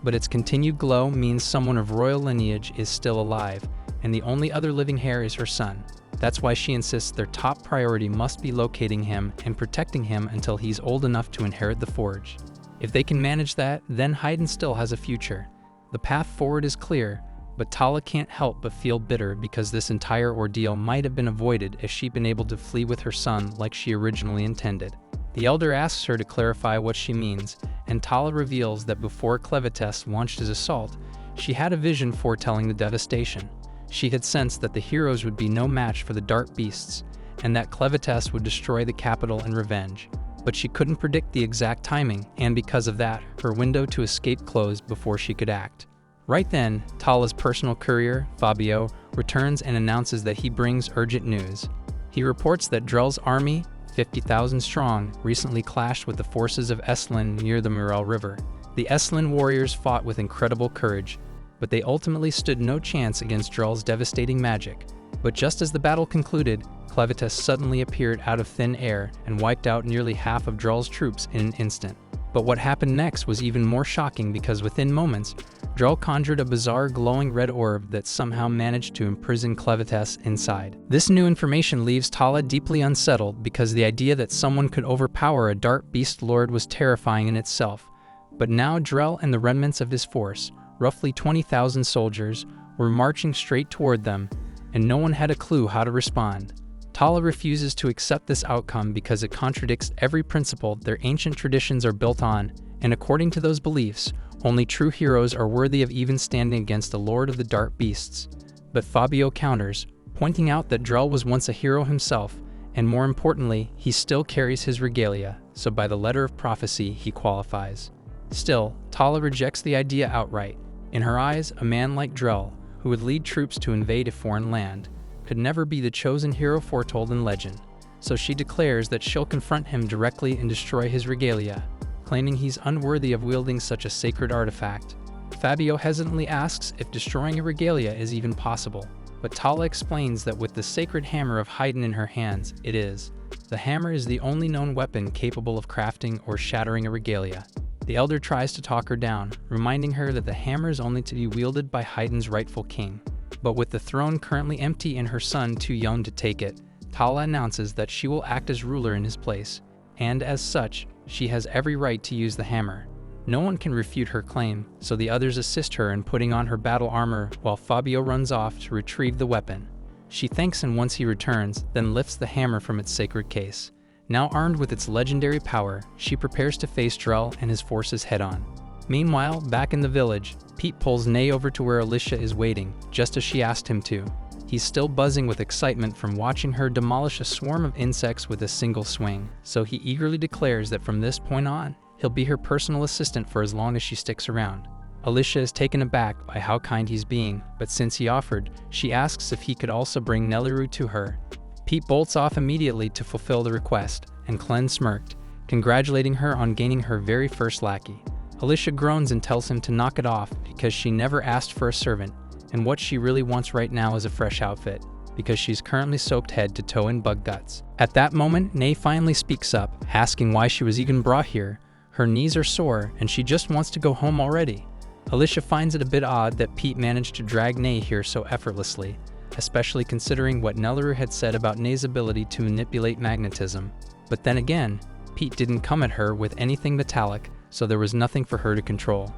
But its continued glow means someone of royal lineage is still alive, and the only other living heir is her son. That's why she insists their top priority must be locating him and protecting him until he's old enough to inherit the forge. If they can manage that, then Haydn still has a future. The path forward is clear, but Tala can't help but feel bitter because this entire ordeal might have been avoided if she'd been able to flee with her son like she originally intended. The elder asks her to clarify what she means, and Tala reveals that before Clevatess launched his assault, she had a vision foretelling the devastation. She had sensed that the heroes would be no match for the dark beasts, and that Clevatess would destroy the capital in revenge. But she couldn't predict the exact timing, and because of that, her window to escape closed before she could act. Right then, Tala's personal courier, Fabio, returns and announces that he brings urgent news. He reports that Drell's army, 50,000 strong, recently clashed with the forces of Estlin near the Murel River. The Estlin warriors fought with incredible courage, but they ultimately stood no chance against Drell's devastating magic. But just as the battle concluded, Clevatess suddenly appeared out of thin air and wiped out nearly half of Drell's troops in an instant. But what happened next was even more shocking because within moments, Drell conjured a bizarre glowing red orb that somehow managed to imprison Clevatess inside. This new information leaves Tala deeply unsettled because the idea that someone could overpower a dark beast lord was terrifying in itself. But now Drell and the remnants of his force, roughly 20,000 soldiers, were marching straight toward them, and no one had a clue how to respond. Tala refuses to accept this outcome because it contradicts every principle their ancient traditions are built on, and according to those beliefs, only true heroes are worthy of even standing against the Lord of the Dark Beasts. But Fabio counters, pointing out that Drell was once a hero himself, and more importantly, he still carries his regalia, so by the letter of prophecy he qualifies. Still, Tala rejects the idea outright. In her eyes, a man like Drell, who would lead troops to invade a foreign land, could never be the chosen hero foretold in legend, so she declares that she'll confront him directly and destroy his regalia, claiming he's unworthy of wielding such a sacred artifact. Fabio hesitantly asks if destroying a regalia is even possible, but Tala explains that with the sacred hammer of Haydn in her hands, it is. The hammer is the only known weapon capable of crafting or shattering a regalia. The elder tries to talk her down, reminding her that the hammer is only to be wielded by Haydn's rightful king. But with the throne currently empty and her son too young to take it, Tala announces that she will act as ruler in his place, and as such, she has every right to use the hammer. No one can refute her claim, so the others assist her in putting on her battle armor while Fabio runs off to retrieve the weapon. She thanks him once he returns, then lifts the hammer from its sacred case. Now armed with its legendary power, she prepares to face Drell and his forces head-on. Meanwhile, back in the village, Pete pulls Nay over to where Alicia is waiting, just as she asked him to. He's still buzzing with excitement from watching her demolish a swarm of insects with a single swing, so he eagerly declares that from this point on, he'll be her personal assistant for as long as she sticks around. Alicia is taken aback by how kind he's being, but since he offered, she asks if he could also bring Nelliru to her. Pete bolts off immediately to fulfill the request, and Clen smirked, congratulating her on gaining her very first lackey. Alicia groans and tells him to knock it off because she never asked for a servant, and what she really wants right now is a fresh outfit, because she's currently soaked head to toe in bug guts. At that moment, Nay finally speaks up, asking why she was even brought here. Her knees are sore, and she just wants to go home already. Alicia finds it a bit odd that Pete managed to drag Nay here so effortlessly, especially considering what Nelleru had said about Nay's ability to manipulate magnetism. But then again, Pete didn't come at her with anything metallic, so there was nothing for her to control.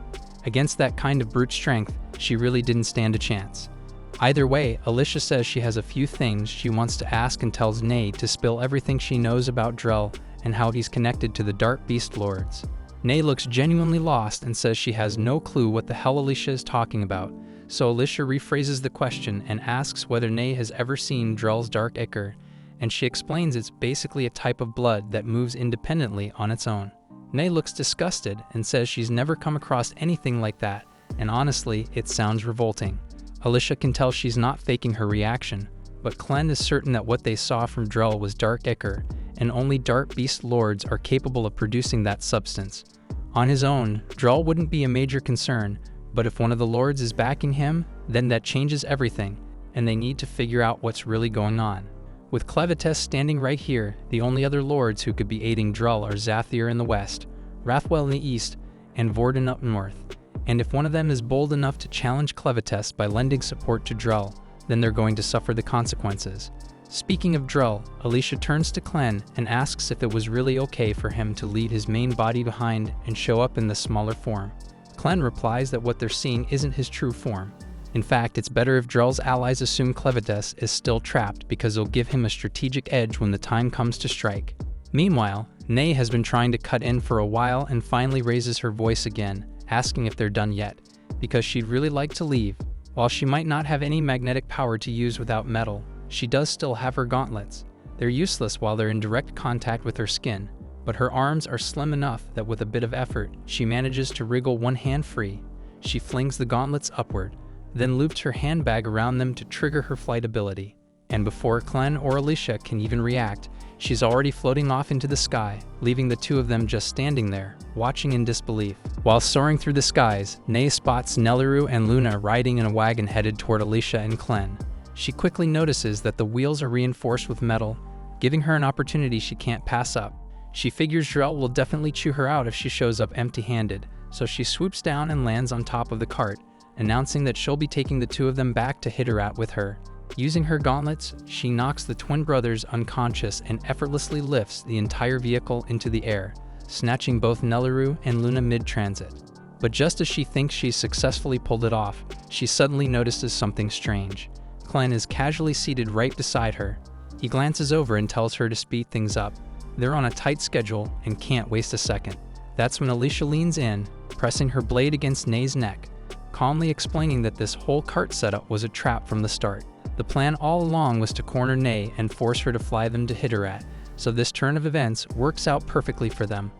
Against that kind of brute strength, she really didn't stand a chance. Either way, Alicia says she has a few things she wants to ask and tells Nay to spill everything she knows about Drell and how he's connected to the Dark Beast Lords. Nay looks genuinely lost and says she has no clue what the hell Alicia is talking about, so Alicia rephrases the question and asks whether Nay has ever seen Drell's dark ichor, and she explains it's basically a type of blood that moves independently on its own. Nay looks disgusted and says she's never come across anything like that, and honestly, it sounds revolting. Alicia can tell she's not faking her reaction, but Clen is certain that what they saw from Drell was dark ichor, and only Dark Beast Lords are capable of producing that substance. On his own, Drell wouldn't be a major concern, but if one of the Lords is backing him, then that changes everything, and they need to figure out what's really going on. With Clevatess standing right here, the only other Lords who could be aiding Drell are Zathir in the west, Rathwell in the east, and Vorden up north. And if one of them is bold enough to challenge Clevatess by lending support to Drell, then they're going to suffer the consequences. Speaking of Drell, Alicia turns to Clen and asks if it was really okay for him to leave his main body behind and show up in the smaller form. Clen replies that what they're seeing isn't his true form. In fact, it's better if Drell's allies assume Clevatess is still trapped because it'll give him a strategic edge when the time comes to strike. Meanwhile, Nay has been trying to cut in for a while and finally raises her voice again, asking if they're done yet, because she'd really like to leave. While she might not have any magnetic power to use without metal, she does still have her gauntlets. They're useless while they're in direct contact with her skin, but her arms are slim enough that with a bit of effort, she manages to wriggle one hand free. She flings the gauntlets upward, then loops her handbag around them to trigger her flight ability. And before Clen or Alicia can even react, she's already floating off into the sky, leaving the two of them just standing there, watching in disbelief. While soaring through the skies, Nay spots Nelleru and Luna riding in a wagon headed toward Alicia and Clen. She quickly notices that the wheels are reinforced with metal, giving her an opportunity she can't pass up. She figures Drell will definitely chew her out if she shows up empty-handed, so she swoops down and lands on top of the cart, announcing that she'll be taking the two of them back to Hitterat with her. Using her gauntlets, she knocks the twin brothers unconscious and effortlessly lifts the entire vehicle into the air, snatching both Nelleru and Luna mid-transit. But just as she thinks she's successfully pulled it off, she suddenly notices something strange. Clen is casually seated right beside her. He glances over and tells her to speed things up. They're on a tight schedule and can't waste a second. That's when Alicia leans in, pressing her blade against Nay's neck, calmly explaining that this whole cart setup was a trap from the start. The plan all along was to corner Nay and force her to fly them to Hitterat, so this turn of events works out perfectly for them.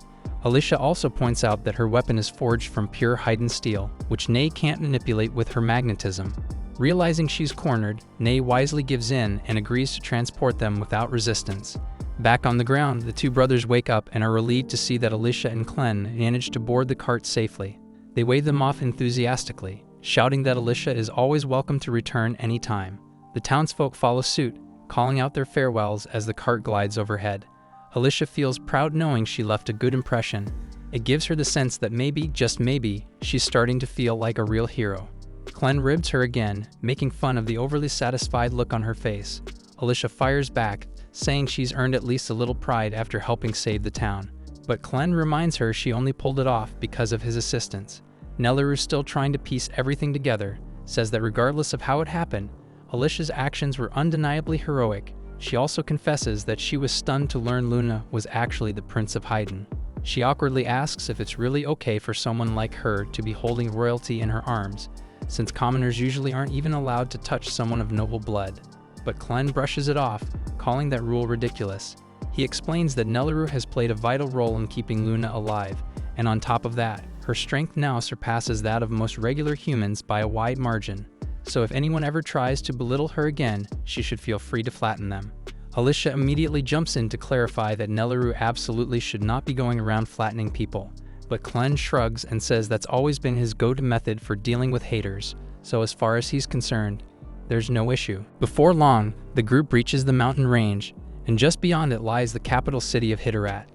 Alicia also points out that her weapon is forged from pure Haiden steel, which Nay can't manipulate with her magnetism. Realizing she's cornered, Nay wisely gives in and agrees to transport them without resistance. Back on the ground, the two brothers wake up and are relieved to see that Alicia and Clen managed to board the cart safely. They wave them off enthusiastically, shouting that Alicia is always welcome to return anytime. The townsfolk follow suit, calling out their farewells as the cart glides overhead. Alicia feels proud knowing she left a good impression. It gives her the sense that maybe, just maybe, she's starting to feel like a real hero. Clen ribs her again, making fun of the overly satisfied look on her face. Alicia fires back, saying she's earned at least a little pride after helping save the town. But Clen reminds her she only pulled it off because of his assistance. Nelleru's still trying to piece everything together, says that regardless of how it happened, Alicia's actions were undeniably heroic. She also confesses that she was stunned to learn Luna was actually the Prince of Haiden. She awkwardly asks if it's really okay for someone like her to be holding royalty in her arms, since commoners usually aren't even allowed to touch someone of noble blood. But Clen brushes it off, calling that rule ridiculous. He explains that Nelleru has played a vital role in keeping Luna alive, and on top of that, her strength now surpasses that of most regular humans by a wide margin. So if anyone ever tries to belittle her again, she should feel free to flatten them. Alicia immediately jumps in to clarify that Nelleru absolutely should not be going around flattening people. But Clen shrugs and says that's always been his go-to method for dealing with haters, so as far as he's concerned, there's no issue. Before long, the group reaches the mountain range, and just beyond it lies the capital city of Hitterat.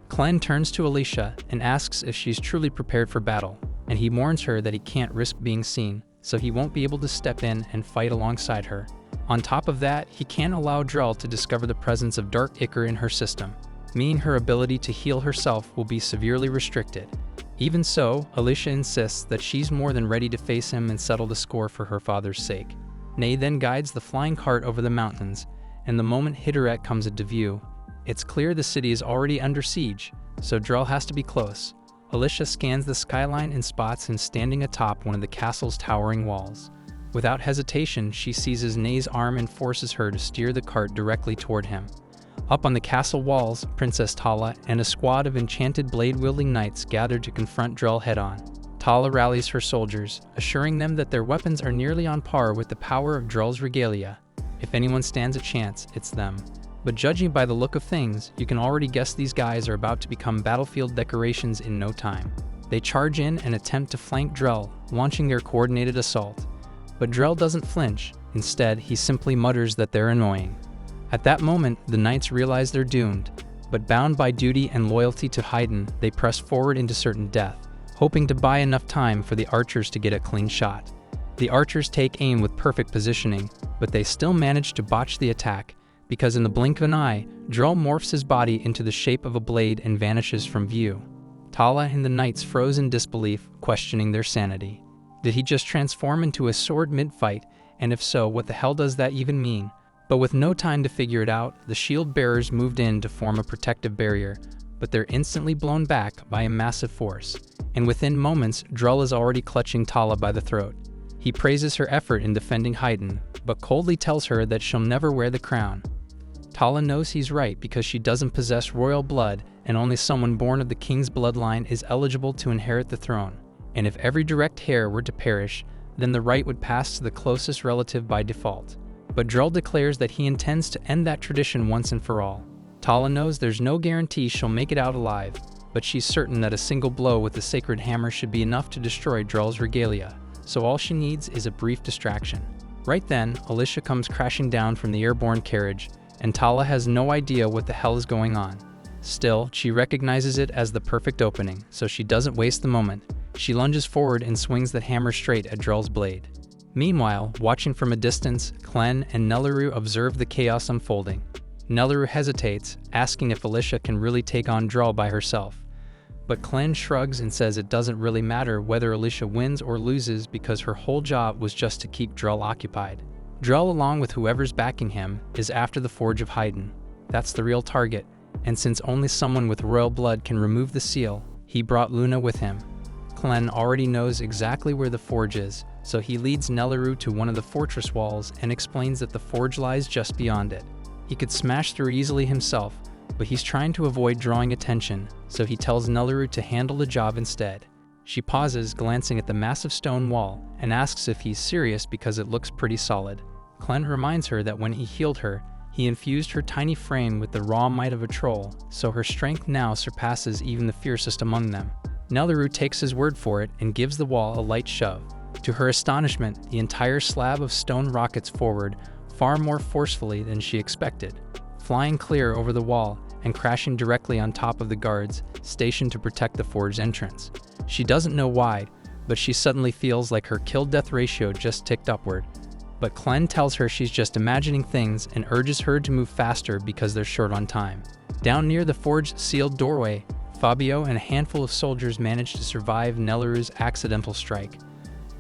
Clen turns to Alicia and asks if she's truly prepared for battle. and he warns her that he can't risk being seen, so he won't be able to step in and fight alongside her. On top of that, he can't allow Drell to discover the presence of dark ichor in her system, meaning her ability to heal herself will be severely restricted. Even so, Alicia insists that she's more than ready to face him and settle the score for her father's sake. Nay then guides the flying cart over the mountains, and the moment Hideret comes into view, it's clear the city is already under siege, so Drell has to be close. Alicia scans the skyline and spots him standing atop one of the castle's towering walls. Without hesitation, she seizes Nay's arm and forces her to steer the cart directly toward him. Up on the castle walls, Princess Tala and a squad of enchanted blade-wielding knights gather to confront Drell head-on. Tala rallies her soldiers, assuring them that their weapons are nearly on par with the power of Drell's regalia. If anyone stands a chance, it's them. But judging by the look of things, you can already guess these guys are about to become battlefield decorations in no time. They charge in and attempt to flank Drell, launching their coordinated assault. But Drell doesn't flinch. Instead, he simply mutters that they're annoying. At that moment, the knights realize they're doomed, but bound by duty and loyalty to Haydn, they press forward into certain death, hoping to buy enough time for the archers to get a clean shot. The archers take aim with perfect positioning, but they still manage to botch the attack, because in the blink of an eye, Drell morphs his body into the shape of a blade and vanishes from view. Tala and the knights froze in disbelief, questioning their sanity. Did he just transform into a sword mid-fight, and if so, what the hell does that even mean? But with no time to figure it out, the shield bearers moved in to form a protective barrier, but they're instantly blown back by a massive force. And within moments, Drell is already clutching Tala by the throat. He praises her effort in defending Haydn, but coldly tells her that she'll never wear the crown. Tala knows he's right because she doesn't possess royal blood, and only someone born of the king's bloodline is eligible to inherit the throne. And if every direct heir were to perish, then the right would pass to the closest relative by default. But Drell declares that he intends to end that tradition once and for all. Tala knows there's no guarantee she'll make it out alive, but she's certain that a single blow with the sacred hammer should be enough to destroy Drell's regalia, so all she needs is a brief distraction. Right then, Alicia comes crashing down from the airborne carriage, and Tala has no idea what the hell is going on. Still, she recognizes it as the perfect opening, so she doesn't waste the moment. She lunges forward and swings the hammer straight at Drell's blade. Meanwhile, watching from a distance, Clen and Nelleru observe the chaos unfolding. Nelleru hesitates, asking if Alicia can really take on Drell by herself. But Clen shrugs and says it doesn't really matter whether Alicia wins or loses because her whole job was just to keep Drell occupied. Drell, along with whoever's backing him, is after the Forge of Haydn. That's the real target, and since only someone with royal blood can remove the seal, he brought Luna with him. Clen already knows exactly where the forge is, so he leads Nelleru to one of the fortress walls and explains that the forge lies just beyond it. He could smash through easily himself, but he's trying to avoid drawing attention, so he tells Nelleru to handle the job instead. She pauses, glancing at the massive stone wall, and asks if he's serious because it looks pretty solid. Clen reminds her that when he healed her, he infused her tiny frame with the raw might of a troll, so her strength now surpasses even the fiercest among them. Nelleru takes his word for it and gives the wall a light shove. To her astonishment, the entire slab of stone rockets forward far more forcefully than she expected, flying clear over the wall and crashing directly on top of the guards stationed to protect the forge's entrance. She doesn't know why, but she suddenly feels like her kill-death ratio just ticked upward. But Clen tells her she's just imagining things and urges her to move faster because they're short on time. Down near the forge's sealed doorway, Fabio and a handful of soldiers manage to survive Nelleru's accidental strike.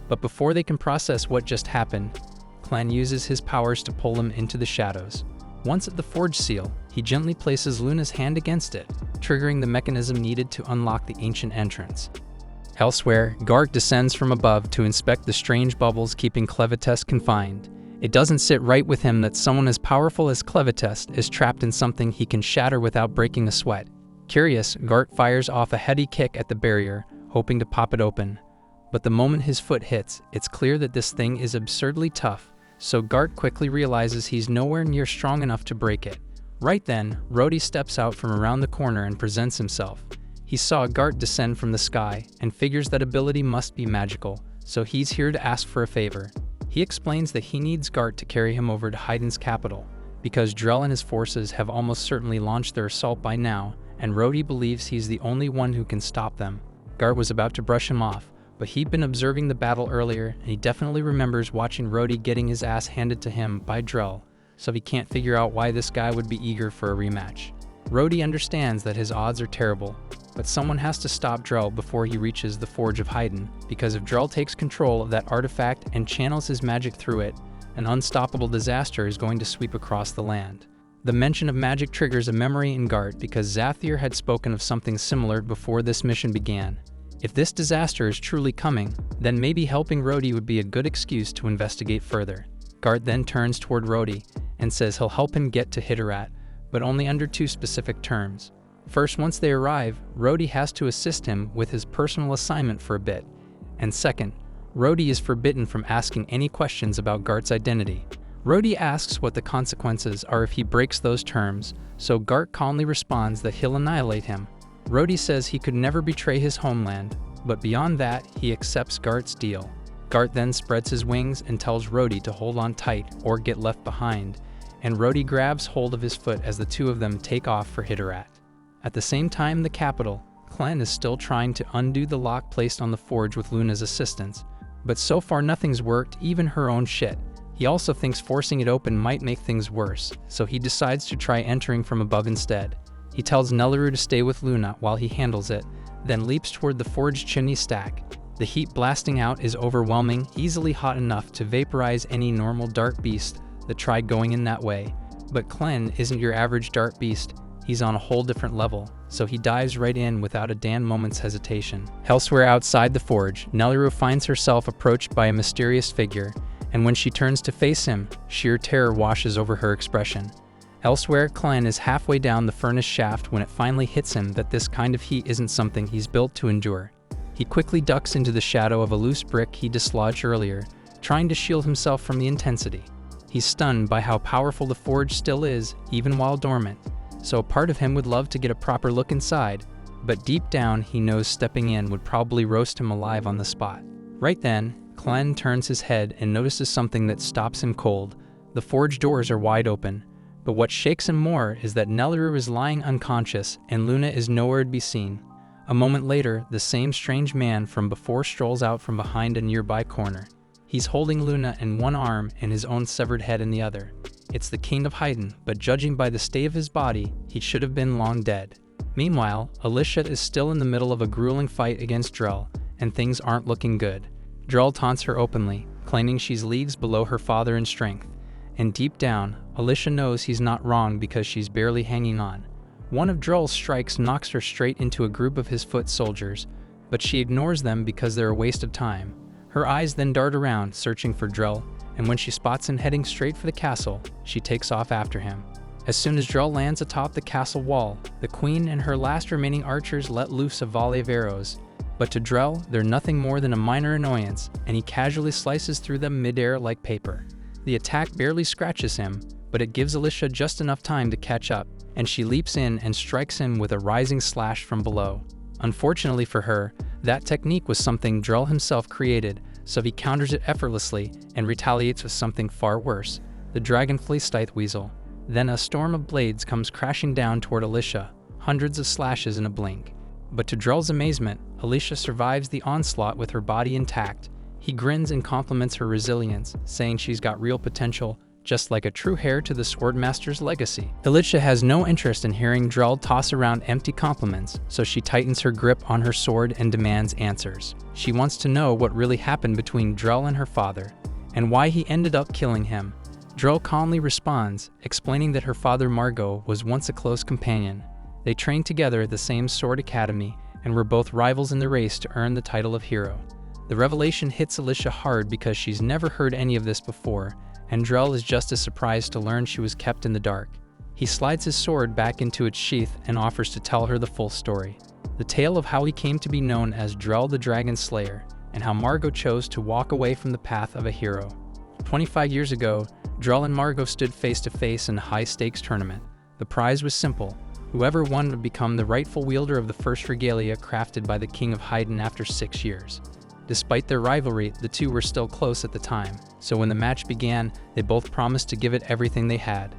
But before they can process what just happened, Clen uses his powers to pull them into the shadows. Once at the forge seal, he gently places Luna's hand against it, triggering the mechanism needed to unlock the ancient entrance. Elsewhere, Gark descends from above to inspect the strange bubbles keeping Clevatess confined. It doesn't sit right with him that someone as powerful as Clevatess is trapped in something he can shatter without breaking a sweat. Curious, Gart fires off a heady kick at the barrier, hoping to pop it open. But the moment his foot hits, it's clear that this thing is absurdly tough, so Gart quickly realizes he's nowhere near strong enough to break it. Right then, Rhodey steps out from around the corner and presents himself. He saw Gart descend from the sky and figures that ability must be magical, so he's here to ask for a favor. He explains that he needs Gart to carry him over to Haydn's capital, because Drell and his forces have almost certainly launched their assault by now, and Rhodey believes he's the only one who can stop them. Gart was about to brush him off, but he'd been observing the battle earlier, and he definitely remembers watching Rhodey getting his ass handed to him by Drell, so he can't figure out why this guy would be eager for a rematch. Rhodey understands that his odds are terrible, but someone has to stop Drell before he reaches the Forge of Haydn, because if Drell takes control of that artifact and channels his magic through it, an unstoppable disaster is going to sweep across the land. The mention of magic triggers a memory in Gart because Zathir had spoken of something similar before this mission began. If this disaster is truly coming, then maybe helping Rhodey would be a good excuse to investigate further. Gart then turns toward Rhodey and says he'll help him get to Hitterat, but only under two specific terms. First, once they arrive, Rhodey has to assist him with his personal assignment for a bit. And second, Rhodey is forbidden from asking any questions about Gart's identity. Rhodey asks what the consequences are if he breaks those terms, so Gart calmly responds that he'll annihilate him. Rhodey says he could never betray his homeland, but beyond that, he accepts Gart's deal. Gart then spreads his wings and tells Rhodey to hold on tight or get left behind, and Rhodey grabs hold of his foot as the two of them take off for Hitterat. At the same time, the capital, Clen is still trying to undo the lock placed on the forge with Luna's assistance, but so far nothing's worked, even her own shit. He also thinks forcing it open might make things worse, so he decides to try entering from above instead. He tells Nelliru to stay with Luna while he handles it, then leaps toward the forge chimney stack. The heat blasting out is overwhelming, easily hot enough to vaporize any normal dark beast that tried going in that way. But Clen isn't your average dark beast, he's on a whole different level, so he dives right in without a damn moment's hesitation. Elsewhere outside the forge, Nelliru finds herself approached by a mysterious figure, and when she turns to face him, sheer terror washes over her expression. Elsewhere, Clen is halfway down the furnace shaft when it finally hits him that this kind of heat isn't something he's built to endure. He quickly ducks into the shadow of a loose brick he dislodged earlier, trying to shield himself from the intensity. He's stunned by how powerful the forge still is, even while dormant, so a part of him would love to get a proper look inside, but deep down he knows stepping in would probably roast him alive on the spot. Right then, Clen turns his head and notices something that stops him cold. The forge doors are wide open, but what shakes him more is that Nelliru is lying unconscious and Luna is nowhere to be seen. A moment later, the same strange man from before strolls out from behind a nearby corner. He's holding Luna in one arm and his own severed head in the other. It's the King of Haydn, but judging by the state of his body, he should have been long dead. Meanwhile, Alicia is still in the middle of a grueling fight against Drell, and things aren't looking good. Drell taunts her openly, claiming she's leagues below her father in strength. And deep down, Alicia knows he's not wrong because she's barely hanging on. One of Drell's strikes knocks her straight into a group of his foot soldiers, but she ignores them because they're a waste of time. Her eyes then dart around, searching for Drell, and when she spots him heading straight for the castle, she takes off after him. As soon as Drell lands atop the castle wall, the queen and her last remaining archers let loose a volley of arrows. But to Drell, they're nothing more than a minor annoyance, and he casually slices through them midair like paper. The attack barely scratches him, but it gives Alicia just enough time to catch up, and she leaps in and strikes him with a rising slash from below. Unfortunately for her, that technique was something Drell himself created, so he counters it effortlessly and retaliates with something far worse, the dragonfly Scythe Weasel. Then a storm of blades comes crashing down toward Alicia, hundreds of slashes in a blink. But to Drell's amazement, Alicia survives the onslaught with her body intact. He grins and compliments her resilience, saying she's got real potential, just like a true heir to the Swordmaster's legacy. Alicia has no interest in hearing Drell toss around empty compliments, so she tightens her grip on her sword and demands answers. She wants to know what really happened between Drell and her father, and why he ended up killing him. Drell calmly responds, explaining that her father Margot was once a close companion. They trained together at the same sword academy and were both rivals in the race to earn the title of hero. The revelation hits Alicia hard because she's never heard any of this before, and Drell is just as surprised to learn she was kept in the dark. He slides his sword back into its sheath and offers to tell her the full story. The tale of how he came to be known as Drell the Dragon Slayer, and how Margot chose to walk away from the path of a hero. 25 years ago, Drell and Margot stood face to face in a high-stakes tournament. The prize was simple. Whoever won would become the rightful wielder of the first regalia crafted by the King of Haydn after 6 years. Despite their rivalry, the two were still close at the time, so when the match began, they both promised to give it everything they had.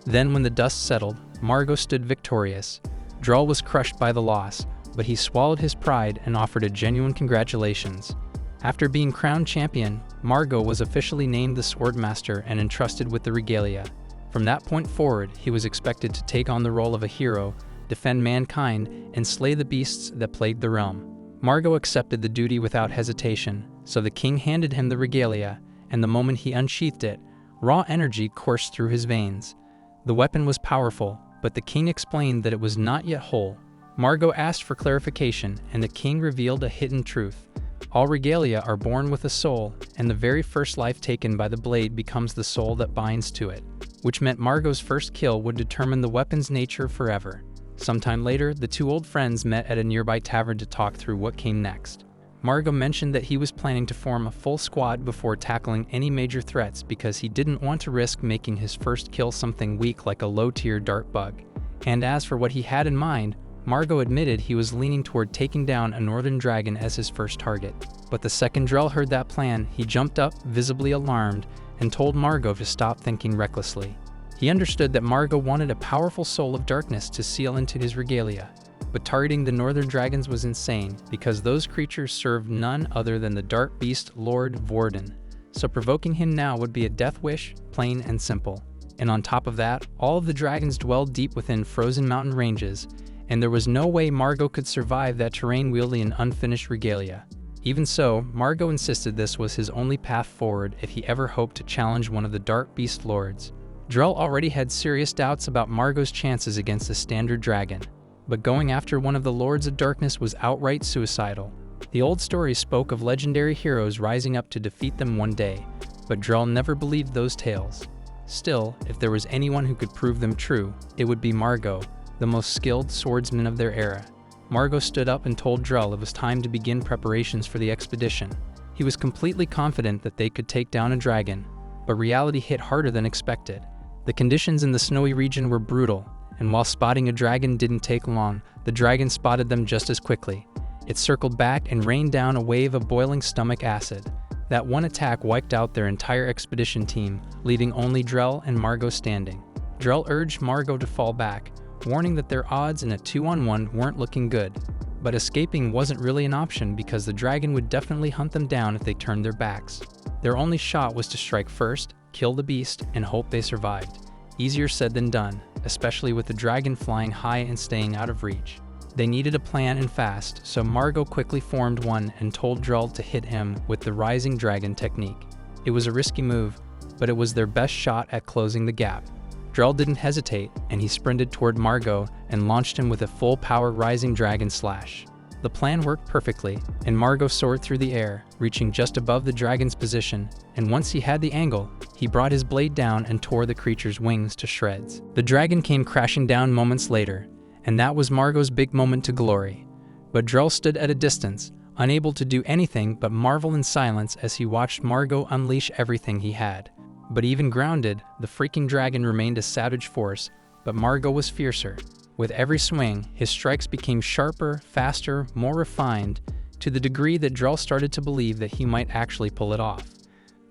Then when the dust settled, Margot stood victorious. Drell was crushed by the loss, but he swallowed his pride and offered a genuine congratulations. After being crowned champion, Margot was officially named the Swordmaster and entrusted with the regalia. From that point forward, he was expected to take on the role of a hero, defend mankind, and slay the beasts that plagued the realm. Margot accepted the duty without hesitation, so the king handed him the regalia, and the moment he unsheathed it, raw energy coursed through his veins. The weapon was powerful, but the king explained that it was not yet whole. Margot asked for clarification, and the king revealed a hidden truth. All regalia are born with a soul, and the very first life taken by the blade becomes the soul that binds to it, which meant Margot's first kill would determine the weapon's nature forever. Sometime later, the two old friends met at a nearby tavern to talk through what came next. Margot mentioned that he was planning to form a full squad before tackling any major threats because he didn't want to risk making his first kill something weak like a low-tier dart bug. And as for what he had in mind, Margot admitted he was leaning toward taking down a northern dragon as his first target. But the second Drell heard that plan, he jumped up, visibly alarmed, and told Margot to stop thinking recklessly. He understood that Margot wanted a powerful soul of darkness to seal into his regalia, but targeting the northern dragons was insane because those creatures served none other than the dark beast Lord Vorden, so provoking him now would be a death wish, plain and simple. And on top of that, all of the dragons dwelled deep within frozen mountain ranges, and there was no way Margot could survive that terrain wielding an unfinished regalia. Even so, Margot insisted this was his only path forward if he ever hoped to challenge one of the dark beast lords. Drell already had serious doubts about Margot's chances against a standard dragon, but going after one of the Lords of Darkness was outright suicidal. The old stories spoke of legendary heroes rising up to defeat them one day, but Drell never believed those tales. Still, if there was anyone who could prove them true, it would be Margot, the most skilled swordsman of their era. Margot stood up and told Drell it was time to begin preparations for the expedition. He was completely confident that they could take down a dragon, but reality hit harder than expected. The conditions in the snowy region were brutal, and while spotting a dragon didn't take long, the dragon spotted them just as quickly. It circled back and rained down a wave of boiling stomach acid. That one attack wiped out their entire expedition team, leaving only Drell and Margot standing. Drell urged Margot to fall back, warning that their odds in a 2-on-1 weren't looking good. But escaping wasn't really an option because the dragon would definitely hunt them down if they turned their backs. Their only shot was to strike first, kill the beast, and hope they survived. Easier said than done, especially with the dragon flying high and staying out of reach. They needed a plan and fast, so Margot quickly formed one and told Drell to hit him with the rising dragon technique. It was a risky move, but it was their best shot at closing the gap. Drell didn't hesitate, and he sprinted toward Margot and launched him with a full-power rising dragon slash. The plan worked perfectly, and Margot soared through the air, reaching just above the dragon's position, and once he had the angle, he brought his blade down and tore the creature's wings to shreds. The dragon came crashing down moments later, and that was Margot's big moment to glory. But Drell stood at a distance, unable to do anything but marvel in silence as he watched Margot unleash everything he had. But even grounded, the freaking dragon remained a savage force, but Margot was fiercer. With every swing, his strikes became sharper, faster, more refined, to the degree that Drell started to believe that he might actually pull it off.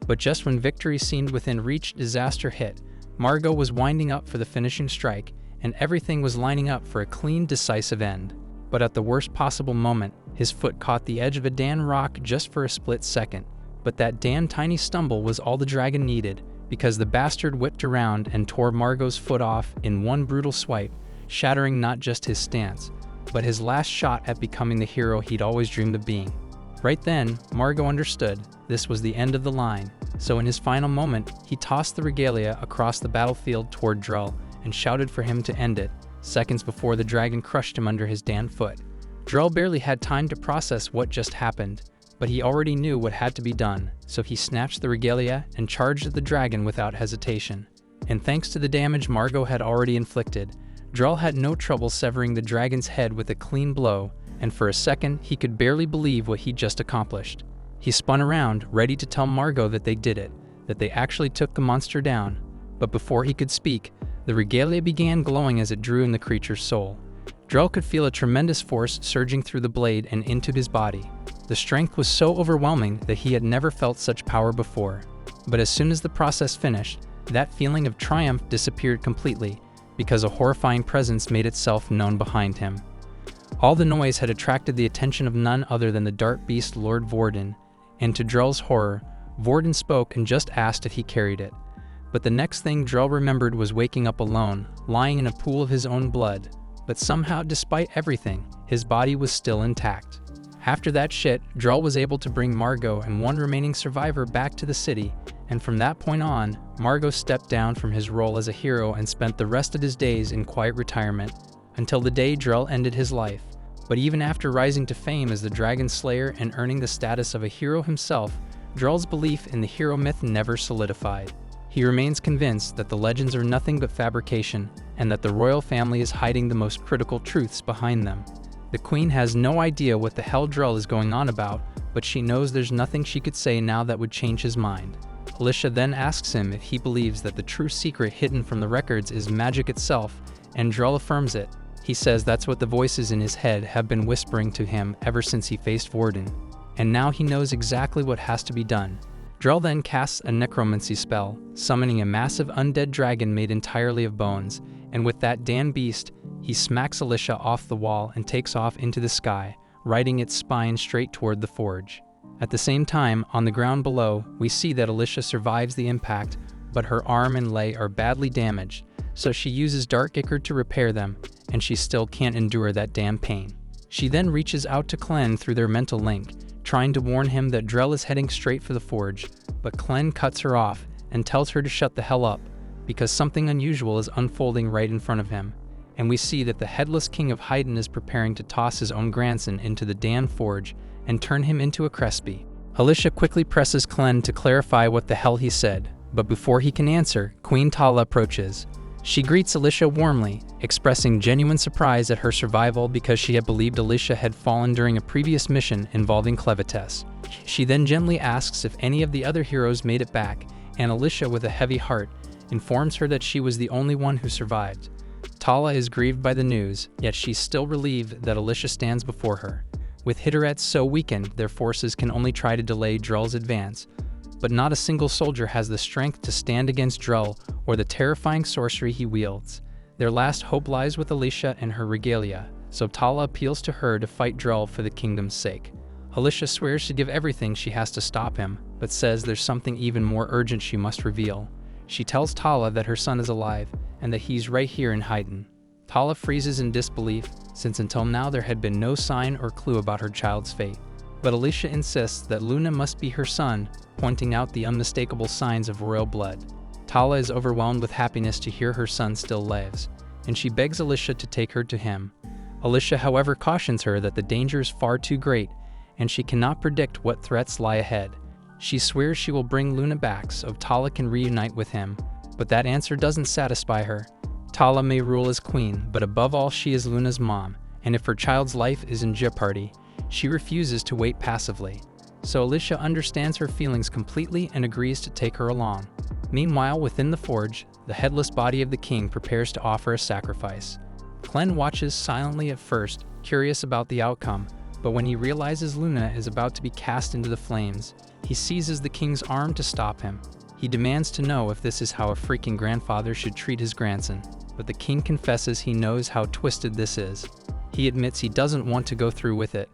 But just when victory seemed within reach, disaster hit. Margot was winding up for the finishing strike, and everything was lining up for a clean, decisive end. But at the worst possible moment, his foot caught the edge of a damn rock just for a split second. But that damn tiny stumble was all the dragon needed, because the bastard whipped around and tore Margot's foot off in one brutal swipe, shattering not just his stance, but his last shot at becoming the hero he'd always dreamed of being. Right then, Margot understood this was the end of the line, so in his final moment, he tossed the regalia across the battlefield toward Drell and shouted for him to end it, seconds before the dragon crushed him under his damn foot. Drell barely had time to process what just happened, but he already knew what had to be done, so he snatched the regalia and charged at the dragon without hesitation. And thanks to the damage Margot had already inflicted, Drell had no trouble severing the dragon's head with a clean blow, and for a second he could barely believe what he'd just accomplished. He spun around, ready to tell Margot that they did it, that they actually took the monster down. But before he could speak, the regalia began glowing as it drew in the creature's soul. Drell could feel a tremendous force surging through the blade and into his body. The strength was so overwhelming that he had never felt such power before. But as soon as the process finished, that feeling of triumph disappeared completely, because a horrifying presence made itself known behind him. All the noise had attracted the attention of none other than the dark beast Lord Vorden, and to Drell's horror, Vorden spoke and just asked if he carried it. But the next thing Drell remembered was waking up alone, lying in a pool of his own blood. But somehow, despite everything, his body was still intact. After that shit, Drell was able to bring Margot and one remaining survivor back to the city, and from that point on, Margot stepped down from his role as a hero and spent the rest of his days in quiet retirement, until the day Drell ended his life. But even after rising to fame as the Dragon Slayer and earning the status of a hero himself, Drell's belief in the hero myth never solidified. He remains convinced that the legends are nothing but fabrication, and that the royal family is hiding the most critical truths behind them. The queen has no idea what the hell Drell is going on about, but she knows there's nothing she could say now that would change his mind. Alicia then asks him if he believes that the true secret hidden from the records is magic itself, and Drell affirms it. He says that's what the voices in his head have been whispering to him ever since he faced Vorden. And now he knows exactly what has to be done. Drell then casts a necromancy spell, summoning a massive undead dragon made entirely of bones, and with that damn beast, he smacks Alicia off the wall and takes off into the sky, riding its spine straight toward the forge. At the same time, on the ground below, we see that Alicia survives the impact, but her arm and leg are badly damaged, so she uses Dark Ichor to repair them, and she still can't endure that damn pain. She then reaches out to Clen through their mental link, trying to warn him that Drell is heading straight for the forge, but Clen cuts her off and tells her to shut the hell up, because something unusual is unfolding right in front of him, and we see that the headless king of Haydn is preparing to toss his own grandson into the damn forge and turn him into a Crespi. Alicia quickly presses Clen to clarify what the hell he said, but before he can answer, Queen Tala approaches. She greets Alicia warmly, expressing genuine surprise at her survival because she had believed Alicia had fallen during a previous mission involving Clevatess. She then gently asks if any of the other heroes made it back, and Alicia, with a heavy heart, informs her that she was the only one who survived. Tala is grieved by the news, yet she's still relieved that Alicia stands before her. With Hitterets so weakened, their forces can only try to delay Drell's advance, but not a single soldier has the strength to stand against Drell or the terrifying sorcery he wields. Their last hope lies with Alicia and her regalia, so Tala appeals to her to fight Drell for the kingdom's sake. Alicia swears to give everything she has to stop him, but says there's something even more urgent she must reveal. She tells Tala that her son is alive, and that he's right here in Haydn. Tala freezes in disbelief, since until now there had been no sign or clue about her child's fate. But Alicia insists that Luna must be her son, pointing out the unmistakable signs of royal blood. Tala is overwhelmed with happiness to hear her son still lives, and she begs Alicia to take her to him. Alicia, however, cautions her that the danger is far too great, and she cannot predict what threats lie ahead. She swears she will bring Luna back so Tala can reunite with him, but that answer doesn't satisfy her. Tala may rule as queen, but above all she is Luna's mom, and if her child's life is in jeopardy, she refuses to wait passively. So Alicia understands her feelings completely and agrees to take her along. Meanwhile, within the forge, the headless body of the king prepares to offer a sacrifice. Clen watches silently at first, curious about the outcome, but when he realizes Luna is about to be cast into the flames, he seizes the king's arm to stop him. He demands to know if this is how a freaking grandfather should treat his grandson, but the king confesses he knows how twisted this is. He admits he doesn't want to go through with it,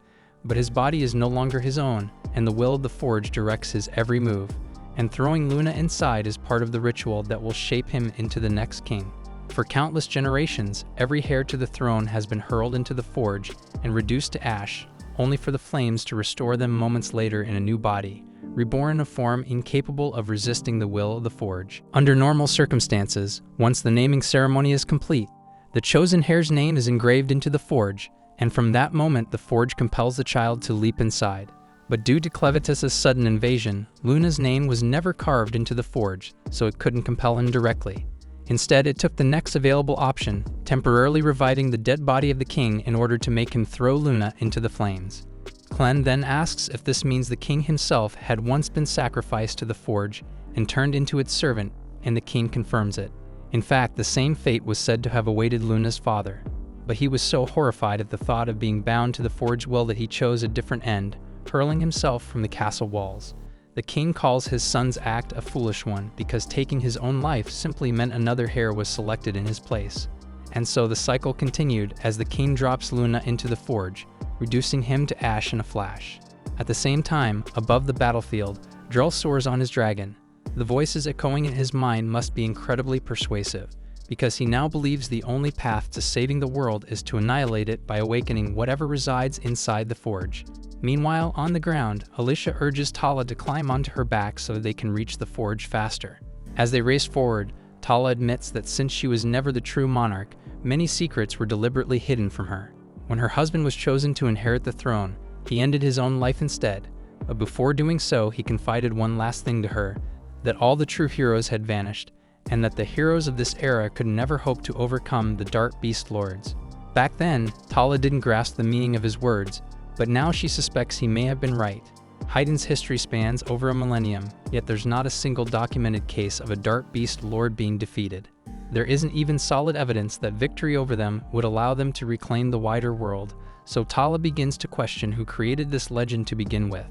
but his body is no longer his own, and the will of the forge directs his every move, and throwing Luna inside is part of the ritual that will shape him into the next king. For countless generations, every heir to the throne has been hurled into the forge and reduced to ash, only for the flames to restore them moments later in a new body, reborn in a form incapable of resisting the will of the forge. Under normal circumstances, once the naming ceremony is complete, the chosen heir's name is engraved into the forge, and from that moment the forge compels the child to leap inside. But due to Clevatess's sudden invasion, Luna's name was never carved into the forge, so it couldn't compel him directly. Instead, it took the next available option, temporarily reviving the dead body of the king in order to make him throw Luna into the flames. Clen then asks if this means the king himself had once been sacrificed to the forge and turned into its servant, and the king confirms it. In fact, the same fate was said to have awaited Luna's father, but he was so horrified at the thought of being bound to the forge will that he chose a different end, hurling himself from the castle walls. The king calls his son's act a foolish one because taking his own life simply meant another heir was selected in his place. And so the cycle continued as the king drops Luna into the forge, reducing him to ash in a flash. At the same time, above the battlefield, Drell soars on his dragon. The voices echoing in his mind must be incredibly persuasive, because he now believes the only path to saving the world is to annihilate it by awakening whatever resides inside the forge. Meanwhile, on the ground, Alicia urges Tala to climb onto her back so they can reach the forge faster. As they race forward, Tala admits that since she was never the true monarch, many secrets were deliberately hidden from her. When her husband was chosen to inherit the throne, he ended his own life instead, but before doing so, he confided one last thing to her, that all the true heroes had vanished, and that the heroes of this era could never hope to overcome the Dark Beast Lords. Back then, Tala didn't grasp the meaning of his words, but now she suspects he may have been right. Heiden's history spans over a millennium, yet there's not a single documented case of a Dark Beast Lord being defeated. There isn't even solid evidence that victory over them would allow them to reclaim the wider world, so Tala begins to question who created this legend to begin with.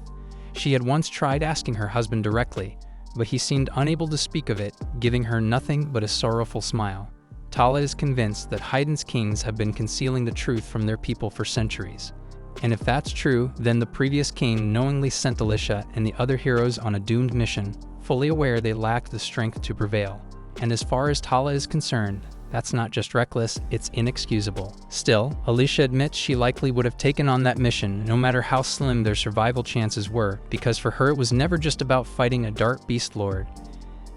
She had once tried asking her husband directly, but he seemed unable to speak of it, giving her nothing but a sorrowful smile. Tala is convinced that Heiden's kings have been concealing the truth from their people for centuries. And if that's true, then the previous king knowingly sent Alicia and the other heroes on a doomed mission, fully aware they lacked the strength to prevail. And as far as Tala is concerned, that's not just reckless, it's inexcusable. Still, Alicia admits she likely would have taken on that mission no matter how slim their survival chances were, because for her it was never just about fighting a Dark Beast Lord.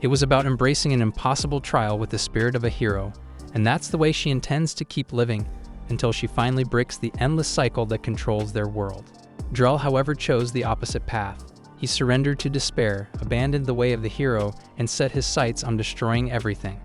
It was about embracing an impossible trial with the spirit of a hero, and that's the way she intends to keep living, until she finally breaks the endless cycle that controls their world. Drell, however, chose the opposite path. He surrendered to despair, abandoned the way of the hero, and set his sights on destroying everything.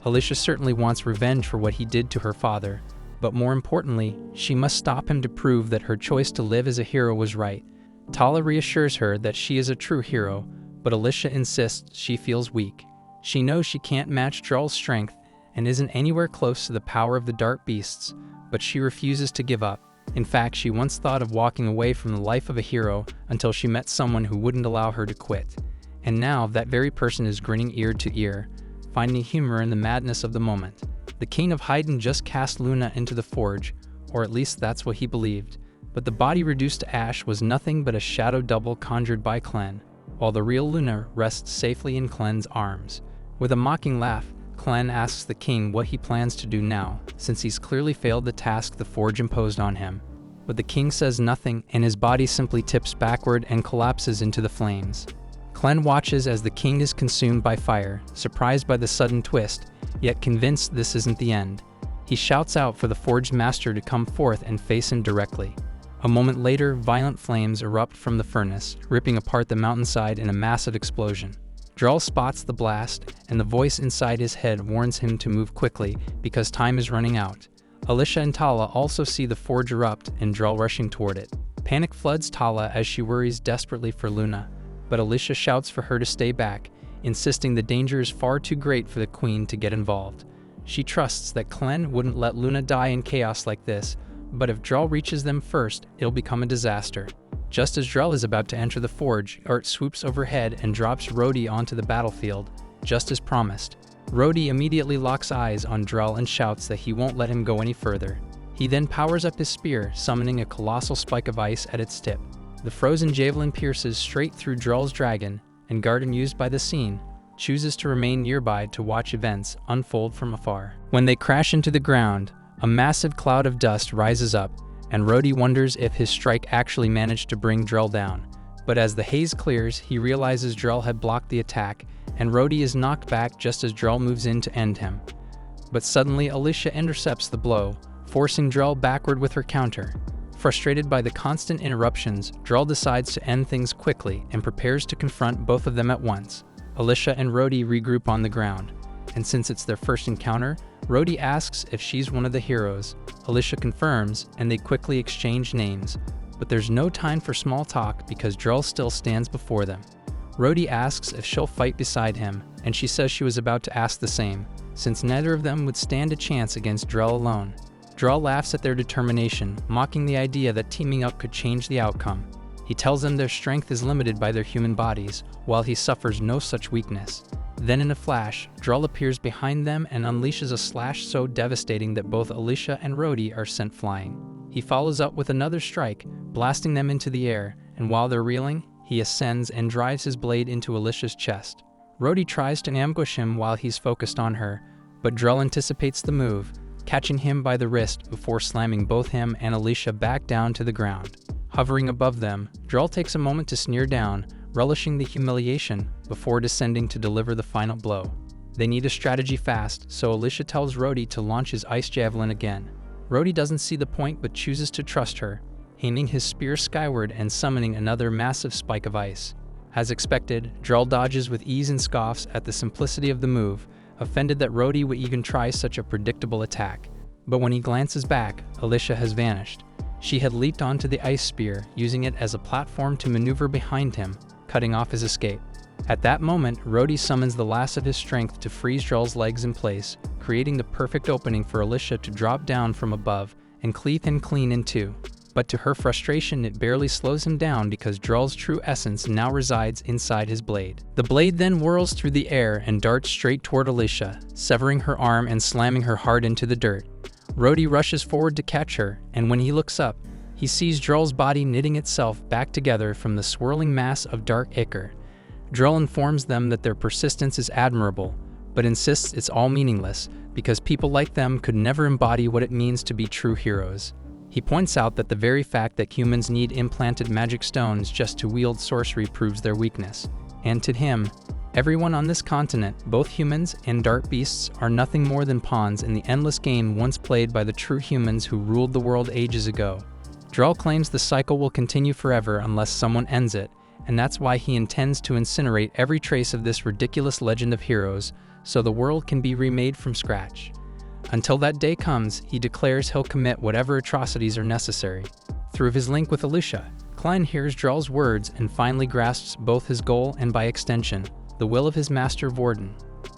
Alicia certainly wants revenge for what he did to her father, but more importantly, she must stop him to prove that her choice to live as a hero was right. Tala reassures her that she is a true hero, but Alicia insists she feels weak. She knows she can't match Drell's strength and isn't anywhere close to the power of the Dark Beasts, but she refuses to give up. In fact, she once thought of walking away from the life of a hero until she met someone who wouldn't allow her to quit. And now that very person is grinning ear to ear, finding humor in the madness of the moment. The king of Heiden just cast Luna into the forge, or at least that's what he believed, but the body reduced to ash was nothing but a shadow double conjured by Clen, while the real Luna rests safely in Clen's arms. With a mocking laugh, Clen asks the king what he plans to do now, since he's clearly failed the task the forge imposed on him. But the king says nothing, and his body simply tips backward and collapses into the flames. Clen watches as the king is consumed by fire, surprised by the sudden twist, yet convinced this isn't the end. He shouts out for the forge master to come forth and face him directly. A moment later, violent flames erupt from the furnace, ripping apart the mountainside in a massive explosion. Drell spots the blast, and the voice inside his head warns him to move quickly because time is running out. Alicia and Tala also see the forge erupt and Drell rushing toward it. Panic floods Tala as she worries desperately for Luna, but Alicia shouts for her to stay back, insisting the danger is far too great for the queen to get involved. She trusts that Clen wouldn't let Luna die in chaos like this, but if Drell reaches them first, it'll become a disaster. Just as Drell is about to enter the forge, Art swoops overhead and drops Rhodey onto the battlefield, just as promised. Rhodey immediately locks eyes on Drell and shouts that he won't let him go any further. He then powers up his spear, summoning a colossal spike of ice at its tip. The frozen javelin pierces straight through Drell's dragon, and Garden, used by the scene, chooses to remain nearby to watch events unfold from afar. When they crash into the ground, a massive cloud of dust rises up, and Rhodey wonders if his strike actually managed to bring Drell down. But as the haze clears, he realizes Drell had blocked the attack, and Rhodey is knocked back just as Drell moves in to end him. But suddenly, Alicia intercepts the blow, forcing Drell backward with her counter. Frustrated by the constant interruptions, Drell decides to end things quickly and prepares to confront both of them at once. Alicia and Rhodey regroup on the ground, and since it's their first encounter, Rhodey asks if she's one of the heroes. Alicia confirms, and they quickly exchange names, but there's no time for small talk because Drell still stands before them. Rhodey asks if she'll fight beside him, and she says she was about to ask the same, since neither of them would stand a chance against Drell alone. Drell laughs at their determination, mocking the idea that teaming up could change the outcome. He tells them their strength is limited by their human bodies, while he suffers no such weakness. Then in a flash, Drell appears behind them and unleashes a slash so devastating that both Alicia and Rhodey are sent flying. He follows up with another strike, blasting them into the air, and while they're reeling, he ascends and drives his blade into Alicia's chest. Rhodey tries to ambush him while he's focused on her, but Drell anticipates the move, catching him by the wrist before slamming both him and Alicia back down to the ground. Hovering above them, Drell takes a moment to sneer down, relishing the humiliation, before descending to deliver the final blow. They need a strategy fast, so Alicia tells Rhodey to launch his ice javelin again. Rhodey doesn't see the point but chooses to trust her, aiming his spear skyward and summoning another massive spike of ice. As expected, Drell dodges with ease and scoffs at the simplicity of the move, offended that Rhodey would even try such a predictable attack. But when he glances back, Alicia has vanished. She had leaped onto the ice spear, using it as a platform to maneuver behind him, cutting off his escape. At that moment, Rhodey summons the last of his strength to freeze Drell's legs in place, creating the perfect opening for Alicia to drop down from above and cleave him clean in two. But to her frustration, it barely slows him down because Drell's true essence now resides inside his blade. The blade then whirls through the air and darts straight toward Alicia, severing her arm and slamming her hard into the dirt. Rhodey rushes forward to catch her, and when he looks up, he sees Drell's body knitting itself back together from the swirling mass of dark ichor. Drell informs them that their persistence is admirable, but insists it's all meaningless because people like them could never embody what it means to be true heroes. He points out that the very fact that humans need implanted magic stones just to wield sorcery proves their weakness. And to him, everyone on this continent, both humans and dark beasts, are nothing more than pawns in the endless game once played by the true humans who ruled the world ages ago. Drell claims the cycle will continue forever unless someone ends it, and that's why he intends to incinerate every trace of this ridiculous legend of heroes, so the world can be remade from scratch. Until that day comes, he declares he'll commit whatever atrocities are necessary. Through his link with Alicia, Clenn hears Drell's words and finally grasps both his goal and, by extension, the will of his master Vorden.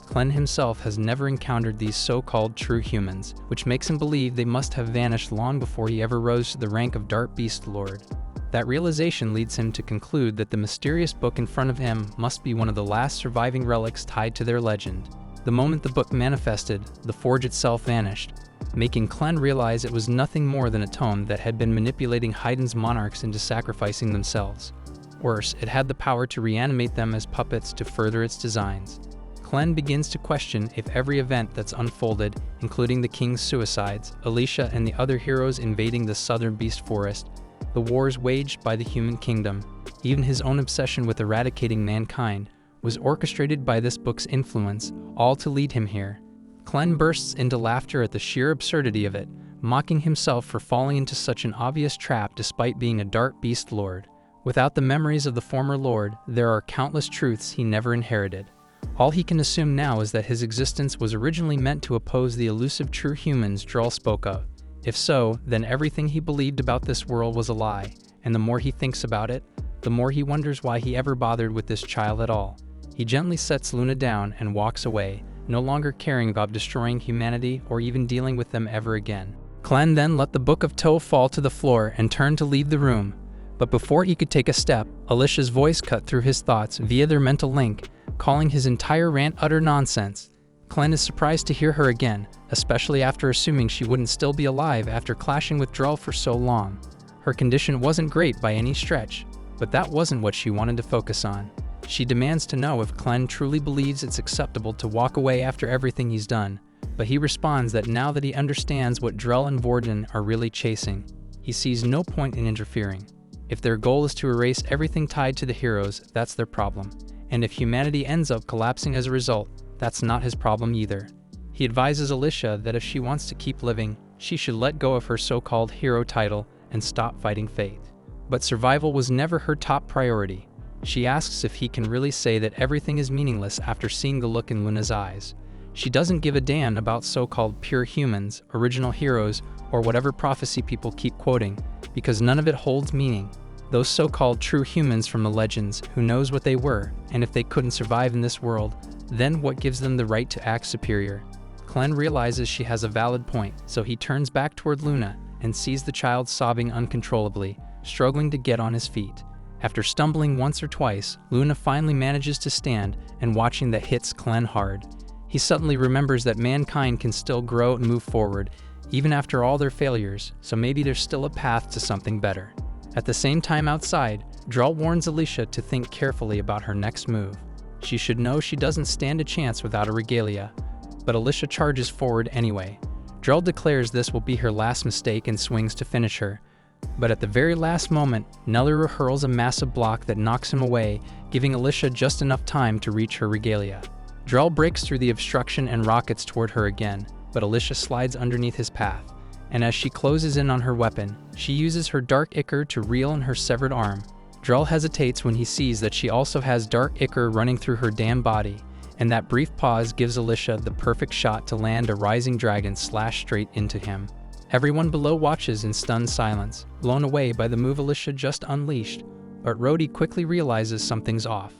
Clenn himself has never encountered these so-called true humans, which makes him believe they must have vanished long before he ever rose to the rank of Dark Beast Lord. That realization leads him to conclude that the mysterious book in front of him must be one of the last surviving relics tied to their legend. The moment the book manifested, the forge itself vanished, making Clenn realize it was nothing more than a tome that had been manipulating Heiden's monarchs into sacrificing themselves. Worse, it had the power to reanimate them as puppets to further its designs. Clenn begins to question if every event that's unfolded, including the king's suicides, Alicia and the other heroes invading the southern beast forest, the wars waged by the human kingdom, even his own obsession with eradicating mankind, was orchestrated by this book's influence, all to lead him here. Clenn bursts into laughter at the sheer absurdity of it, mocking himself for falling into such an obvious trap despite being a Dark Beast Lord. Without the memories of the former Lord, there are countless truths he never inherited. All he can assume now is that his existence was originally meant to oppose the elusive true humans Drell spoke of. If so, then everything he believed about this world was a lie, and the more he thinks about it, the more he wonders why he ever bothered with this child at all. He gently sets Luna down and walks away, no longer caring about destroying humanity or even dealing with them ever again. Clenn then let the Book of Toe fall to the floor and turned to leave the room. But before he could take a step, Alicia's voice cut through his thoughts via their mental link, calling his entire rant utter nonsense. Clenn is surprised to hear her again, especially after assuming she wouldn't still be alive after clashing with Drell for so long. Her condition wasn't great by any stretch, but that wasn't what she wanted to focus on. She demands to know if Clenn truly believes it's acceptable to walk away after everything he's done, but he responds that now that he understands what Drell and Vorden are really chasing, he sees no point in interfering. If their goal is to erase everything tied to the heroes, that's their problem. And if humanity ends up collapsing as a result, that's not his problem either. He advises Alicia that if she wants to keep living, she should let go of her so-called hero title and stop fighting fate. But survival was never her top priority. She asks if he can really say that everything is meaningless after seeing the look in Luna's eyes. She doesn't give a damn about so-called pure humans, original heroes, or whatever prophecy people keep quoting, because none of it holds meaning. Those so-called true humans from the legends, who knows what they were, and if they couldn't survive in this world, then what gives them the right to act superior? Clenn realizes she has a valid point, so he turns back toward Luna and sees the child sobbing uncontrollably, struggling to get on his feet. After stumbling once or twice, Luna finally manages to stand, and watching that hits Clenn hard. He suddenly remembers that mankind can still grow and move forward, even after all their failures, so maybe there's still a path to something better. At the same time outside, Drell warns Alicia to think carefully about her next move. She should know she doesn't stand a chance without a regalia, but Alicia charges forward anyway. Drell declares this will be her last mistake and swings to finish her. But at the very last moment, Nelleru hurls a massive block that knocks him away, giving Alicia just enough time to reach her regalia. Drell breaks through the obstruction and rockets toward her again, but Alicia slides underneath his path. And as she closes in on her weapon, she uses her dark ichor to reel in her severed arm. Drell hesitates when he sees that she also has dark ichor running through her damn body, and that brief pause gives Alicia the perfect shot to land a rising dragon slash straight into him. Everyone below watches in stunned silence, blown away by the move Alicia just unleashed, but Rhodey quickly realizes something's off.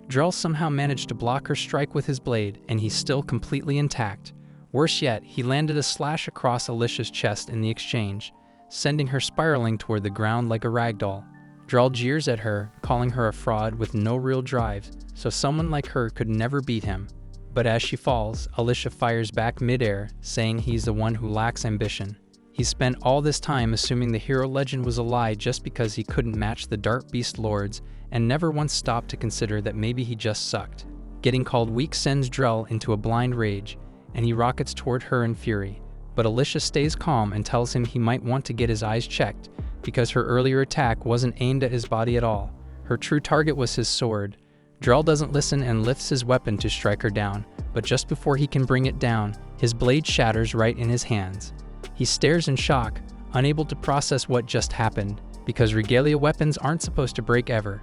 Drell somehow managed to block her strike with his blade, and he's still completely intact. Worse yet, he landed a slash across Alicia's chest in the exchange, sending her spiraling toward the ground like a ragdoll. Drell jeers at her, calling her a fraud with no real drive, so someone like her could never beat him. But as she falls, Alicia fires back midair, saying he's the one who lacks ambition. He spent all this time assuming the hero legend was a lie just because he couldn't match the Dark Beast Lords, and never once stopped to consider that maybe he just sucked. Getting called weak sends Drell into a blind rage, and he rockets toward her in fury. But Alicia stays calm and tells him he might want to get his eyes checked, because her earlier attack wasn't aimed at his body at all. Her true target was his sword. Drell doesn't listen and lifts his weapon to strike her down, but just before he can bring it down, his blade shatters right in his hands. He stares in shock, unable to process what just happened, because regalia weapons aren't supposed to break ever.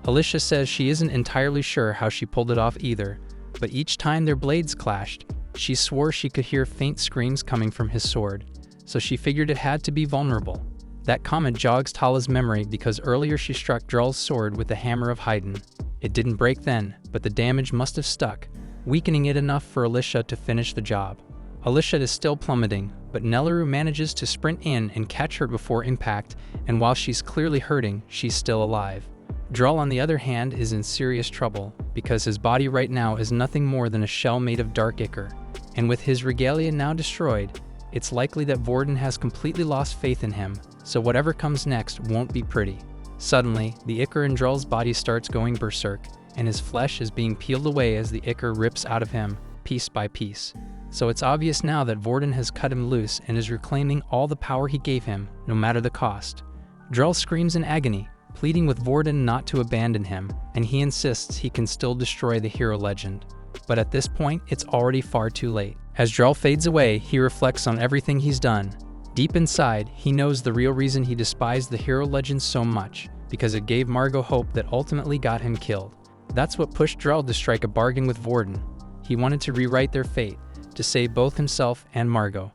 Alicia says she isn't entirely sure how she pulled it off either, but each time their blades clashed, she swore she could hear faint screams coming from his sword, so she figured it had to be vulnerable. That comment jogs Tala's memory because earlier she struck Drell's sword with the hammer of Haydn. It didn't break then, but the damage must have stuck, weakening it enough for Alicia to finish the job. Alicia is still plummeting, but Nelleru manages to sprint in and catch her before impact, and while she's clearly hurting, she's still alive. Drell, on the other hand, is in serious trouble, because his body right now is nothing more than a shell made of dark ichor, and with his regalia now destroyed, it's likely that Vorden has completely lost faith in him, so whatever comes next won't be pretty. Suddenly, the ichor in Drell's body starts going berserk, and his flesh is being peeled away as the ichor rips out of him, piece by piece. So it's obvious now that Vorden has cut him loose and is reclaiming all the power he gave him, no matter the cost. Drell screams in agony, pleading with Vorden not to abandon him, and he insists he can still destroy the hero legend. But at this point, it's already far too late. As Drell fades away, he reflects on everything he's done. Deep inside, he knows the real reason he despised the hero legend so much, because it gave Margot hope that ultimately got him killed. That's what pushed Drell to strike a bargain with Vorden. He wanted to rewrite their fate, to save both himself and Margot.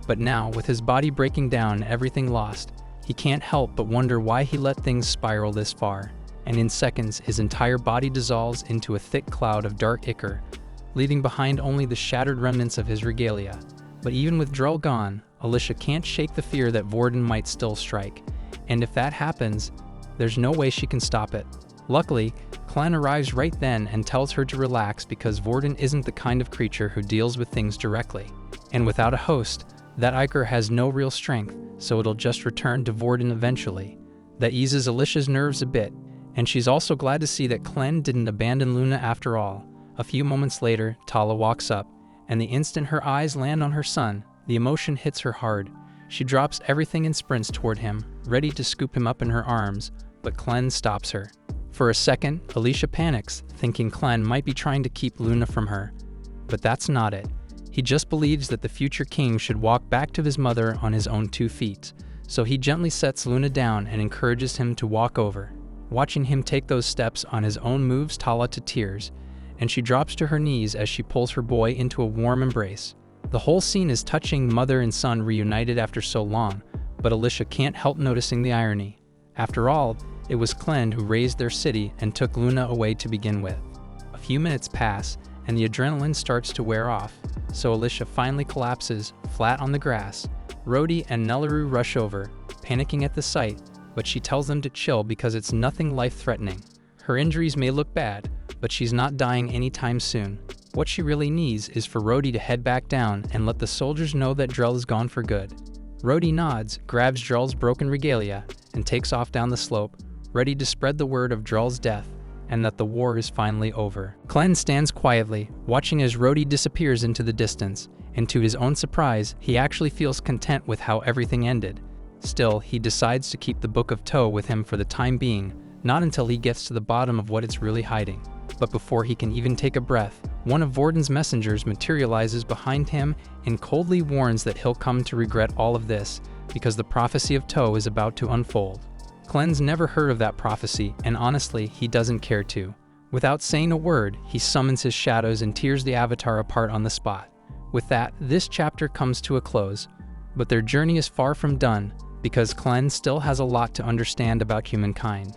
But now, with his body breaking down and everything lost, he can't help but wonder why he let things spiral this far. And in seconds, his entire body dissolves into a thick cloud of dark ichor, leaving behind only the shattered remnants of his regalia. But even with Drell gone, Alicia can't shake the fear that Vorden might still strike. And if that happens, there's no way she can stop it. Luckily, Clan arrives right then and tells her to relax because Vorden isn't the kind of creature who deals with things directly. And without a host, that ichor has no real strength, so it'll just return to Vorden eventually. That eases Alicia's nerves a bit, and she's also glad to see that Clan didn't abandon Luna after all. A few moments later, Tala walks up, and the instant her eyes land on her son, the emotion hits her hard. She drops everything and sprints toward him, ready to scoop him up in her arms, but Clan stops her. For a second, Alicia panics, thinking Clan might be trying to keep Luna from her. But that's not it. He just believes that the future king should walk back to his mother on his own 2 feet, so he gently sets Luna down and encourages him to walk over. Watching him take those steps on his own moves Tala to tears, and she drops to her knees as she pulls her boy into a warm embrace. The whole scene is touching mother and son reunited after so long, but Alicia can't help noticing the irony. After all, it was Clan who raised their city and took Luna away to begin with. A few minutes pass, and the adrenaline starts to wear off, so Alicia finally collapses, flat on the grass. Rhodey and Nelleru rush over, panicking at the sight, but she tells them to chill because it's nothing life-threatening. Her injuries may look bad, but she's not dying anytime soon. What she really needs is for Rhodey to head back down and let the soldiers know that Drell is gone for good. Rhodey nods, grabs Drell's broken regalia, and takes off down the slope, ready to spread the word of Drell's death and that the war is finally over. Clen stands quietly, watching as Rhodey disappears into the distance, and to his own surprise, he actually feels content with how everything ended. Still, he decides to keep the Book of Toe with him for the time being, not until he gets to the bottom of what it's really hiding. But before he can even take a breath, one of Vorden's messengers materializes behind him and coldly warns that he'll come to regret all of this, because the prophecy of Toe is about to unfold. Clen's never heard of that prophecy, and honestly, he doesn't care to. Without saying a word, he summons his shadows and tears the Avatar apart on the spot. With that, this chapter comes to a close, but their journey is far from done, because Clen still has a lot to understand about humankind.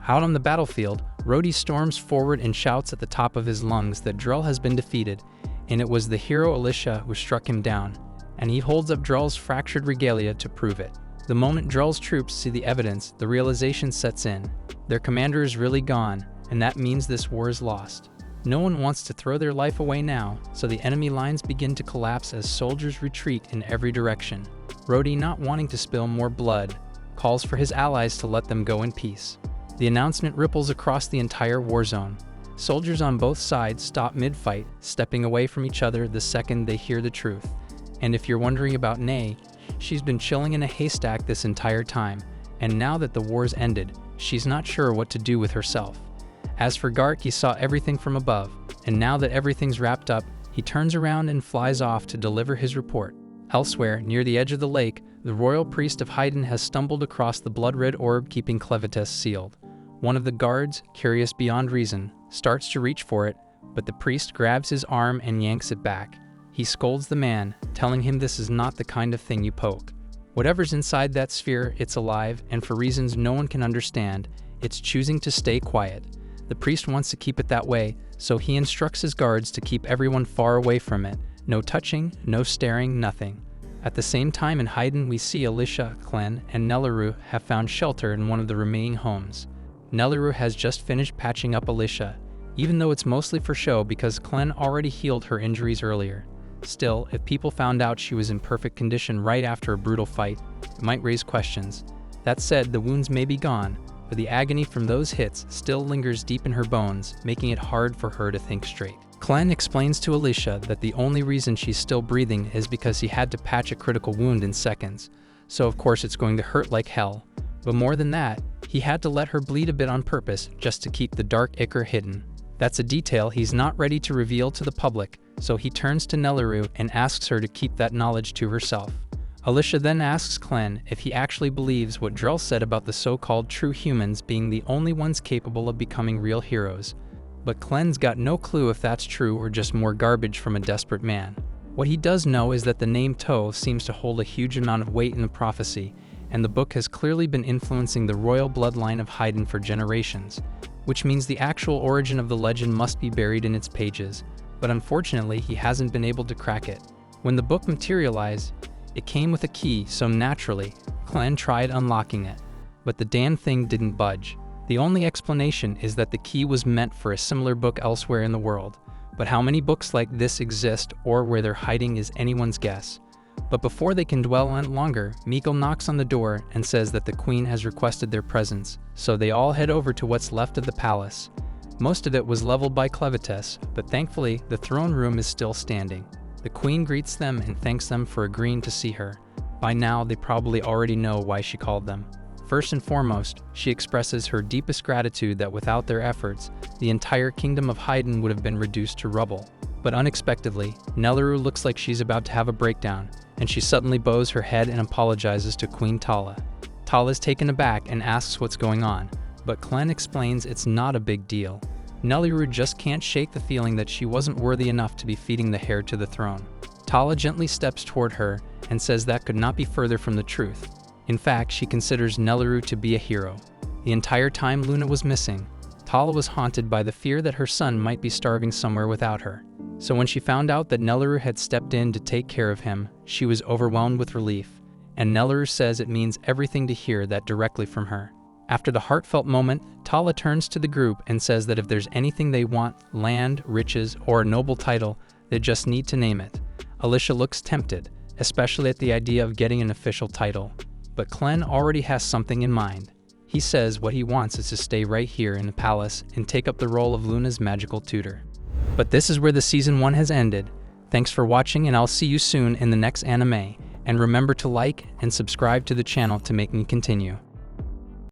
Out on the battlefield, Rhodey storms forward and shouts at the top of his lungs that Drell has been defeated, and it was the hero Alicia who struck him down, and he holds up Drell's fractured regalia to prove it. The moment Drell's troops see the evidence, the realization sets in. Their commander is really gone, and that means this war is lost. No one wants to throw their life away now, so the enemy lines begin to collapse as soldiers retreat in every direction. Rhodey, not wanting to spill more blood, calls for his allies to let them go in peace. The announcement ripples across the entire war zone. Soldiers on both sides stop mid-fight, stepping away from each other the second they hear the truth. And if you're wondering about Nay, she's been chilling in a haystack this entire time, and now that the war's ended, she's not sure what to do with herself. As for Gark, he saw everything from above, and now that everything's wrapped up, he turns around and flies off to deliver his report. Elsewhere, near the edge of the lake, the royal priest of Haydn has stumbled across the blood-red orb keeping Clevatess sealed. One of the guards, curious beyond reason, starts to reach for it, but the priest grabs his arm and yanks it back. He scolds the man, telling him this is not the kind of thing you poke. Whatever's inside that sphere, it's alive, and for reasons no one can understand, it's choosing to stay quiet. The priest wants to keep it that way, so he instructs his guards to keep everyone far away from it. No touching, no staring, nothing. At the same time in Haydn, we see Alicia, Clen, and Nelleru have found shelter in one of the remaining homes. Nelleru has just finished patching up Alicia, even though it's mostly for show because Clen already healed her injuries earlier. Still, if people found out she was in perfect condition right after a brutal fight, it might raise questions. That said, the wounds may be gone, but the agony from those hits still lingers deep in her bones, making it hard for her to think straight. Clen explains to Alicia that the only reason she's still breathing is because he had to patch a critical wound in seconds, so of course it's going to hurt like hell. But more than that, he had to let her bleed a bit on purpose just to keep the dark ichor hidden. That's a detail he's not ready to reveal to the public, so he turns to Nelleru and asks her to keep that knowledge to herself. Alicia then asks Clen if he actually believes what Drell said about the so-called true humans being the only ones capable of becoming real heroes. But Clen's got no clue if that's true or just more garbage from a desperate man. What he does know is that the name Toe seems to hold a huge amount of weight in the prophecy, and the book has clearly been influencing the royal bloodline of Haydn for generations, which means the actual origin of the legend must be buried in its pages, but unfortunately he hasn't been able to crack it. When the book materialized, it came with a key, so naturally, Clen tried unlocking it, but the damn thing didn't budge. The only explanation is that the key was meant for a similar book elsewhere in the world, but how many books like this exist or where they're hiding is anyone's guess. But before they can dwell on it longer, Meikle knocks on the door and says that the queen has requested their presence, so they all head over to what's left of the palace. Most of it was leveled by Clevatess, but thankfully the throne room is still standing. The queen greets them and thanks them for agreeing to see her. By now, they probably already know why she called them. First and foremost, she expresses her deepest gratitude that without their efforts, the entire kingdom of Haydn would have been reduced to rubble. But unexpectedly, Nelleru looks like she's about to have a breakdown, and she suddenly bows her head and apologizes to Queen Tala. Tala's taken aback and asks what's going on, but Clen explains it's not a big deal. Nelleru just can't shake the feeling that she wasn't worthy enough to be feeding the heir to the throne. Tala gently steps toward her and says that could not be further from the truth. In fact, she considers Nelleru to be a hero. The entire time Luna was missing, Tala was haunted by the fear that her son might be starving somewhere without her. So when she found out that Nelleru had stepped in to take care of him, she was overwhelmed with relief, and Nelleru says it means everything to hear that directly from her. After the heartfelt moment, Tala turns to the group and says that if there's anything they want, land, riches, or a noble title, they just need to name it. Alicia looks tempted, especially at the idea of getting an official title, but Clen already has something in mind. He says what he wants is to stay right here in the palace and take up the role of Luna's magical tutor. But this is where the Season 1 has ended. Thanks for watching, and I'll see you soon in the next anime. And remember to like and subscribe to the channel to make me continue.